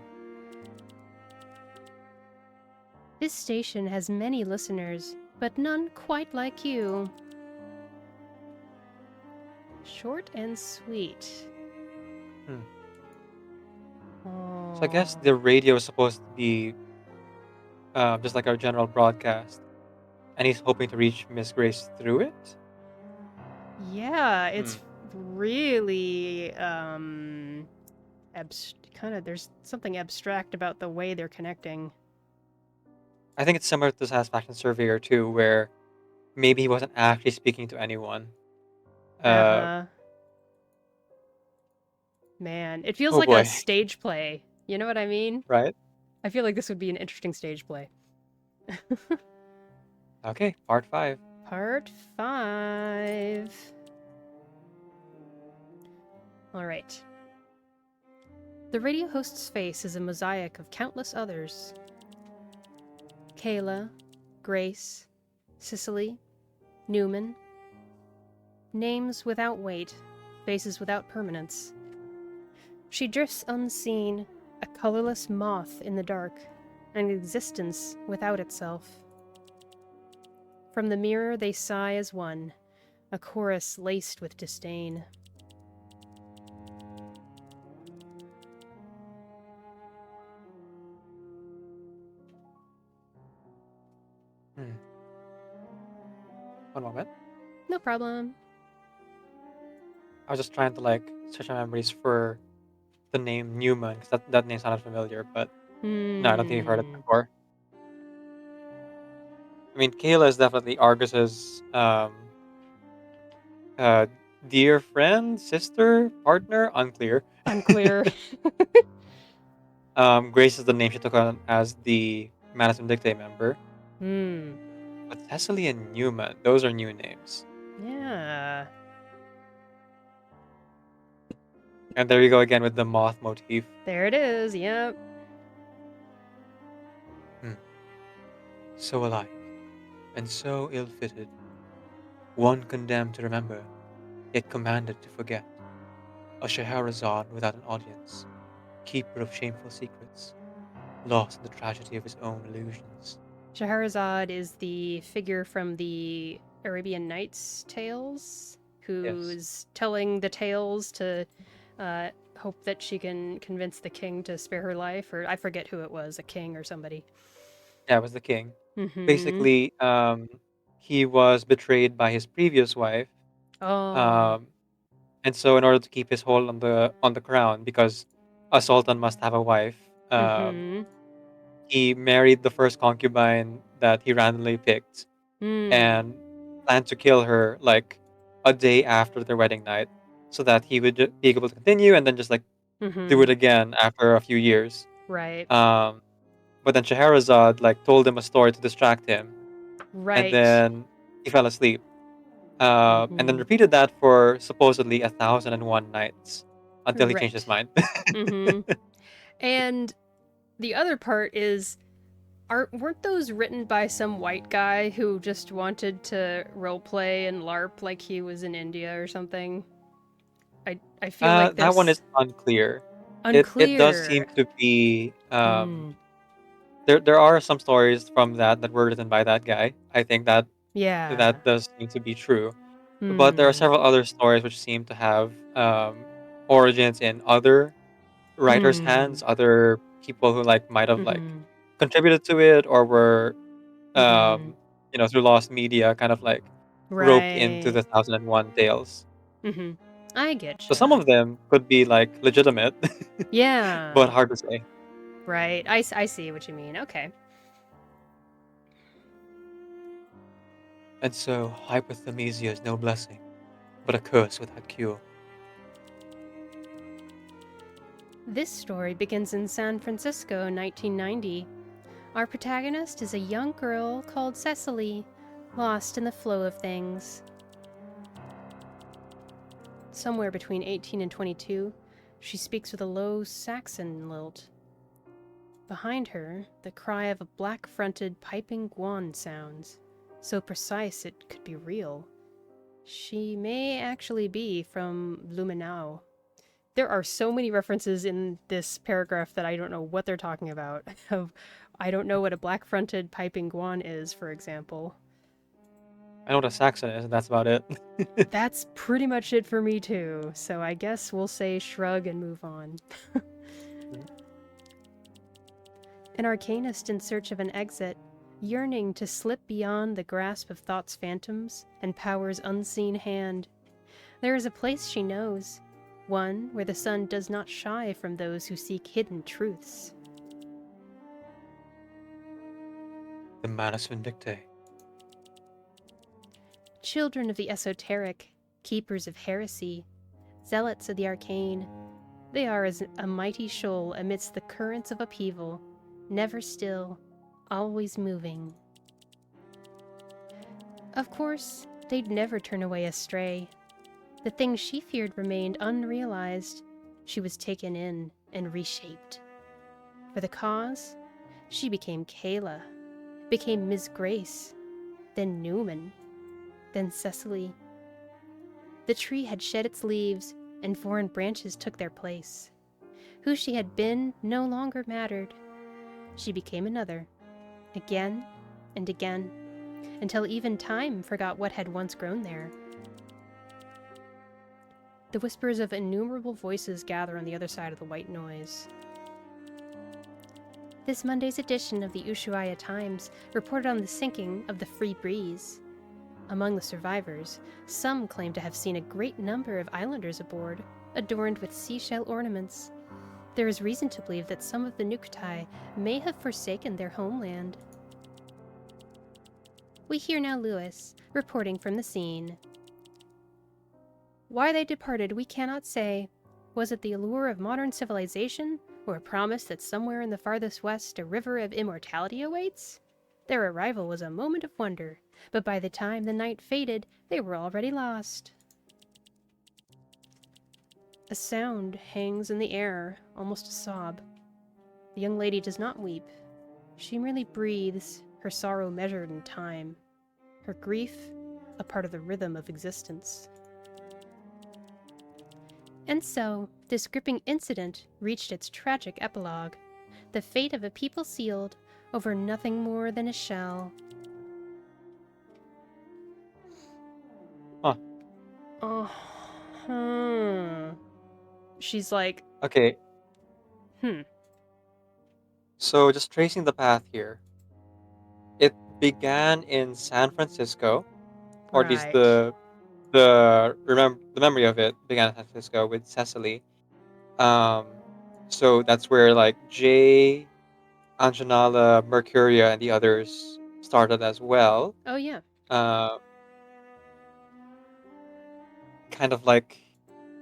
This station has many listeners, but none quite like you. Short and sweet. So I guess the radio is supposed to be just like our general broadcast, and he's hoping to reach Miss Grace through it. Yeah, it's really there's something abstract about the way they're connecting. I think it's similar to the Satisfaction Surveyor too, where maybe he wasn't actually speaking to anyone. Man, it feels Oh like boy. a stage play. You know what I mean? Right? I feel like this would be an interesting stage play. Okay, part 5. Part 5. All right. The radio host's face is a mosaic of countless others. Kayla, Grace, Cicely, Newman. Names without weight, faces without permanence. She drifts unseen, a colorless moth in the dark, an existence without itself. From the mirror they sigh as one, a chorus laced with disdain. One moment. No problem. I was just trying to search my memories for the name Newman, because that name sounded familiar, but No, I don't think you've heard it Hmm. before. I mean, Kayla is definitely Argus's uh, dear friend, sister, partner, unclear. Unclear. Grace is the name she took on as the Manus Vindictae member. Hmm. But Cecily and Newman, those are new names. Yeah. And there you go again with the moth motif. There it is. Yep. So alike, and so ill-fitted. One condemned to remember, yet commanded to forget. A Scheherazade without an audience, keeper of shameful secrets, lost in the tragedy of his own illusions. Scheherazade is the figure from the Arabian Nights tales Yes. who's telling the tales to hope that she can convince the king to spare her life, or I forget who it was, a king or somebody. Yeah, it was the king. Mm-hmm. Basically, he was betrayed by his previous wife, Oh. um, and so in order to keep his hold on the crown, because a sultan must have a wife, um, Mm-hmm. he married the first concubine that he randomly picked, Mm. and planned to kill her like a day after their wedding night, so that he would be able to continue and then just like do Mm-hmm. it again after a few years. Right. Um, but then Scheherazade like told him a story to distract him, and Right. then he fell asleep. And then Mm-hmm. repeated that for supposedly 1,001 nights until he changed his Right. mind. Mm-hmm. And the other part is, weren't those written by some white guy who just wanted to roleplay and LARP like he was in India or something? I feel like That one there's is unclear. It does seem unclear. to be Hmm. there are some stories from that were written by that guy. I think that Yeah. that does seem to be true. But there are Hmm. several other stories which seem to have origins in other writers' Hmm. hands, other people who like might have like Hmm. contributed to it or were Hmm. through lost media kind of like roped into Right. the 1001 tales. Hmm. I So some getcha. of them could be like legitimate, but Yeah. hard to say. Right. I see what you mean. Okay. And so hypothermesia is no blessing, but a curse without cure. This story begins in San Francisco, 1990. Our protagonist is a young girl called Cecily, lost in the flow of things. Somewhere between 18 and 22, she speaks with a low Saxon lilt. Behind her, the cry of a black-fronted piping guan sounds, so precise it could be real. She may actually be from Blumenau. There are so many references in this paragraph that I don't know what they're talking about. I don't know what a black-fronted piping guan is, for example. I know what a Saxon is, and that's about it. That's pretty much it for me too, so I guess we'll say shrug and move on. An arcanist in search of an exit, yearning to slip beyond the grasp of thought's phantoms and power's unseen hand. There is a place she knows, one where the sun does not shy from those who seek hidden truths. The Manus Vindictae. Children of the esoteric, keepers of heresy, zealots of the arcane, they are as a mighty shoal amidst the currents of upheaval, never still, always moving. Of course, they'd never turn away astray. The things she feared remained unrealized. She was taken in and reshaped. For the cause, she became Kayla, became Ms. Grace, then Newman, then Cecily. The tree had shed its leaves, and foreign branches took their place. Who she had been no longer mattered. She became another, again and again, until even time forgot what had once grown there. The whispers of innumerable voices gather on the other side of the white noise. This Monday's edition of the Ushuaia Times reported on the sinking of the Free Breeze. Among the survivors, some claim to have seen a great number of islanders aboard, adorned with seashell ornaments. there is reason to believe that some of the Nukutai may have forsaken their homeland. We hear now Lewis, reporting from the scene. Why they departed we cannot say. Was it the allure of modern civilization, or a promise that somewhere in the farthest west a river of immortality awaits? Their arrival was a moment of wonder, but by the time the night faded, they were already lost. A sound hangs in the air, almost a sob. The young lady does not weep. She merely breathes, her sorrow measured in time. Her grief, a part of the rhythm of existence. And so, this gripping incident reached its tragic epilogue. The fate of a people sealed over nothing more than a shell. Huh. She's like, Okay, hmm. so just tracing the path here. It began in San Francisco, or at least Right. the memory of it began in San Francisco with Cecily. Um, so that's where like Jay, Anjanala, Mercuria, and the others started as well. Oh, yeah. Uh, kind of like,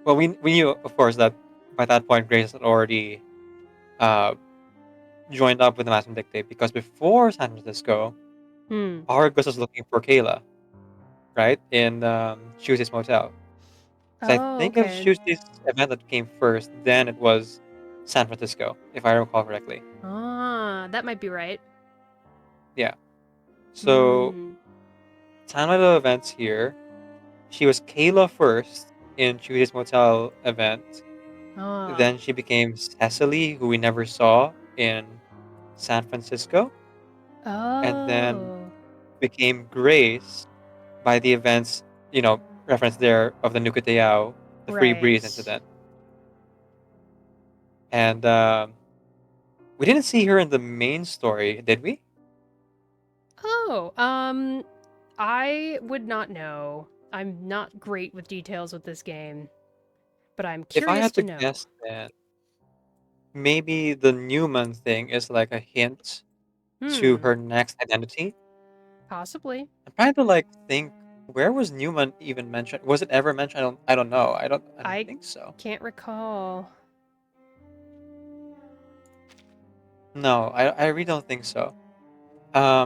well, we knew of course that by that point Grace had already uh joined up with the Mass Dictate because before San Francisco, Hmm. Argus was looking for Kayla, right, in Tuesday's Motel. So I Oh, think it was okay. Tuesday's event that came first, then it was San Francisco, if I recall correctly. Ah, that might be right. Yeah. So Hmm. timeline of events here. She was Kayla first in Tuesday's Motel event. Ah. Then she became Cecily, who we never saw in San Francisco, and then Oh. became Grace by the events, reference there of the Nukuteao, the Free Breeze Right. incident. And we didn't see her in the main story, did we? Oh, I would not know. I'm not great with details with this game, but I'm If I curious had to to know. guess, then maybe the Newman thing is like a hint to Hmm. her next identity. Possibly. I'm trying to like think, where was Newman even mentioned? Was it ever mentioned? I don't know. I don't I think so. can't recall. No, I really don't think so.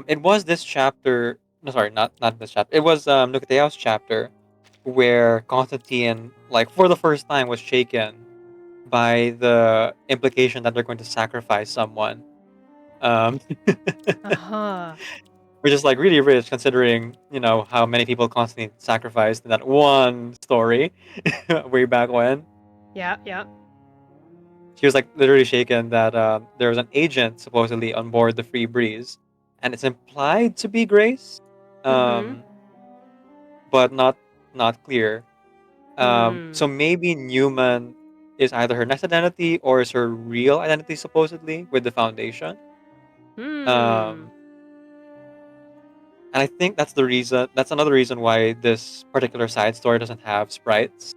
It was this chapter. No, sorry, not this chapter. It was Nukateo's chapter where Constantine, like for the first time, was shaken by the implication that they're going to sacrifice someone. Um, Uh-huh. which is like really rich considering how many people Constantine sacrificed in that one story way back when. Yeah, yeah. She was like literally shaken that there was an agent supposedly on board the Free Breeze, and it's implied to be Grace, Mm-hmm. um, but not clear. Hmm. So maybe Newman is either her next identity or is her real identity supposedly with the Foundation. Hmm. Um, and I think that's the reason. That's another reason why this particular side story doesn't have sprites,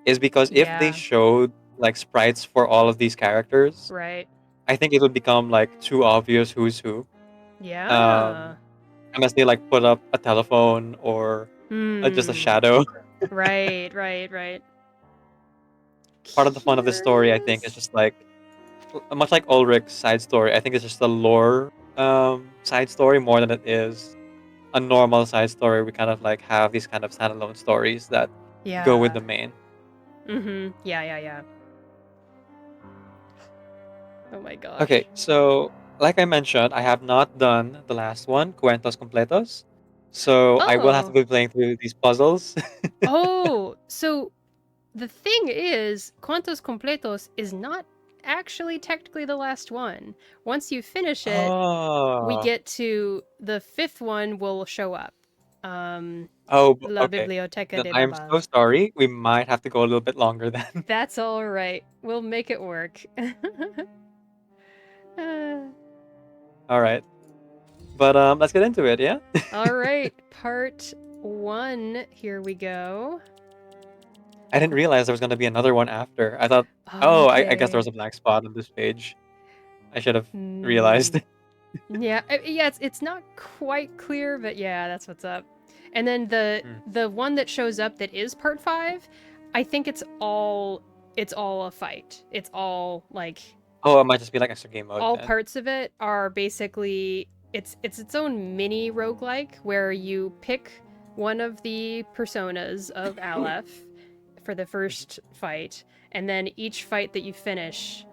is because if they Yeah. showed like sprites for all of these characters, Right. I think it would become like too obvious who's who. Yeah. Um, unless they like put up a telephone or just a Hmm. shadow. Right, right, right. Part of the fun of this story, I think, is Curious. just like much like Ulrich's side story. I think it's just a lore side story more than it is a normal side story. We kind of like have these kind of standalone stories that go with Yeah. the main. Mm-hmm. Yeah, yeah, yeah. Oh my Okay, gosh. so like I mentioned, I have not done the last one, Cuentos Completos. So I will have to Oh. be playing through these puzzles. Oh, so the thing is, Cuentos Completos is not actually technically the last one. Once you finish it, we Oh. get to the fifth one will show up. Um, Oh, La okay. Biblioteca Then de I'm so Babal. sorry. We might have to go a little bit longer then. That's all right. We'll make it work. All right. But let's get into it, yeah? All right, part one. Here we go. I didn't realize there was going to be another one after. I thought, Oh, oh, I guess there okay. was a black spot on this page. I should have Hmm. realized. Yeah, yeah, it's not quite clear, but yeah, that's what's up. And then the Hmm. the one that shows up that is part 5, I think it's all a fight. It's all like Oh, it might just be like extra game mode all then. parts of it are basically it's its own mini roguelike where you pick one of the personas of Aleph for the first fight, and then each fight that you finish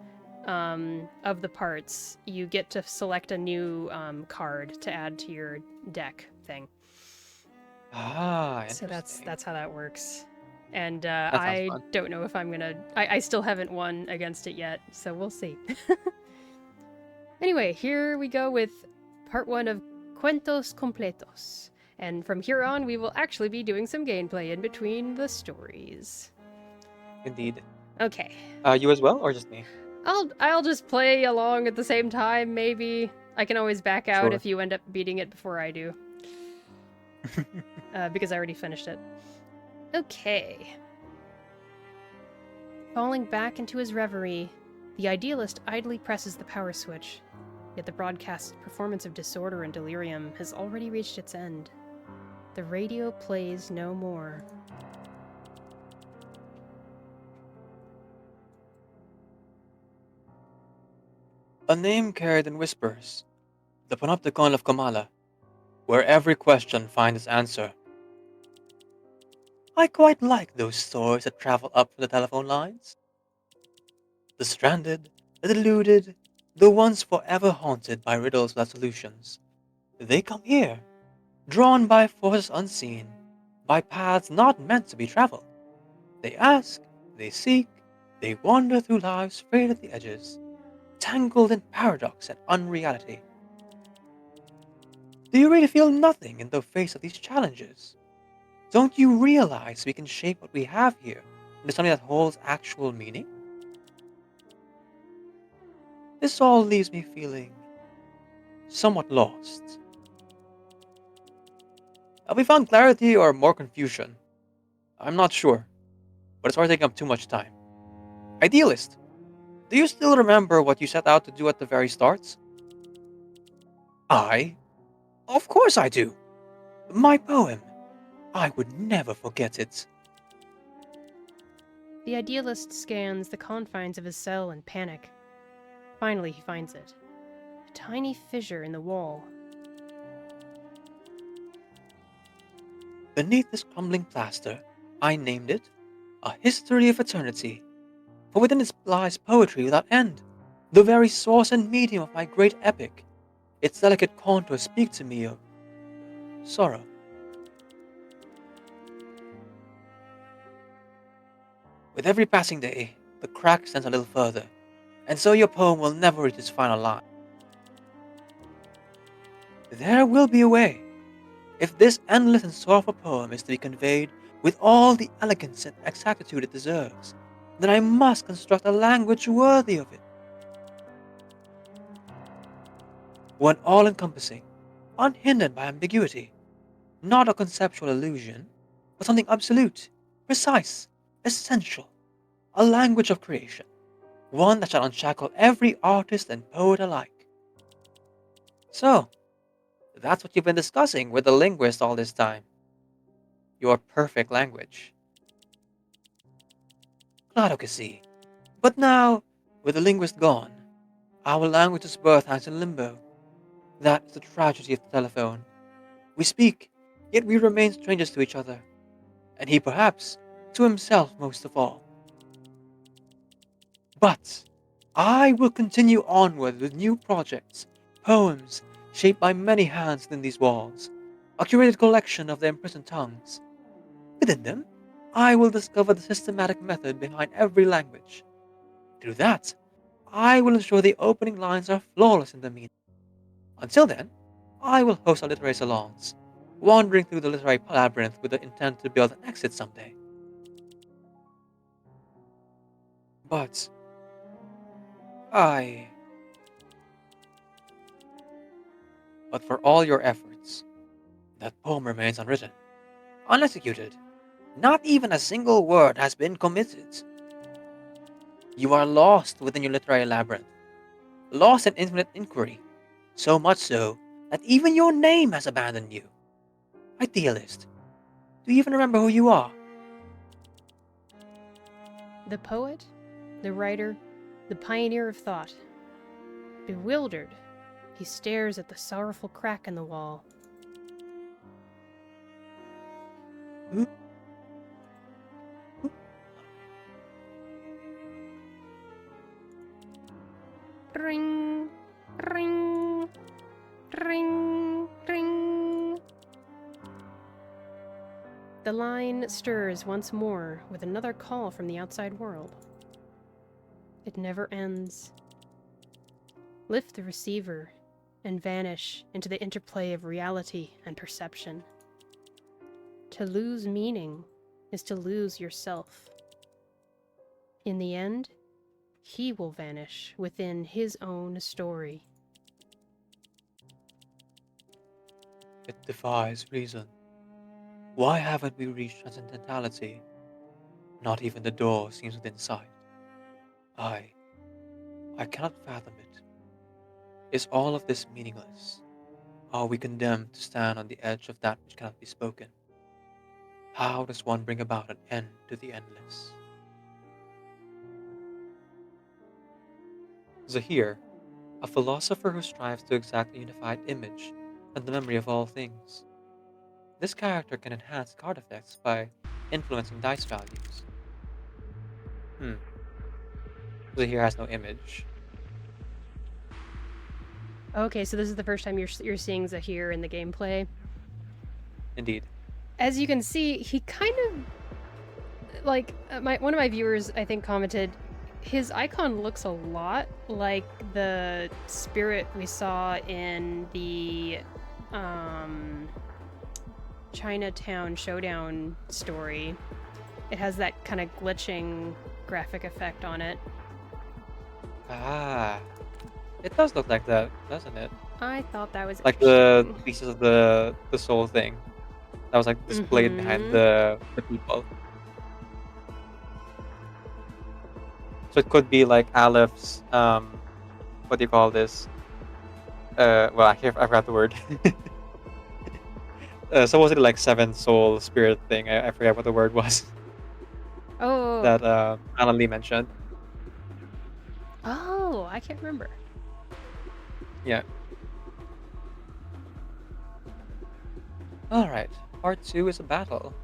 of the parts, you get to select a new card to add to your deck thing. Ah, So that's interesting. that's how that works. And That sounds I fun. don't know if I'm gonna. I still haven't won against it yet, so we'll see. Anyway, here we go with part 1 of Cuentos Completos. And from here on, we will actually be doing some gameplay in between the stories. Indeed. Okay. You as well, or just me? I'll just play along at the same time, maybe. I can always back out Sure. if you end up beating it before I do. Because I already finished it. Okay. Falling back into his reverie, the idealist idly presses the power switch. Yet the broadcast's performance of disorder and delirium has already reached its end. The radio plays no more. A name carried in whispers. The Panopticon of Kamala, where every question finds its answer. I quite like those stories that travel up from the telephone lines. The stranded, the deluded, the ones forever haunted by riddles without solutions. They come here, drawn by forces unseen, by paths not meant to be traveled. They ask, they seek, they wander through lives frayed at the edges, tangled in paradox and unreality. Do you really feel nothing in the face of these challenges? Don't you realize we can shape what we have here into something that holds actual meaning? This all leaves me feeling somewhat lost. Have we found clarity or more confusion? I'm not sure, but it's already taking up too much time. Idealist, do you still remember what you set out to do at the very start? I? Of course I do. My poem. I would never forget it. The idealist scans the confines of his cell in panic. Finally, he finds it. A tiny fissure in the wall. Beneath this crumbling plaster, I named it A History of Eternity, for within it lies poetry without end, the very source and medium of my great epic. Its delicate contours speak to me of sorrow. With every passing day, the crack extends a little further, and so your poem will never reach its final line. There will be a way. If this endless and sorrowful poem is to be conveyed with all the elegance and exactitude it deserves, then I must construct a language worthy of it. One all-encompassing, unhindered by ambiguity, not a conceptual illusion, but something absolute, precise, essential, a language of creation, one that shall unshackle every artist and poet alike. So, that's what you've been discussing with the linguist all this time. Your perfect language. Claro que sí. But now, with the linguist gone, our language's birth hangs in limbo. That is the tragedy of the telephone. We speak, yet we remain strangers to each other, and he perhaps to himself most of all. But I will continue onward with new projects, poems shaped by many hands within these walls, a curated collection of their imprisoned tongues. Within them, I will discover the systematic method behind every language. Through that, I will ensure the opening lines are flawless in their meaning. Until then, I will host our literary salons, wandering through the literary labyrinth with the intent to build an exit someday. But I. But for all your efforts, that poem remains unwritten, unexecuted. Not even a single word has been committed. You are lost within your literary labyrinth, lost in infinite inquiry, so much so that even your name has abandoned you. Idealist, do you even remember who you are? The poet, the writer, the pioneer of thought. Bewildered, he stares at the sorrowful crack in the wall. Who? Ring, ring, ring, ring. The line stirs once more with another call from the outside world. It never ends. Lift the receiver and vanish into the interplay of reality and perception. To lose meaning is to lose yourself. In the end, he will vanish within his own story. It defies reason. Why haven't we reached transcendentality? Not even the door seems within sight. I cannot fathom it. Is all of this meaningless? Are we condemned to stand on the edge of that which cannot be spoken? How does one bring about an end to the endless? Zahir, a philosopher who strives to exact a unified image and the memory of all things. This character can enhance card effects by influencing dice values. Zahir has no image. Okay, so this is the first time you're seeing Zahir in the gameplay. Indeed. As you can see, he kind of like one of my viewers I think commented his icon looks a lot like the spirit we saw in the Chinatown Showdown story. It has that kind of glitching graphic effect on it. Ah, it does look like that, doesn't it? I thought that was Like the interesting. pieces of the soul thing that was like displayed behind the people. So it could be like Aleph's what do you call this? Well, I forgot the word. Supposedly like seven soul spirit thing. I forget what the word was Oh. that Alan Lee mentioned. Oh, I can't remember. Yeah. Alright, part 2 is a battle.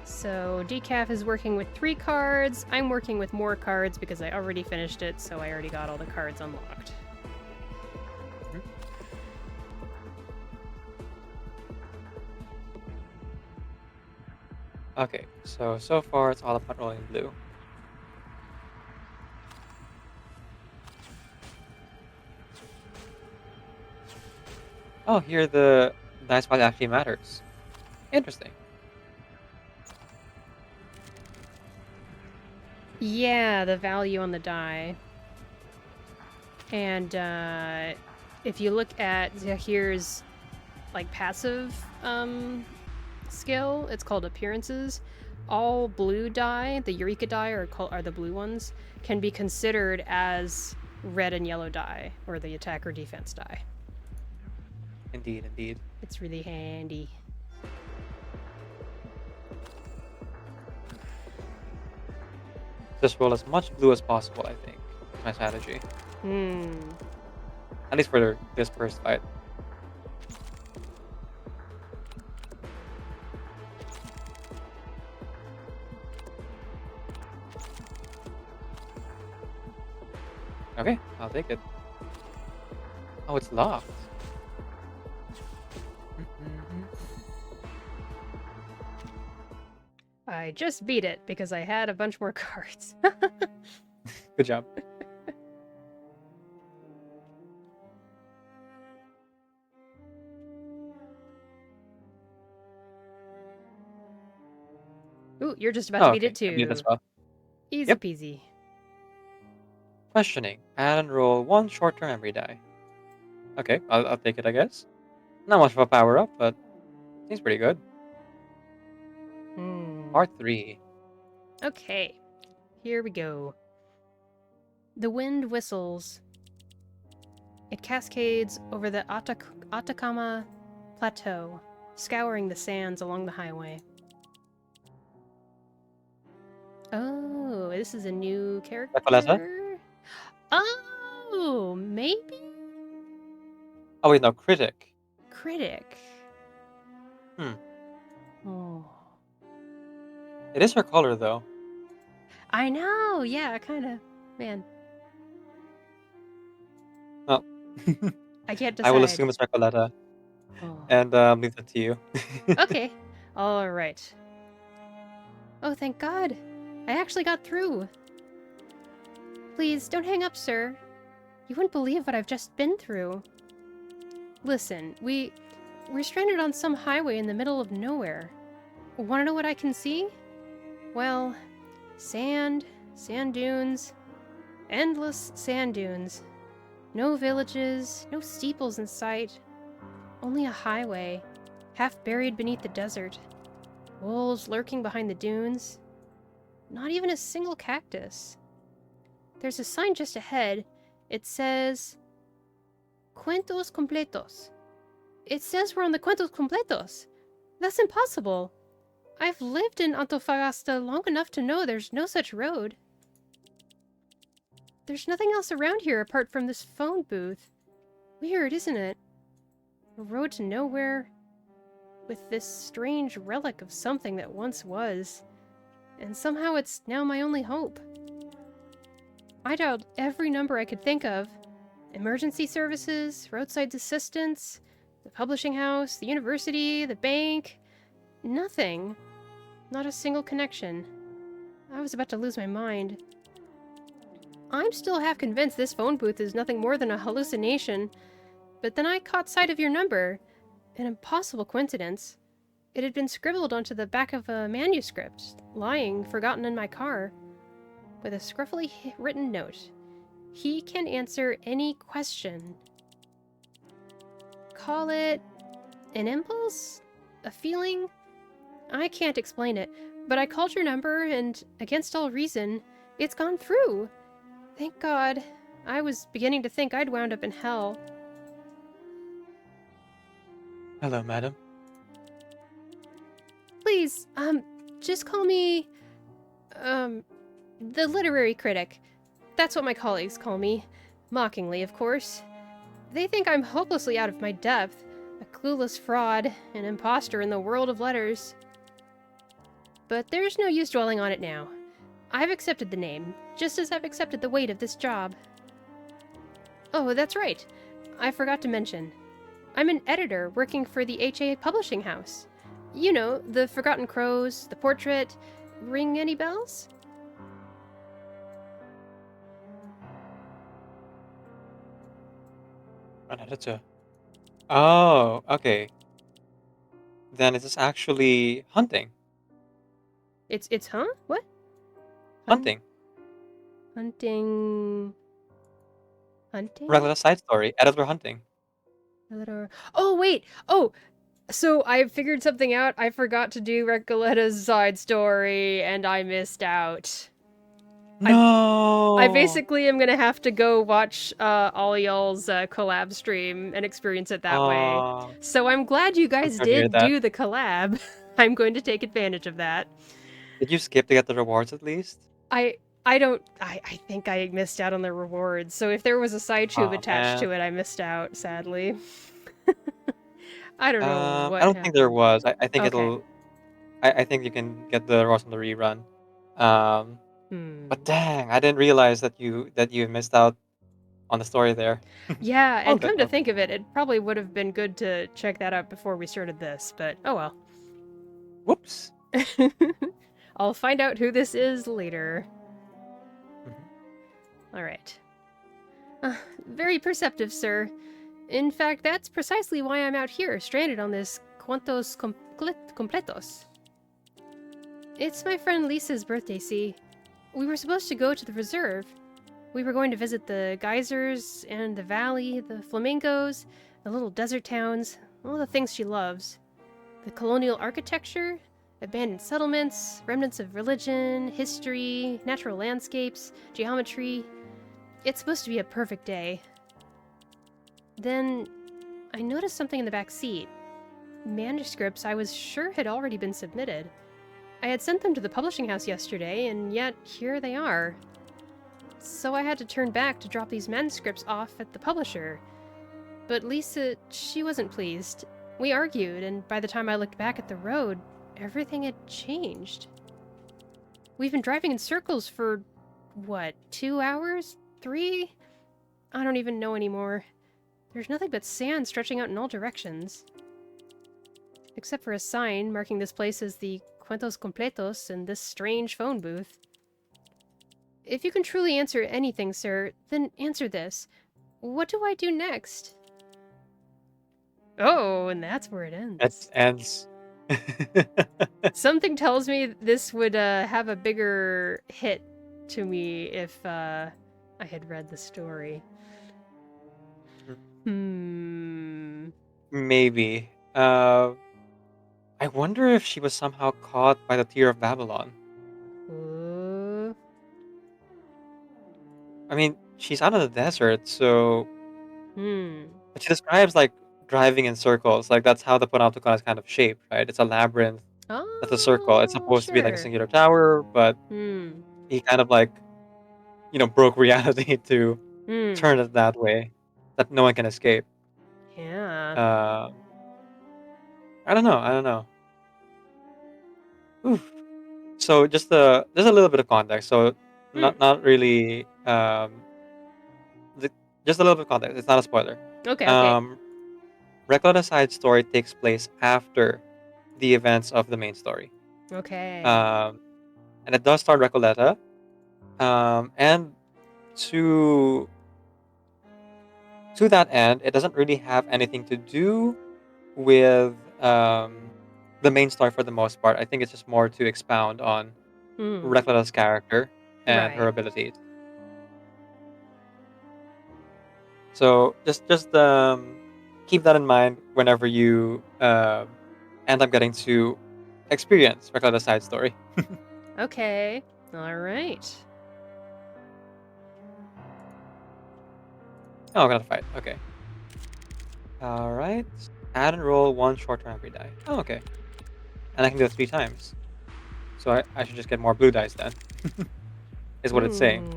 So Decaf is working with 3 cards. I'm working with more cards because I already finished it, so I already got all the cards unlocked. Okay, so far it's all about rolling blue. Oh, here the dice value actually matters. Interesting. Yeah, the value on the die. And if you look at Zahir's like passive skill, it's called appearances. All blue die, the Eureka die are the blue ones, can be considered as red and yellow die, or the attack or defense die. Indeed, indeed. It's really handy. Just roll as much blue as possible, I think. Is my strategy. At least for this first fight. Okay, I'll take it. Oh, it's locked. I just beat it because I had a bunch more cards. Good job. Ooh, you're just about to beat it I beat it too. as well. Easy Yep. peasy. Questioning. Add and roll 1 short-term memory die. Okay, I'll take it, I guess. Not much of a power-up, but seems pretty good. Part 3. Okay, here we go. The wind whistles. It cascades over the Atacama Plateau, scouring the sands along the highway. Oh, this is a new Recoleta? character? Oh, maybe? Oh wait, no, Critic. Critic. Hmm. Oh. It is her color though. I know, yeah, kind of. Man, Oh. I can't I will decide. assume it's Recoleta Oh. and leave that to you. Okay, alright. Oh, thank God. I actually got through. Please, don't hang up, sir. You wouldn't believe what I've just been through. Listen, we're stranded on some highway in the middle of nowhere. Want to know what I can see? Well, sand dunes, endless sand dunes. No villages, no steeples in sight. Only a highway, half buried beneath the desert. Wolves lurking behind the dunes. Not even a single cactus. There's a sign just ahead. It says, Cuentos completos. It says we're on the Cuentos completos. That's impossible. I've lived in Antofagasta long enough to know there's no such road. There's nothing else around here apart from this phone booth. Weird, isn't it? A road to nowhere with this strange relic of something that once was. And somehow it's now my only hope. I dialed every number I could think of. Emergency services, roadside assistance, the publishing house, the university, the bank. Nothing. Not a single connection. I was about to lose my mind. I'm still half convinced this phone booth is nothing more than a hallucination, but then I caught sight of your number. An impossible coincidence. It had been scribbled onto the back of a manuscript, lying forgotten in my car, with a scruffily written note. He can answer any question. Call it an impulse? A feeling? I can't explain it, but I called your number, and against all reason, it's gone through. Thank God. I was beginning to think I'd wound up in hell. Hello, madam. Please, just call me, the literary critic. That's what my colleagues call me. Mockingly, of course. They think I'm hopelessly out of my depth, a clueless fraud, an imposter in the world of letters. But there's no use dwelling on it now. I've accepted the name, just as I've accepted the weight of this job. Oh, that's right. I forgot to mention. I'm an editor working for the HA publishing house. You know, the Forgotten Crows, the portrait. Ring any bells? An editor. Oh, okay. Then it is actually hunting. It's huh? What? Hunting. Hunting. Regular side story. Editor hunting. Oh, wait! Oh! So I figured something out. I forgot to do Recoletta's side story, and I missed out. No! I basically am gonna have to go watch all y'all's collab stream and experience it that way. So I'm glad you guys sorry to hear did that. do the collab. I'm going to take advantage of that. Did you skip to get the rewards at least? I think I missed out on the rewards. So if there was a side tube attached to it, I missed out, sadly. I don't know what I don't think there happened. was. I think Okay. it'll. I think you can get the rewards on the rerun. But dang, I didn't realize that you missed out on the story there. Yeah, All and good, come to though. think of it, it probably would have been good to check that out before we started this, but oh well. Whoops. I'll find out who this is later. Alright. Very perceptive, sir. In fact, that's precisely why I'm out here, stranded on this Cuentos Completos. It's my friend Lisa's birthday, see. We were supposed to go to the reserve. We were going to visit the geysers and the valley, the flamingos, the little desert towns, all the things she loves. The colonial architecture, Abandoned settlements, remnants of religion, history, natural landscapes, geometry. It's supposed to be a perfect day. Then I noticed something in the back seat. Manuscripts I was sure had already been submitted. I had sent them to the publishing house yesterday, and yet here they are. So I had to turn back to drop these manuscripts off at the publisher. But Lisa, she wasn't pleased. We argued, and by the time I looked back at the road, everything had changed. We've been driving in circles for, what, 2 hours? 3? I don't even know anymore. There's nothing but sand stretching out in all directions. Except for a sign marking this place as the Cuentos Completos and this strange phone booth. If you can truly answer anything, sir, then answer this. What do I do next? Oh, and that's where it ends. It ends. Something tells me this would have a bigger hit to me if I had read the story. Maybe. I wonder if she was somehow caught by the Tear of Babylon. I mean, she's out of the desert, so... But she describes, like, driving in circles. Like, that's how the Panopticon is kind of shaped, right? It's a labyrinth. That's a circle. It's supposed to be like a singular tower, but he kind of, like, broke reality to turn it that way. That no one can escape. Yeah. I don't know. Oof. So just there's a little bit of context. So not really just a little bit of context. It's not a spoiler. Okay. Recoletta's side story takes place after the events of the main story. Okay. And it does start Recoletta. And to that end, it doesn't really have anything to do with the main story for the most part. I think it's just more to expound on Recoletta's character and her abilities. So just keep that in mind whenever you end up getting to experience Recoletta's side story. Okay. All right. Oh, I'm gonna fight. Okay. All right. Add and roll 1 short-term every die. Oh, okay. And I can do it 3 times. So I should just get more blue dice then. Is what it's saying.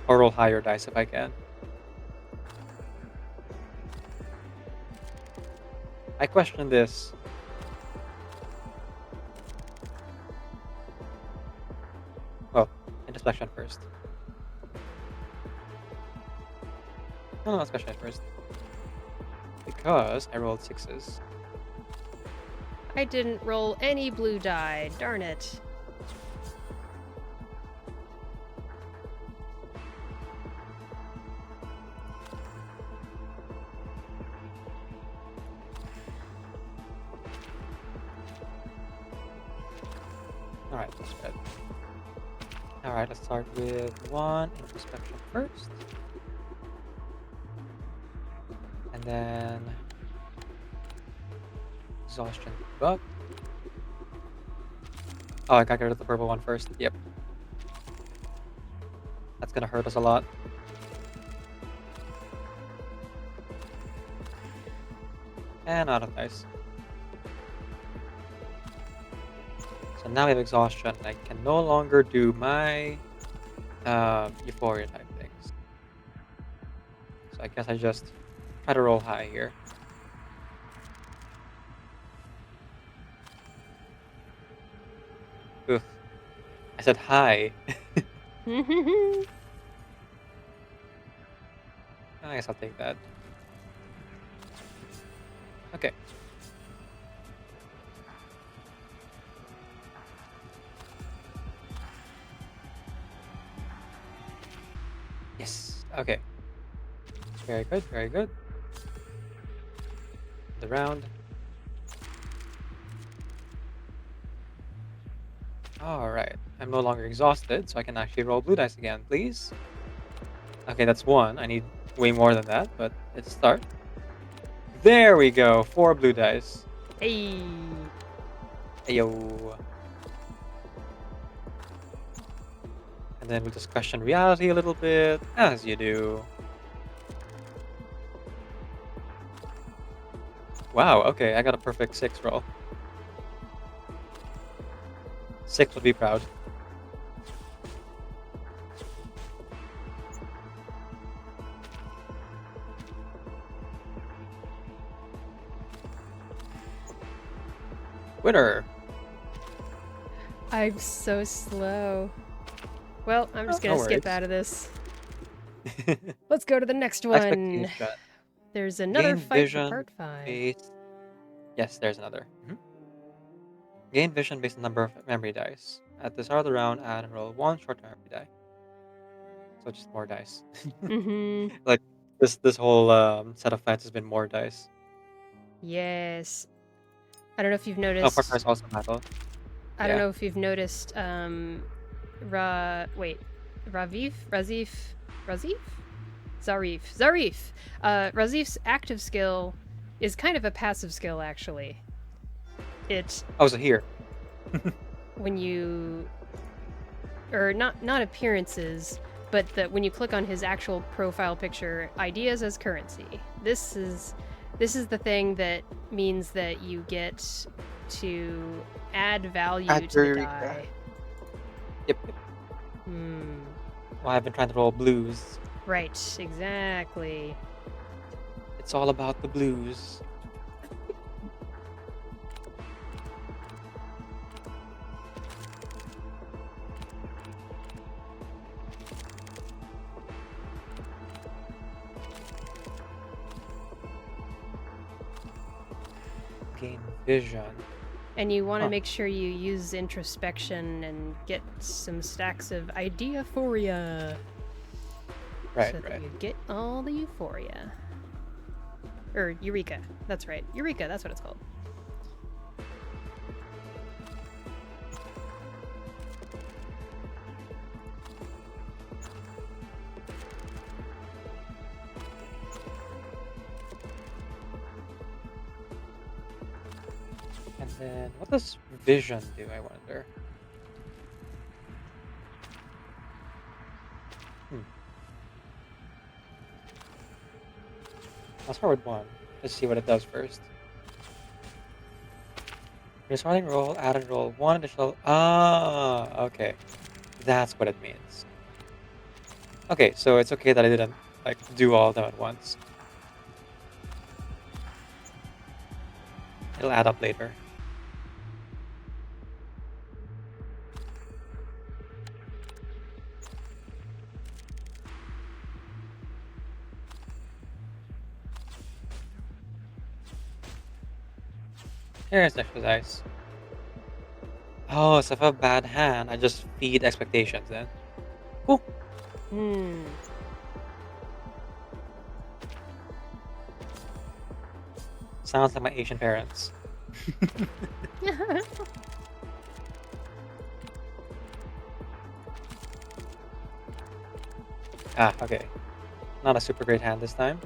Or roll higher dice if I can. I question this. Oh, introspection first. No, let's question it first. Because I rolled 6s. I didn't roll any blue die. Darn it. Alright, that's good. Alright, let's start with 1 introspection first. And then exhaustion buck. Oh, I gotta get rid of the purple one first. Yep. That's gonna hurt us a lot. And out of dice. So now we have exhaustion. I can no longer do my euphoria type things. So I guess I just try to roll high here. Oof. I said high. I guess I'll take that. Okay. Yes. Okay. Very good. Very good. The round. Alright. I'm no longer exhausted, so I can actually roll blue dice again, please. Okay, that's 1. I need way more than that, but let's start. There we go. 4 blue dice. Hey. Ayo. And then we'll just question reality a little bit, as you do. Wow, okay, I got a perfect 6 roll. 6 would be proud. Winner! I'm so slow. Well, I'm just Oh, gonna no skip worries. out of this. Let's go to the next one. Expectation. There's another Gain fight for vision part 5. based. Yes, there's another. Gain vision based on number of memory dice. At the start of the round, add and roll 1 short-term memory die. So just more dice. Mm-hmm. Like this whole set of fights has been more dice. Yes. I don't know if you've Oh, part 5 noticed. is also battle. I don't Yeah. know if you've noticed. Zarif. Razif's active skill is kind of a passive skill, actually. It Oh, so here. when you or not appearances, but that when you click on his actual profile picture, ideas as currency. This is the thing that means that you get to add value to the Eureka. die. Yep. Hmm. Well, I've been trying to roll blues. Right, exactly. It's all about the blues. Gain vision. And you want to Huh. make sure you use introspection and get some stacks of ideaphoria. Right, So that right. you get all the euphoria. Or Eureka. That's right. Eureka, that's what it's called. And then, what does vision do, I wonder? I'll start with 1. Let's see what it does first. Your starting roll, add and roll 1 additional. Ah, okay. That's what it means. Okay, so it's okay that I didn't like do all of them at once. It'll add up later. Here's extra dice. Oh, so if I have a bad hand, I just feed expectations then. Cool. Hmm. Sounds like my Asian parents. Ah, okay. Not a super great hand this time.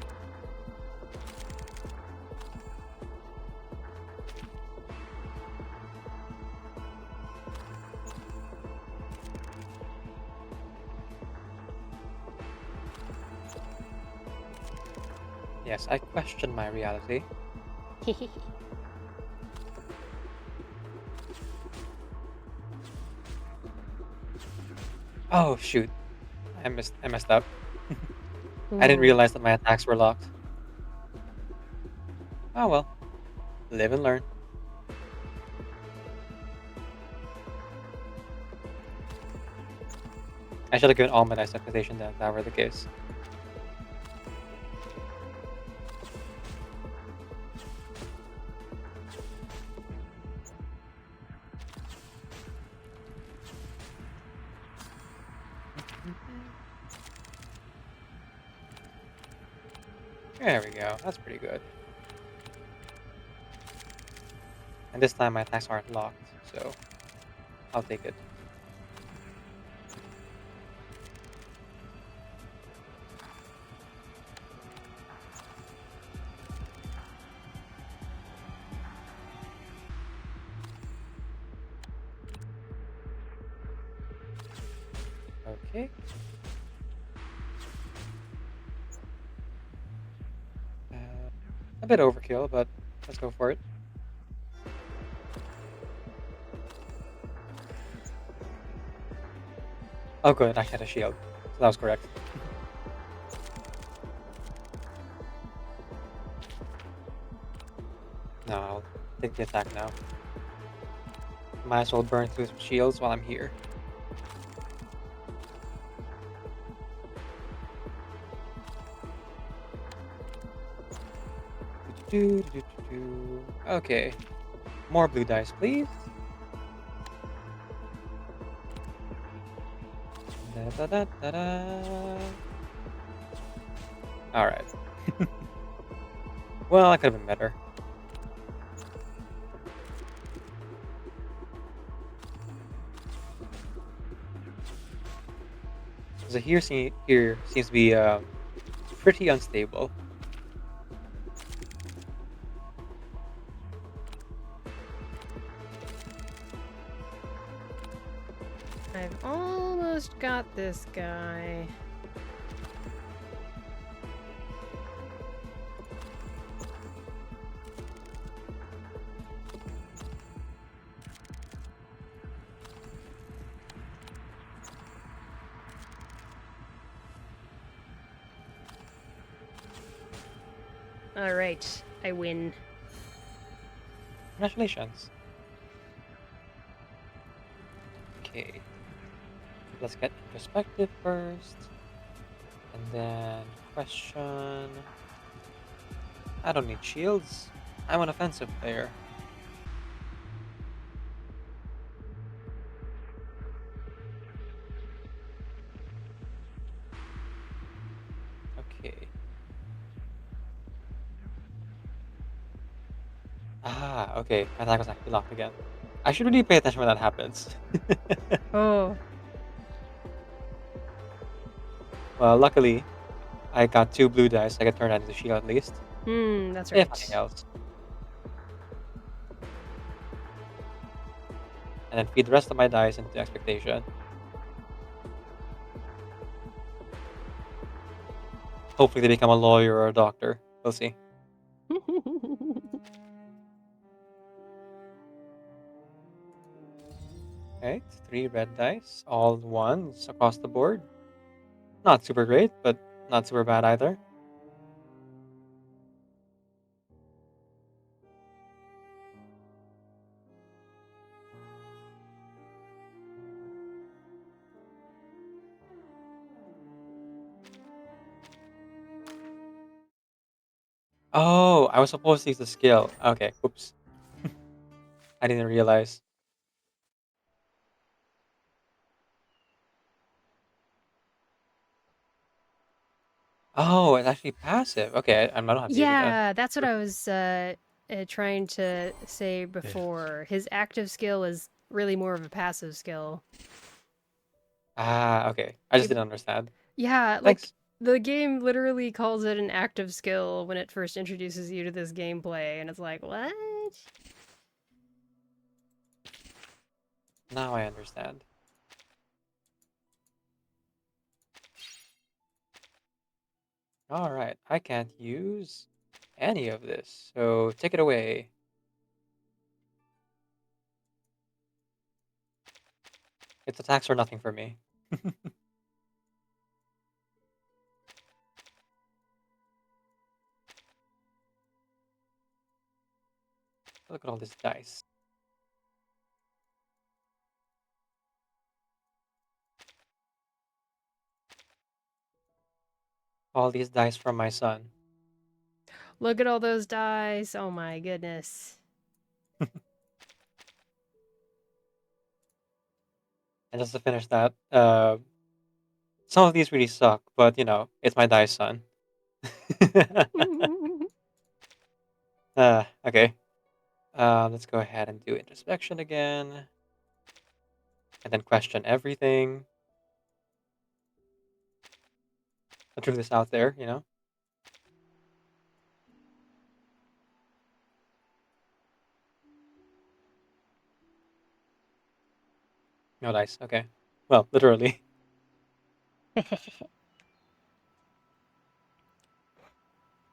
Yes, I question my reality. Oh shoot. I messed up. I didn't Ooh. realize that my attacks were locked. Oh well. Live and learn. I should have given all my dice expectation then if that were the case. There we go. That's pretty good. And this time my attacks aren't locked, so I'll take it. Okay. A bit overkill, but let's go for it. Oh, good. I had a shield, so that was correct. No, I'll take the attack now. Might as well burn through some shields while I'm here. Okay. More blue dice, please. Alright. Well, that could have been better. So here seems to be pretty unstable. I've almost got this guy. Alright, I win. Congratulations. Okay. Let's get introspective first. And then question. I don't need shields. I'm an offensive player. Okay. Ah, okay. My attack was actually locked again. I should really pay attention when that happens. Oh. Well, luckily, I got 2 blue dice. I could turn that into shield at least. That's If nothing right. else. And then feed the rest of my dice into expectation. Hopefully they become a lawyer or a doctor. We'll see. Okay, 3 red dice. All ones across the board. Not super great, but not super bad either. Oh, I was supposed to use the skill. Okay, oops. I didn't realize. Oh, it's actually passive. Okay, I don't have to use it then. Yeah, that's what I was trying to say before. His active skill is really more of a passive skill. Ah, okay. I just It- didn't understand. yeah, like Thanks. the game literally calls it an active skill when it first introduces you to this gameplay, and it's like, what? Now I understand. Alright, I can't use any of this, so take it away. Its attacks are nothing for me. Look at all this dice. All these dice from my son. Look at all those dice. Oh my goodness. And just to finish that, some of these really suck, but you know, it's my dice son. Okay. Let's go ahead and do introspection again. And then question everything. The truth is out there, you know? No dice. Okay. Well, literally.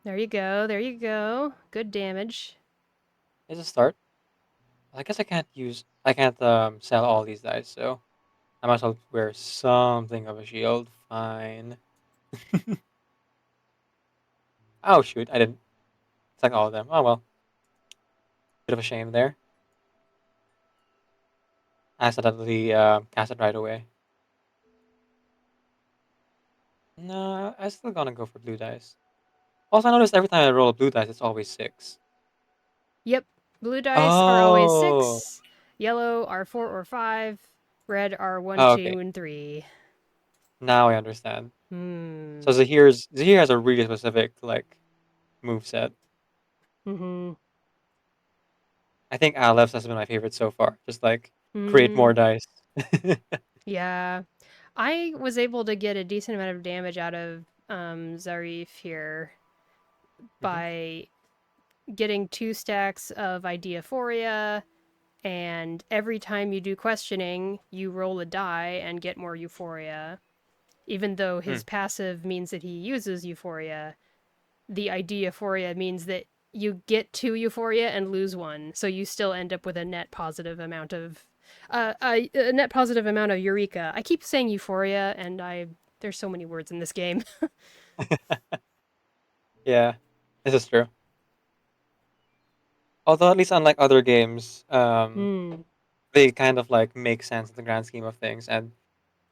There you go. There you go. Good damage. It's a start. I guess I can't sell all these dice, so I might as well wear something of a shield. Fine. Oh shoot, I didn't select all of them. Oh well, bit of a shame there. I accidentally cast it right away. No, I'm still gonna go for blue dice. Also, I noticed every time I roll a blue dice, it's always 6. Yep. Blue dice are always Oh, 6. Yellow are 4 or 5. Red are 1, oh, 2, okay. and 3. Now I understand. Hmm. So Zahir has a really specific like move set. Mm-hmm. I think Aleph's has been my favorite so far. Just like create Mm-hmm. more dice. Yeah. I was able to get a decent amount of damage out of Zarif here Mhm. by getting 2 stacks of Ideaphoria, and every time you do questioning, you roll a die and get more Euphoria. Even though Hmm. his passive means that he uses Euphoria, the Ideaphoria means that you get 2 Euphoria and lose 1, so you still end up with a net positive amount of a net positive amount of Eureka. I keep saying Euphoria, and there's so many words in this game. Yeah, this is true. Although at least unlike other games, Hmm. they kind of like make sense in the grand scheme of things, and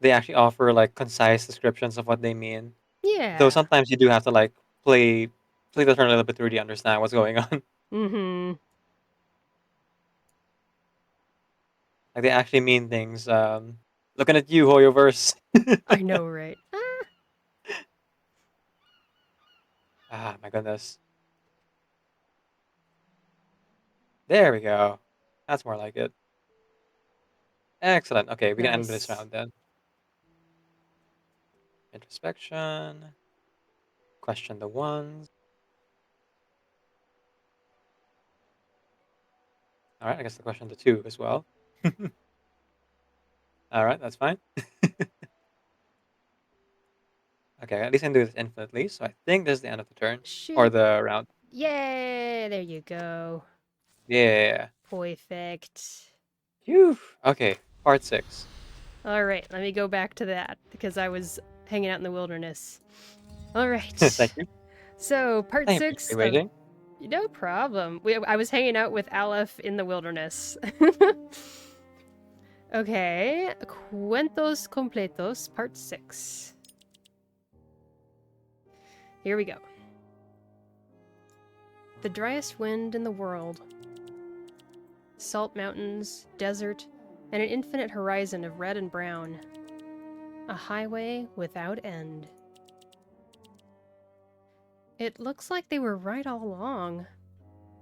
they actually offer like concise descriptions of what they mean. Though Yeah. sometimes you do have to like play play the turn a little bit to really understand what's going on. Mm-hmm. Like they actually mean things. Looking at you, Hoyoverse. I know, right? Ah, my goodness. There we go. That's more like it. Excellent. Okay, we can end this Nice. round then. Introspection. Question the ones. All right, I guess the question the two as well. All right, that's fine. Okay, at least I can do this infinitely, so I think this is the end of the turn or Shoot. the round. Yay! There you go. Yeah. Perfect. Phew. Okay, part 6. All right, let me go back to that because I was hanging out in the wilderness. All Thank right. you. So, part Thank you six for of. waiting. No problem. I was hanging out with Aleph in the wilderness. Okay. Cuentos completos, part 6. Here we go. The driest wind in the world. Salt mountains, desert, and an infinite horizon of red and brown. A highway without end. It looks like they were right all along.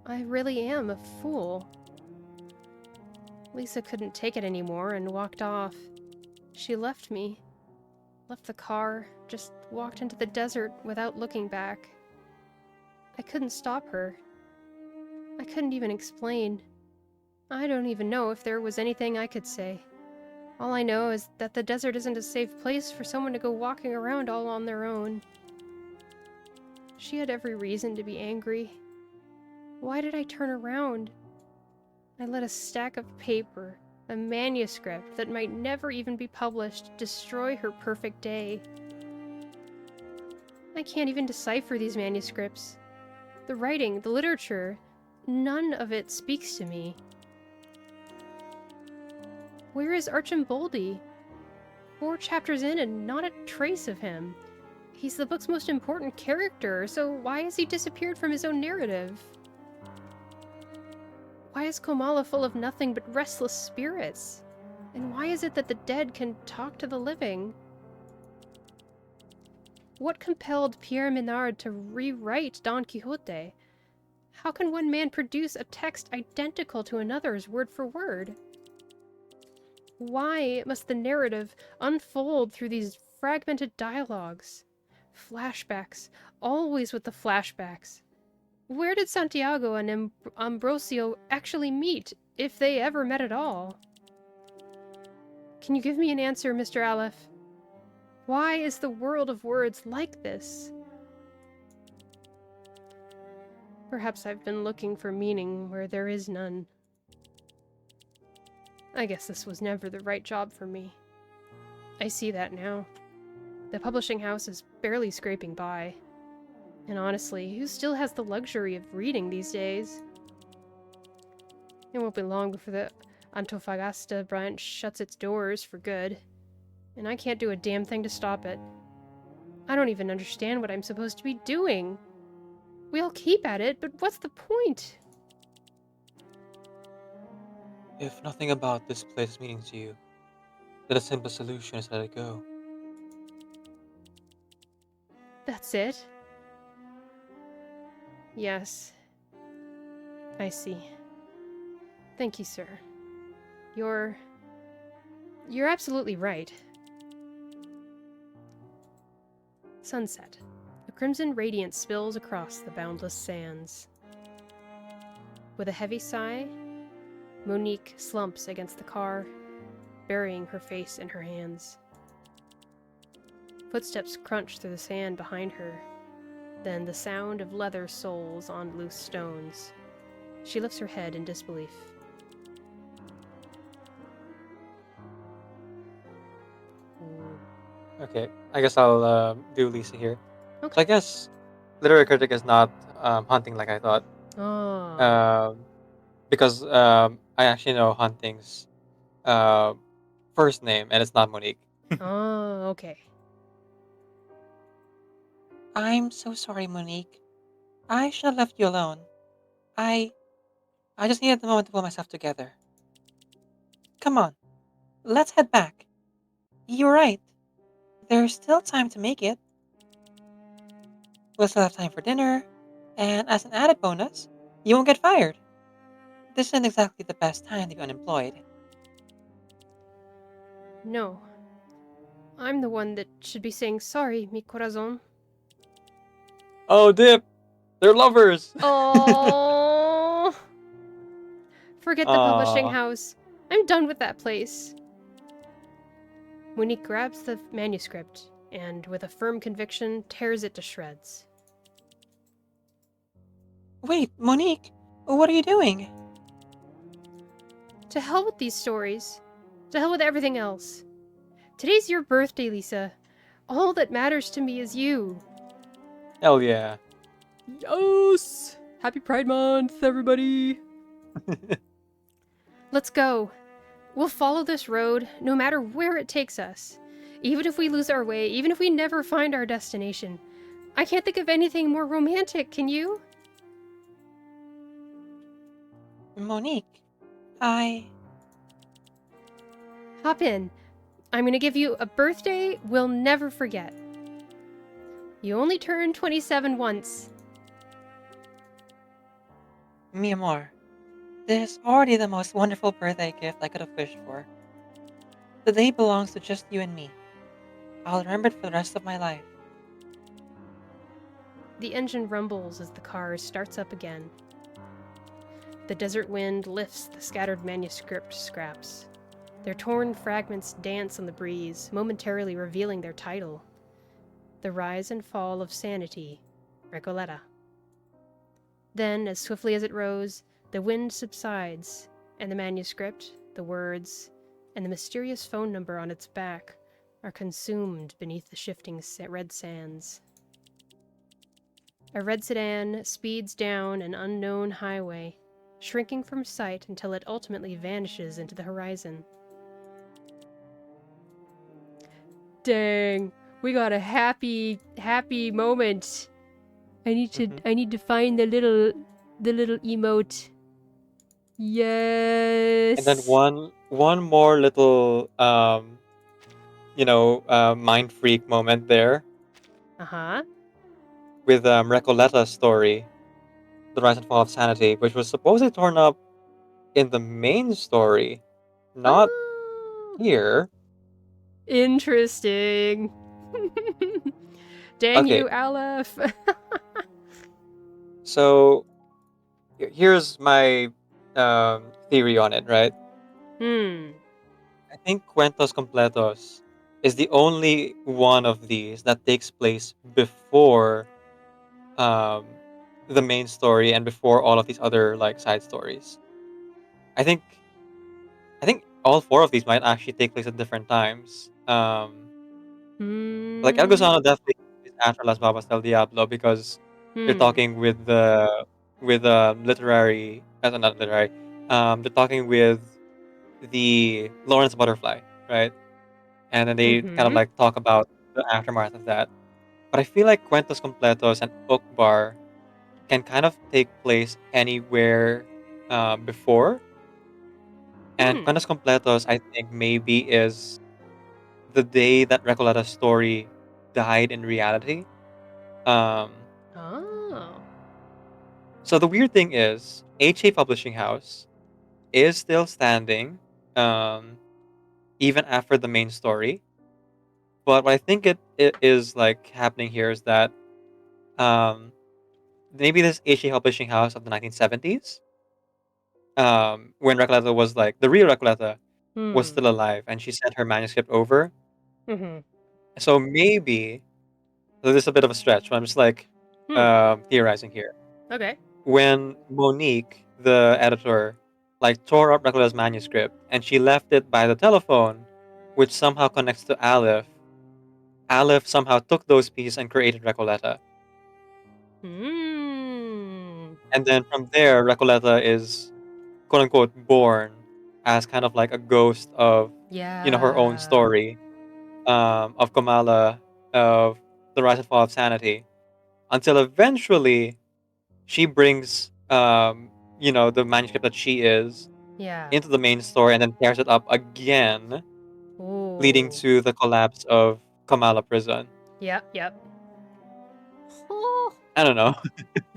I really am a fool. Lisa couldn't take it anymore and walked off. She left me. Left the car, just walked into the desert without looking back. I couldn't stop her. I couldn't even explain. I don't even know if there was anything I could say. All I know is that the desert isn't a safe place for someone to go walking around all on their own. She had every reason to be angry. Why did I turn around? I let a stack of paper, a manuscript that might never even be published, destroy her perfect day. I can't even decipher these manuscripts. The writing, the literature, none of it speaks to me. Where is Archimboldi? 4 chapters in and not a trace of him. He's the book's most important character, so why has he disappeared from his own narrative? Why is Komala full of nothing but restless spirits? And why is it that the dead can talk to the living? What compelled Pierre Menard to rewrite Don Quixote? How can one man produce a text identical to another's word for word? Why must the narrative unfold through these fragmented dialogues? Flashbacks, always with the flashbacks. Where did Santiago and Ambrosio actually meet, if they ever met at all? Can you give me an answer, Mr. Aleph? Why is the world of words like this? Perhaps I've been looking for meaning where there is none. I guess this was never the right job for me. I see that now. The publishing house is barely scraping by. And honestly, who still has the luxury of reading these days? It won't be long before the Antofagasta branch shuts its doors for good. And I can't do a damn thing to stop it. I don't even understand what I'm supposed to be doing. We all keep at it, but what's the point? If nothing about this place is meaning to you, then the simple solution is let it go. That's it? Yes. I see. Thank you, sir. You're absolutely right. Sunset. A crimson radiance spills across the boundless sands. With a heavy sigh, Monique slumps against the car, burying her face in her hands. Footsteps crunch through the sand behind her, then the sound of leather soles on loose stones. She lifts her head in disbelief. Okay, I guess I'll do Lisa here. So Okay. I guess literary critic is not hunting like I thought. Oh. Because I actually know Hunting's uh, first name, and it's not Monique. Oh, okay. I'm so sorry, Monique. I should have left you alone. I I just needed the moment to pull myself together. Come on, let's head back. You're right. There's still time to make it. We'll still have time for dinner, and as an added bonus, you won't get fired. This isn't exactly the best time to be unemployed. No. I'm the one that should be saying sorry, mi corazón. Oh, Dip! They're lovers! Oh. Forget the publishing Aww. house. I'm done with that place. Monique grabs the manuscript and, with a firm conviction, tears it to shreds. Wait, Monique, what are you doing? To hell with these stories. To hell with everything else. Today's your birthday, Lisa. All that matters to me is you. Hell yeah. Yes! Happy Pride Month, everybody! Let's go. We'll follow this road, no matter where it takes us. Even if we lose our way, even if we never find our destination. I can't think of anything more romantic, can you? Monique, I... Hop in. I'm gonna give you a birthday we'll never forget. You only turn 27 once. Mi amor, this is already the most wonderful birthday gift I could have wished for. The day belongs to just you and me. I'll remember it for the rest of my life. The engine rumbles as the car starts up again. The desert wind lifts the scattered manuscript scraps. Their torn fragments dance on the breeze, momentarily revealing their title. The Rise and Fall of Sanity, Recoleta. Then, as swiftly as it rose, the wind subsides, and the manuscript, the words, and the mysterious phone number on its back are consumed beneath the shifting red sands. A red sedan speeds down an unknown highway, shrinking from sight until it ultimately vanishes into the horizon. Dang, we got a happy moment. I need to find the little emote. Yes. And then one more little mind freak moment there Uh-huh. with Recoleta's story, The Rise and Fall of Sanity, which was supposedly torn up in the main story, not Oh, here. interesting. Dang Okay, you, Aleph. so here's my theory on it, right? Hmm. I think Cuentos Completos is the only one of these that takes place before um, the main story and before all of these other like side stories. I think I think all four of these might actually take place at different times. Like El Hmm. Gusano definitely is after Las Babas del Diablo because they're Hmm. talking with literary, not literary. They're talking with the Lawrence Butterfly, right? And then they kind of Mm-hmm. like talk about the aftermath of that. But I feel like Cuentos Completos and Ukbar can kind of take place anywhere before. And Hmm. Cuentos Completos, I think, maybe is the day that Recoleta's story died in reality. Um, Oh. so the weird thing is, HA Publishing House is still standing, um, even after the main story. But what I think it is like happening here is that um, maybe this HA Publishing House of the 1970s, when Recoleta was like the real Recoleta was Hmm. still alive, and she sent her manuscript over. Mm-hmm. So maybe so this is a bit of a stretch, but I'm just like Hmm. theorizing here. Okay. When Monique, the editor, like tore up Recoleta's manuscript and she left it by the telephone, which somehow connects to Aleph. Aleph somehow took those pieces and created Recoleta. Hmm. And then from there, Recoleta is quote unquote born as kind of like a ghost of, her own Yeah. story, of Kamala, of the rise and fall of sanity, until eventually she brings, the manuscript that she is Yeah. into the main story and then tears it up again, leading Ooh. to the collapse of Kamala prison. Yep. Yep. Oh, I don't know.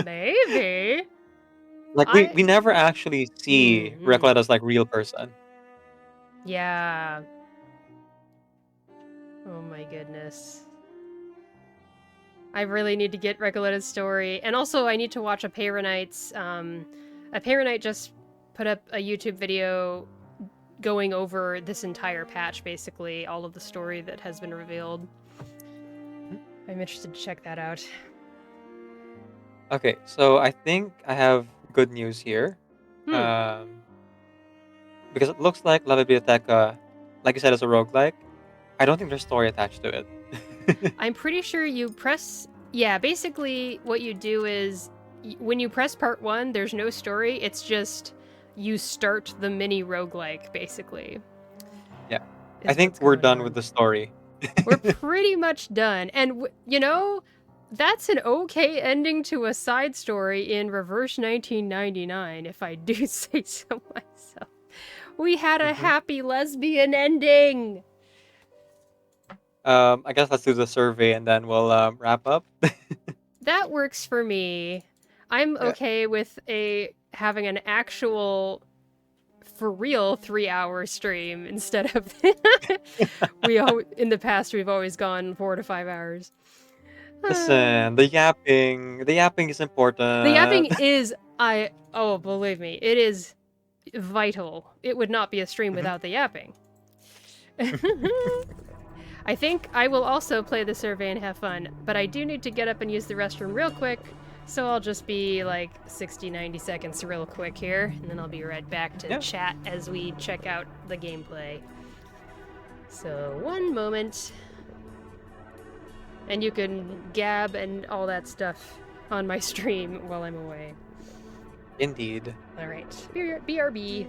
maybe. Like we I. never actually see Hmm. Recoleta's like real person. Yeah. Oh my goodness. I really need to get Recoletta's story. And also I need to watch a Paranite's a Paranite just put up a YouTube video going over this entire patch, basically, all of the story that has been revealed. I'm interested to check that out. Okay, so I think I have good news here. Hmm. Um, because it looks like La Biblioteca, like you said, is a roguelike. I don't think there's story attached to it. I'm pretty sure you press. Yeah, basically, what you do is when you press part 1, there's no story. It's just you start the mini roguelike, basically. Yeah. I Is think what's we're going done with on. the story. We're pretty much done. And, that's an okay ending to a side story in Reverse 1999, if I do say so myself. We had a Mhm. happy lesbian ending! I guess let's do the survey and then we'll wrap up. That works for me. I'm Yeah. okay with having an actual for real 3-hour stream instead of in the past we've always gone 4 to 5 hours. Listen, the yapping is The yapping important. is believe me, it is vital. It would not be a stream Mhm. without the yapping. I think I will also play the survey and have fun, but I do need to get up and use the restroom real quick, so I'll just be like 60, 90 seconds real quick here, and then I'll be right back to Yeah. chat as we check out the gameplay. So, one moment. And you can gab and all that stuff on my stream while I'm away. Indeed. Alright, BRB.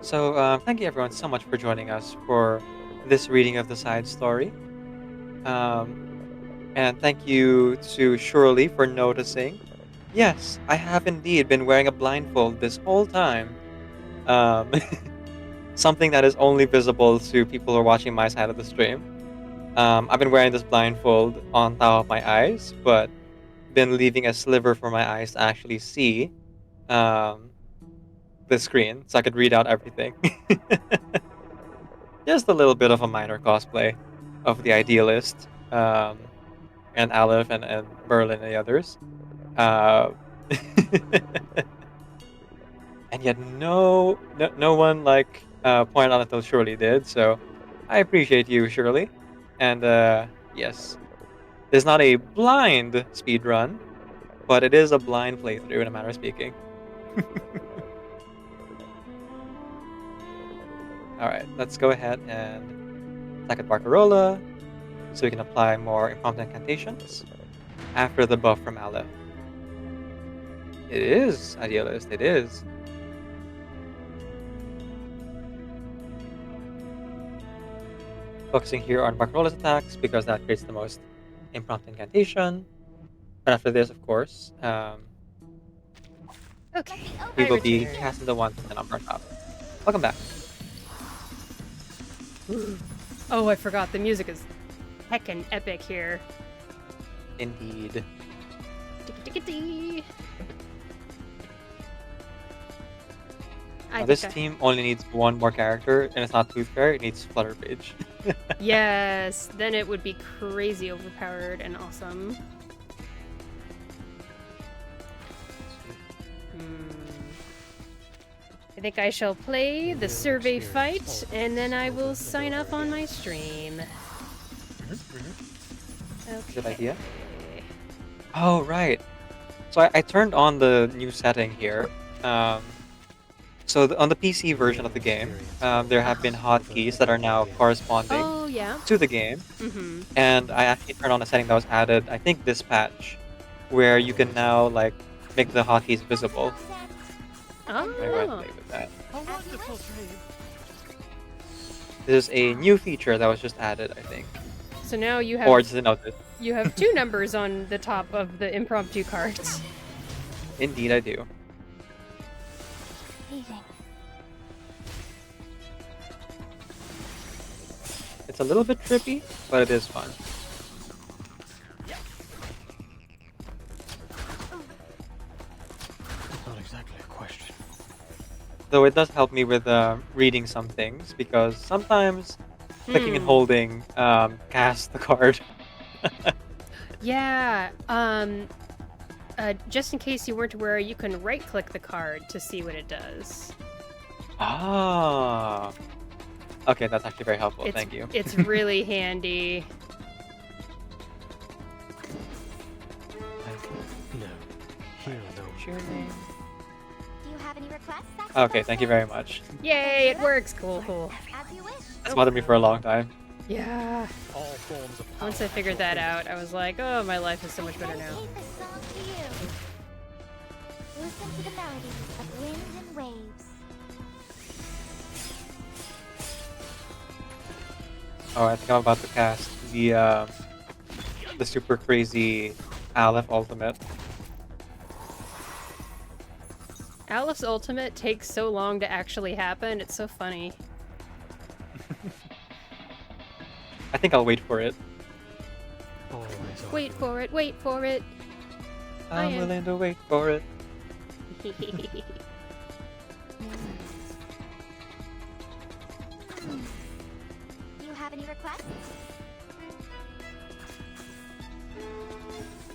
So, thank you everyone so much for joining us for this reading of the side story. And thank you to Shirley for noticing. Yes, I have indeed been wearing a blindfold this whole time. Um, something that is only visible to people who are watching my side of the stream. I've been wearing this blindfold on top of my eyes, but been leaving a sliver for my eyes to actually see um, the screen so I could read out everything. Just a little bit of a minor cosplay of the Idealist, and Aleph and Berlin and the others. Uh, and yet no one like pointed out until Shirley did. So I appreciate you, Shirley. And yes, it's not a blind speed run, but it is a blind playthrough in a manner of speaking. Alright, let's go ahead and attack at Barcarola so we can apply more impromptu incantations after the buff from Aleph. It is, Idealist, it is. Focusing here on Barcarola's attacks because that creates the most impromptu incantation. And after this, of course, Okay. we I will be return. casting the ones and Burnt Up. Welcome back. Oh, I forgot. The music is heckin' epic here. Indeed. Tickety-tickety. Now, this team only needs one more character, and it's not Tooth Fairy, it needs Flutter Page. Yes, then it would be crazy overpowered and awesome. I think I shall play the survey fight, and then I will sign off on my stream. Okay. Good idea. Oh, right. So I turned on the new setting here. So on the PC version of the game, there have been hotkeys that are now corresponding Oh, yeah. to the game. Mm-hmm. And I actually turned on a setting that was added, I think this patch, where you can now like make the hotkeys visible. I'm gonna go ahead and Oh. play with that. A wonderful dream. This is a new feature that was just added, I think. So now you Or have just a notice. you have two numbers on the top of the impromptu cards. Indeed, I do. Leaving. It's a little bit trippy, but it is fun. Not exactly a question. Though it does help me with reading some things, because sometimes clicking and holding casts the card. Yeah. Just in case you weren't aware, you can right-click the card to see what it does. Ah. Okay, that's actually very helpful. It's, Thank you. It's really handy. No. Here no. Do you have any requests? Okay, thank you very much. Yay, it works. Cool, cool. As you wish. That's bothered me for a long time. Yeah. All forms of power. Once I figured that out, I was like, oh, my life is so much better now. Dedicate this song to you. Listen to the melodies of wind and waves. Oh, I think I'm about to cast the super crazy Aleph ultimate. Aleph's ultimate takes so long to actually happen. It's so funny. I think I'll wait for it. Always Wait for it, wait for it. I I'm am. willing to wait for it. Do you have any requests?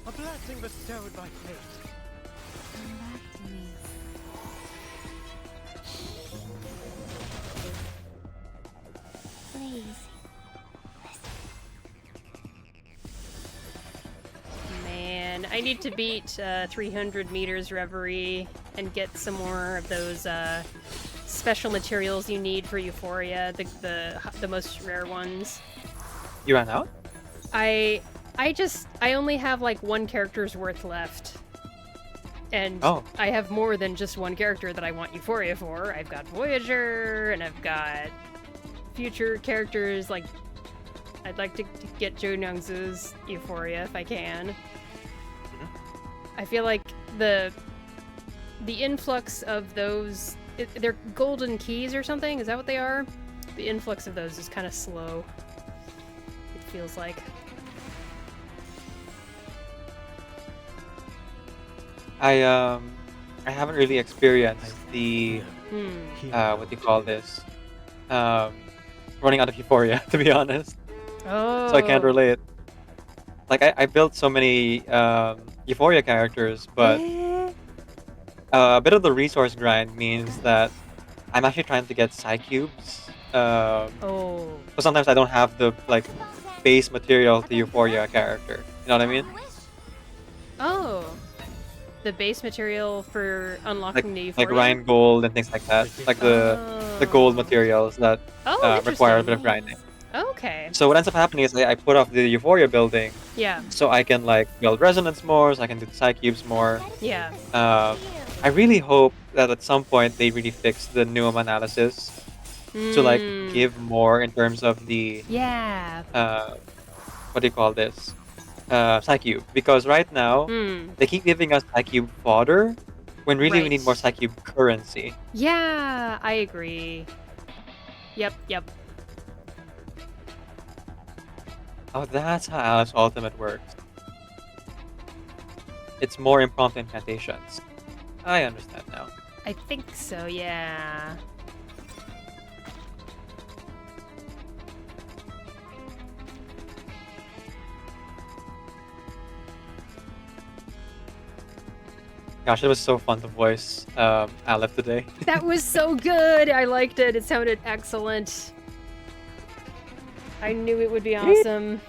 A blessing bestowed by fate. Come back to me. Please. Man, I need to beat 300 meters Reverie and get some more of those special materials you need for Euphoria, the most rare ones. You ran out? I only have like one character's worth left. And Oh. I have more than just one character that I want Euphoria for. I've got Voyager, and I've got future characters, like I'd like to get Jo Youngsu's Euphoria if I can. I feel like the influx of those, they're golden keys or something, is that what they are? The influx of those is kind of slow. It feels like. I haven't really experienced the what do you call this? Running out of Euphoria, to be honest. Oh. So I can't relate. Like I built so many Euphoria characters, but a bit of the resource grind means that I'm actually trying to get Psy cubes Oh. But sometimes I don't have the like base material to Euphoria character. You know what I mean? Oh. The base material for Like unlocking the like Euphoria? Rhine gold and things like that. Like the gold materials that Oh, require a interesting. bit of grinding. Okay. So what ends up happening is I put off the Euphoria building, Yeah. so I can like build resonance more, so I can do the Psy cubes more. Yeah. I really hope that at some point they really fix the Neum analysis to like give more in terms of the Yeah. what do you call this? Psycube. Because right now they keep giving us Psycube fodder when really we need more Right. Psycube currency. Yeah, I agree. Yep. Oh, that's how Aleph's ultimate works. It's more impromptu incantations. I understand now. I think so, yeah. Gosh, it was so fun to voice Aleph today. That was so good. I liked it. It sounded excellent. I knew it would be awesome.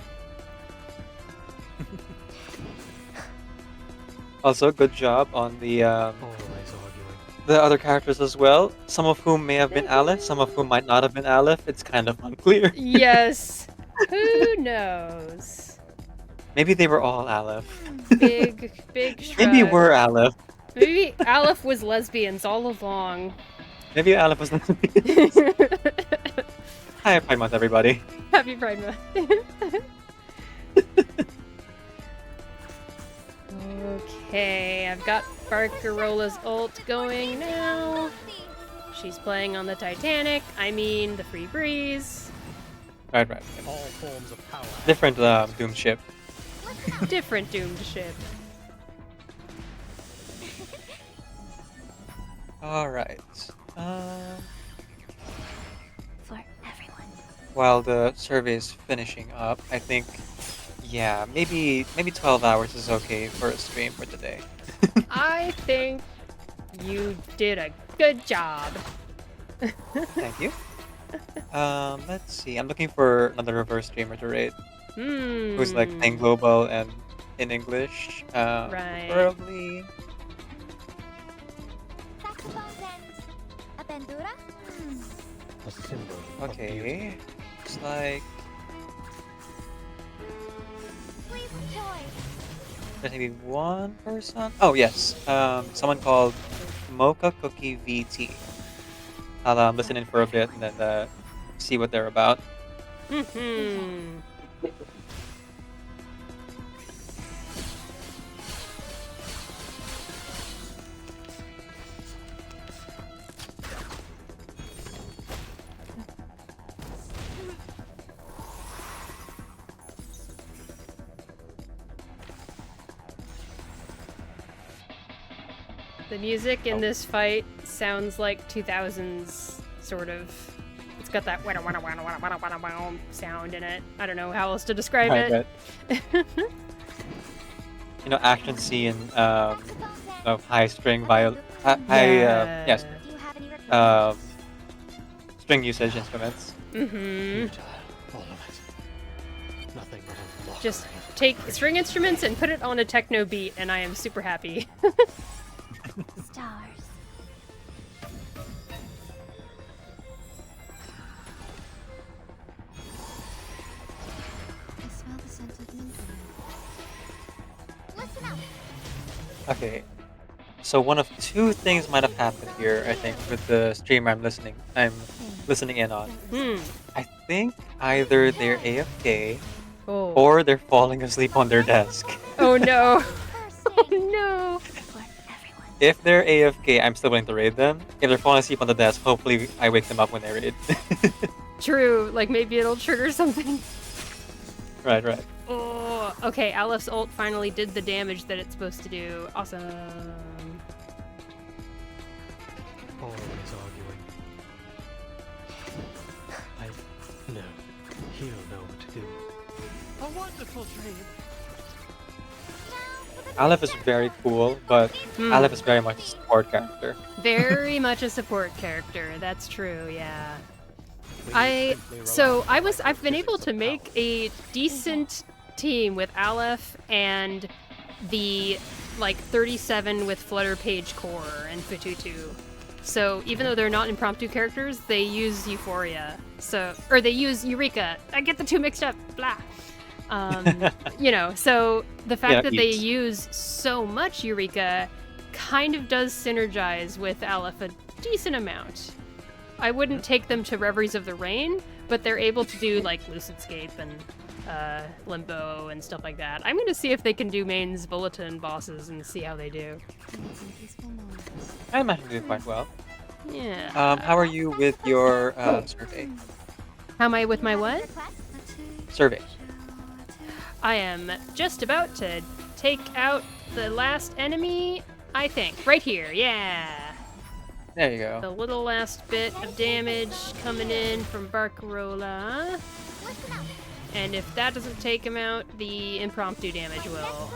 Also, good job on the Always arguing. other characters as well. Some of whom may have been Aleph, some of whom might not have been Aleph. It's kind of unclear. Yes. Who knows? Maybe they were all Aleph. Big shrug. Maybe we're Aleph. Maybe Aleph was lesbians all along. Maybe Aleph was not. Hi, Pride Month, everybody. Happy Pride Month. Okay, I've got Barcarola's ult going now. She's playing on the Titanic. I mean, the Free Breeze. Right. All forms of power. Different Doom ship. Different doomed ship. Alright. For everyone. While the survey is finishing up, I think, yeah, maybe 12 hours is okay for a stream for today. I think you did a good job. Thank you. Let's see. I'm looking for another reverse streamer to raid. Who's like playing global and in English. Right. Preferably. Saxophone's ends. Aventura? A symbol of beauty. Okay. Looks like Please choice. there's maybe one person. Oh yes. Someone called Mocha Cookie VT. I'll listen in for a bit and then see what they're about. The music in this fight sounds like 2000s, sort of. It's got that wada wada wada wada wada wada wada sound in it. I don't know how else to describe it. You know, action scene Saxophone's ends. of high string viol, Yeah. Do you have any requests? string usage instruments. Mm-hmm. Futile, all of it. Nothing but a mockery. Just take string instruments and put it on a techno beat, and I am super happy. Stars. I smell the scent of mint. Listen up. Okay, so one of two things might have happened here. I think with the streamer I'm listening in on. I think either they're AFK Oh. or they're falling asleep on their desk. Oh no. First Oh thing. no. For everyone. If they're AFK, I'm still willing to raid them. If they're falling asleep on the desk, hopefully I wake them up when they raid. True. Like maybe it'll trigger something. Right. Oh. Okay. Aleph's ult finally did the damage that it's supposed to do. Awesome. Always arguing. No. He'll know what to do. A wonderful dream. Aleph is very cool, but Aleph is very much a support character. Very much a support character. That's true. Yeah. I've been able to make a decent team with Aleph and the like 37 with Flutter Page Core and Fututu. So even though they're not impromptu characters, they use Euphoria. Or they use Eureka. I get the two mixed up. Blah. So the fact that they use so much Eureka kind of does synergize with Aleph a decent amount. I wouldn't take them to Reveries of the Rain, but they're able to do like Lucidscape and Limbo and stuff like that. I'm gonna see if they can do mains bulletin bosses and see how they do. I imagine they do quite well. Yeah. How are you with your survey? How am I with my what? Survey. I am just about to take out the last enemy, I think. Right here, yeah. There you go. The little last bit of damage coming in from Barcarola. And if that doesn't take him out, the impromptu damage will.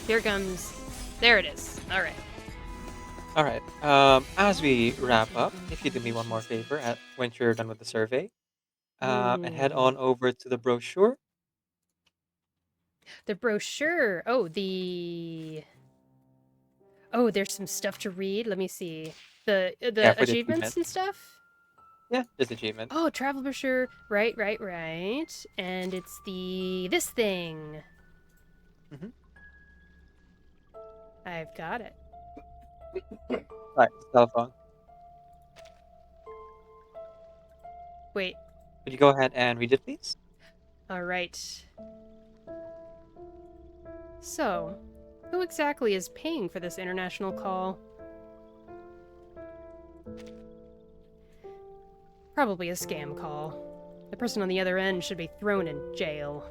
Here it comes. There it is. Alright. Alright. As we wrap up, if you do me one more favor once you're done with the survey, and head on over to the brochure. The brochure. Oh, there's some stuff to read. Let me see. The achievements and stuff? Yeah, just achievement. Oh, travel brochure. Right. And it's this thing. Mhm. I've got it. Alright, cell phone. Wait. Would you go ahead and read it, please? Alright. So, who exactly is paying for this international call? Probably a scam call. The person on the other end should be thrown in jail.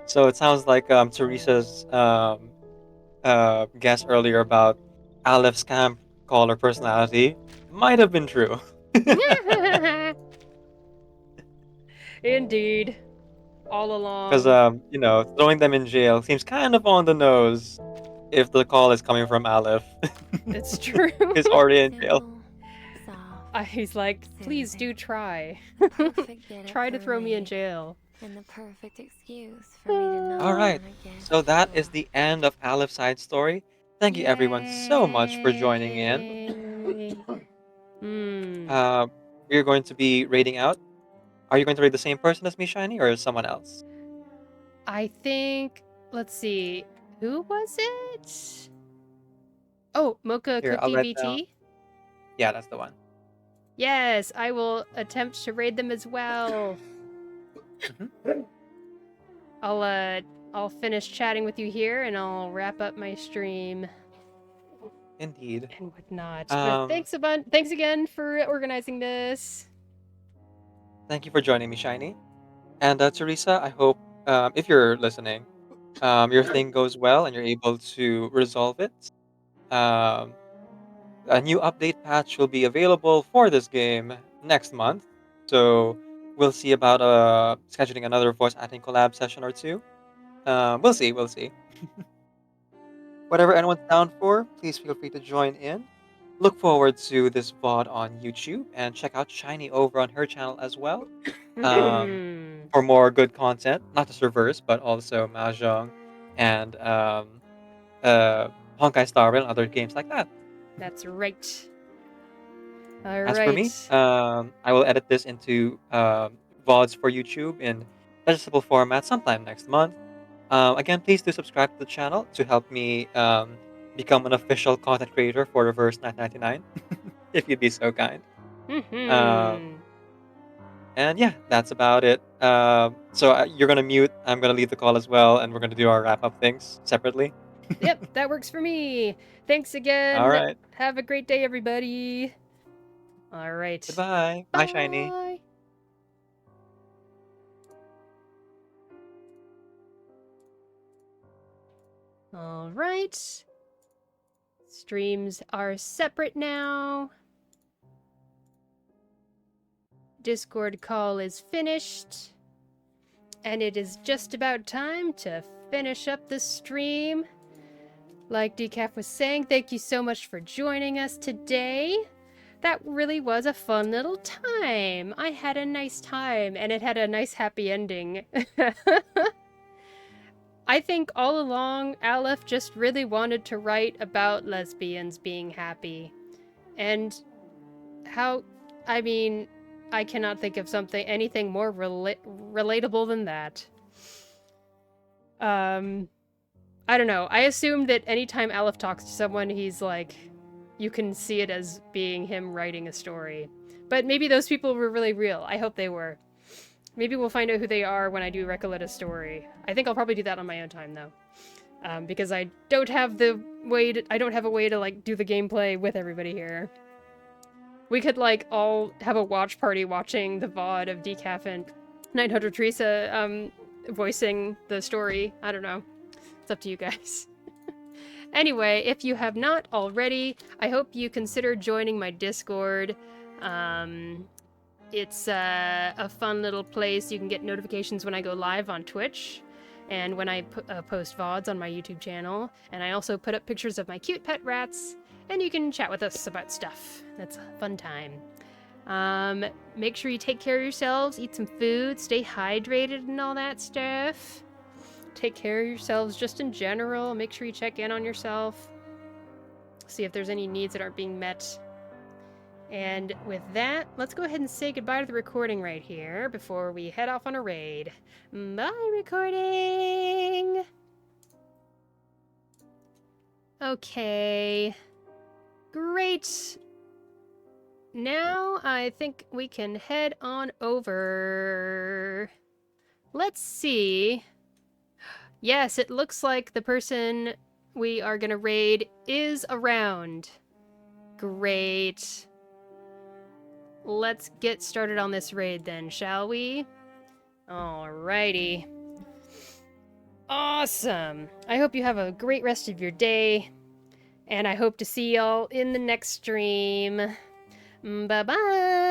So it sounds like Teresa's guess earlier about Aleph's scam caller personality might have been true. Indeed. All along. Because, throwing them in jail seems kind of on the nose if the call is coming from Aleph. It's true. He's already in jail. He's like, please do try. Try to throw me in jail. And the perfect excuse for me to not Alright, again. so that is the end of Aleph's side story. Thank you everyone so much for joining in. We're going to be rating out. Are you going to rate the same person as me, Shiny, or someone else? I think, let's see, who was it? Oh, Mocha Here, I'll Cookie write down. VT? Yeah, that's the one. Yes, I will attempt to raid them as well. I'll finish chatting with you here and I'll wrap up my stream. Indeed. And whatnot. But thanks again for organizing this. Thank you for joining me, Shiny. And Teresa, I hope if you're listening, your thing goes well and you're able to resolve it. A new update patch will be available for this game next month, so we'll see about scheduling another voice acting collab session or two. We'll see. Whatever anyone's down for, please feel free to join in. Look forward to this VOD on YouTube and check out Shiny over on her channel as well. For more good content, not just reverse, but also Mahjong and Honkai Star Rail and other games like that. That's right. As for me, I will edit this into VODs for YouTube in digestible format sometime next month. Again, please do subscribe to the channel to help me become an official content creator for Reverse 999, if you'd be so kind. And yeah, that's about it. So you're going to mute, I'm going to leave the call as well, and we're going to do our wrap-up things separately. Yep, that works for me. Thanks again. All right. Have a great day, everybody. All right. Goodbye. Bye, Shiny. All right. Streams are separate now. Discord call is finished. And it is just about time to finish up the stream. Like Decaf was saying, thank you so much for joining us today. That really was a fun little time. I had a nice time, and it had a nice happy ending. I think all along, Aleph just really wanted to write about lesbians being happy. And how, I mean, I cannot think of anything more relatable than that. I don't know. I assumed that anytime Aleph talks to someone, he's like, you can see it as being him writing a story. But maybe those people were really real. I hope they were. Maybe we'll find out who they are when I do Recollect a story. I think I'll probably do that on my own time, though. Because I don't have a way to, like, do the gameplay with everybody here. We could, like, all have a watch party watching the VOD of Decaf and 900 Teresa, voicing the story. I don't know. It's up to you guys. Anyway, if you have not already, I hope you consider joining my Discord. It's a fun little place. You can get notifications when I go live on Twitch and when I post VODs on my YouTube channel. And I also put up pictures of my cute pet rats, and you can chat with us about stuff. That's a fun time. Make sure you take care of yourselves, eat some food, stay hydrated and all that stuff. Take care of yourselves just in general. Make sure you check in on yourself. See if there's any needs that aren't being met. And with that, let's go ahead and say goodbye to the recording right here before we head off on a raid. Bye, recording! Okay. Great. Now I think we can head on over. Let's see. Yes, it looks like the person we are gonna raid is around. Great. Let's get started on this raid then, shall we? Alrighty. Awesome. I hope you have a great rest of your day, and I hope to see y'all in the next stream. Bye-bye!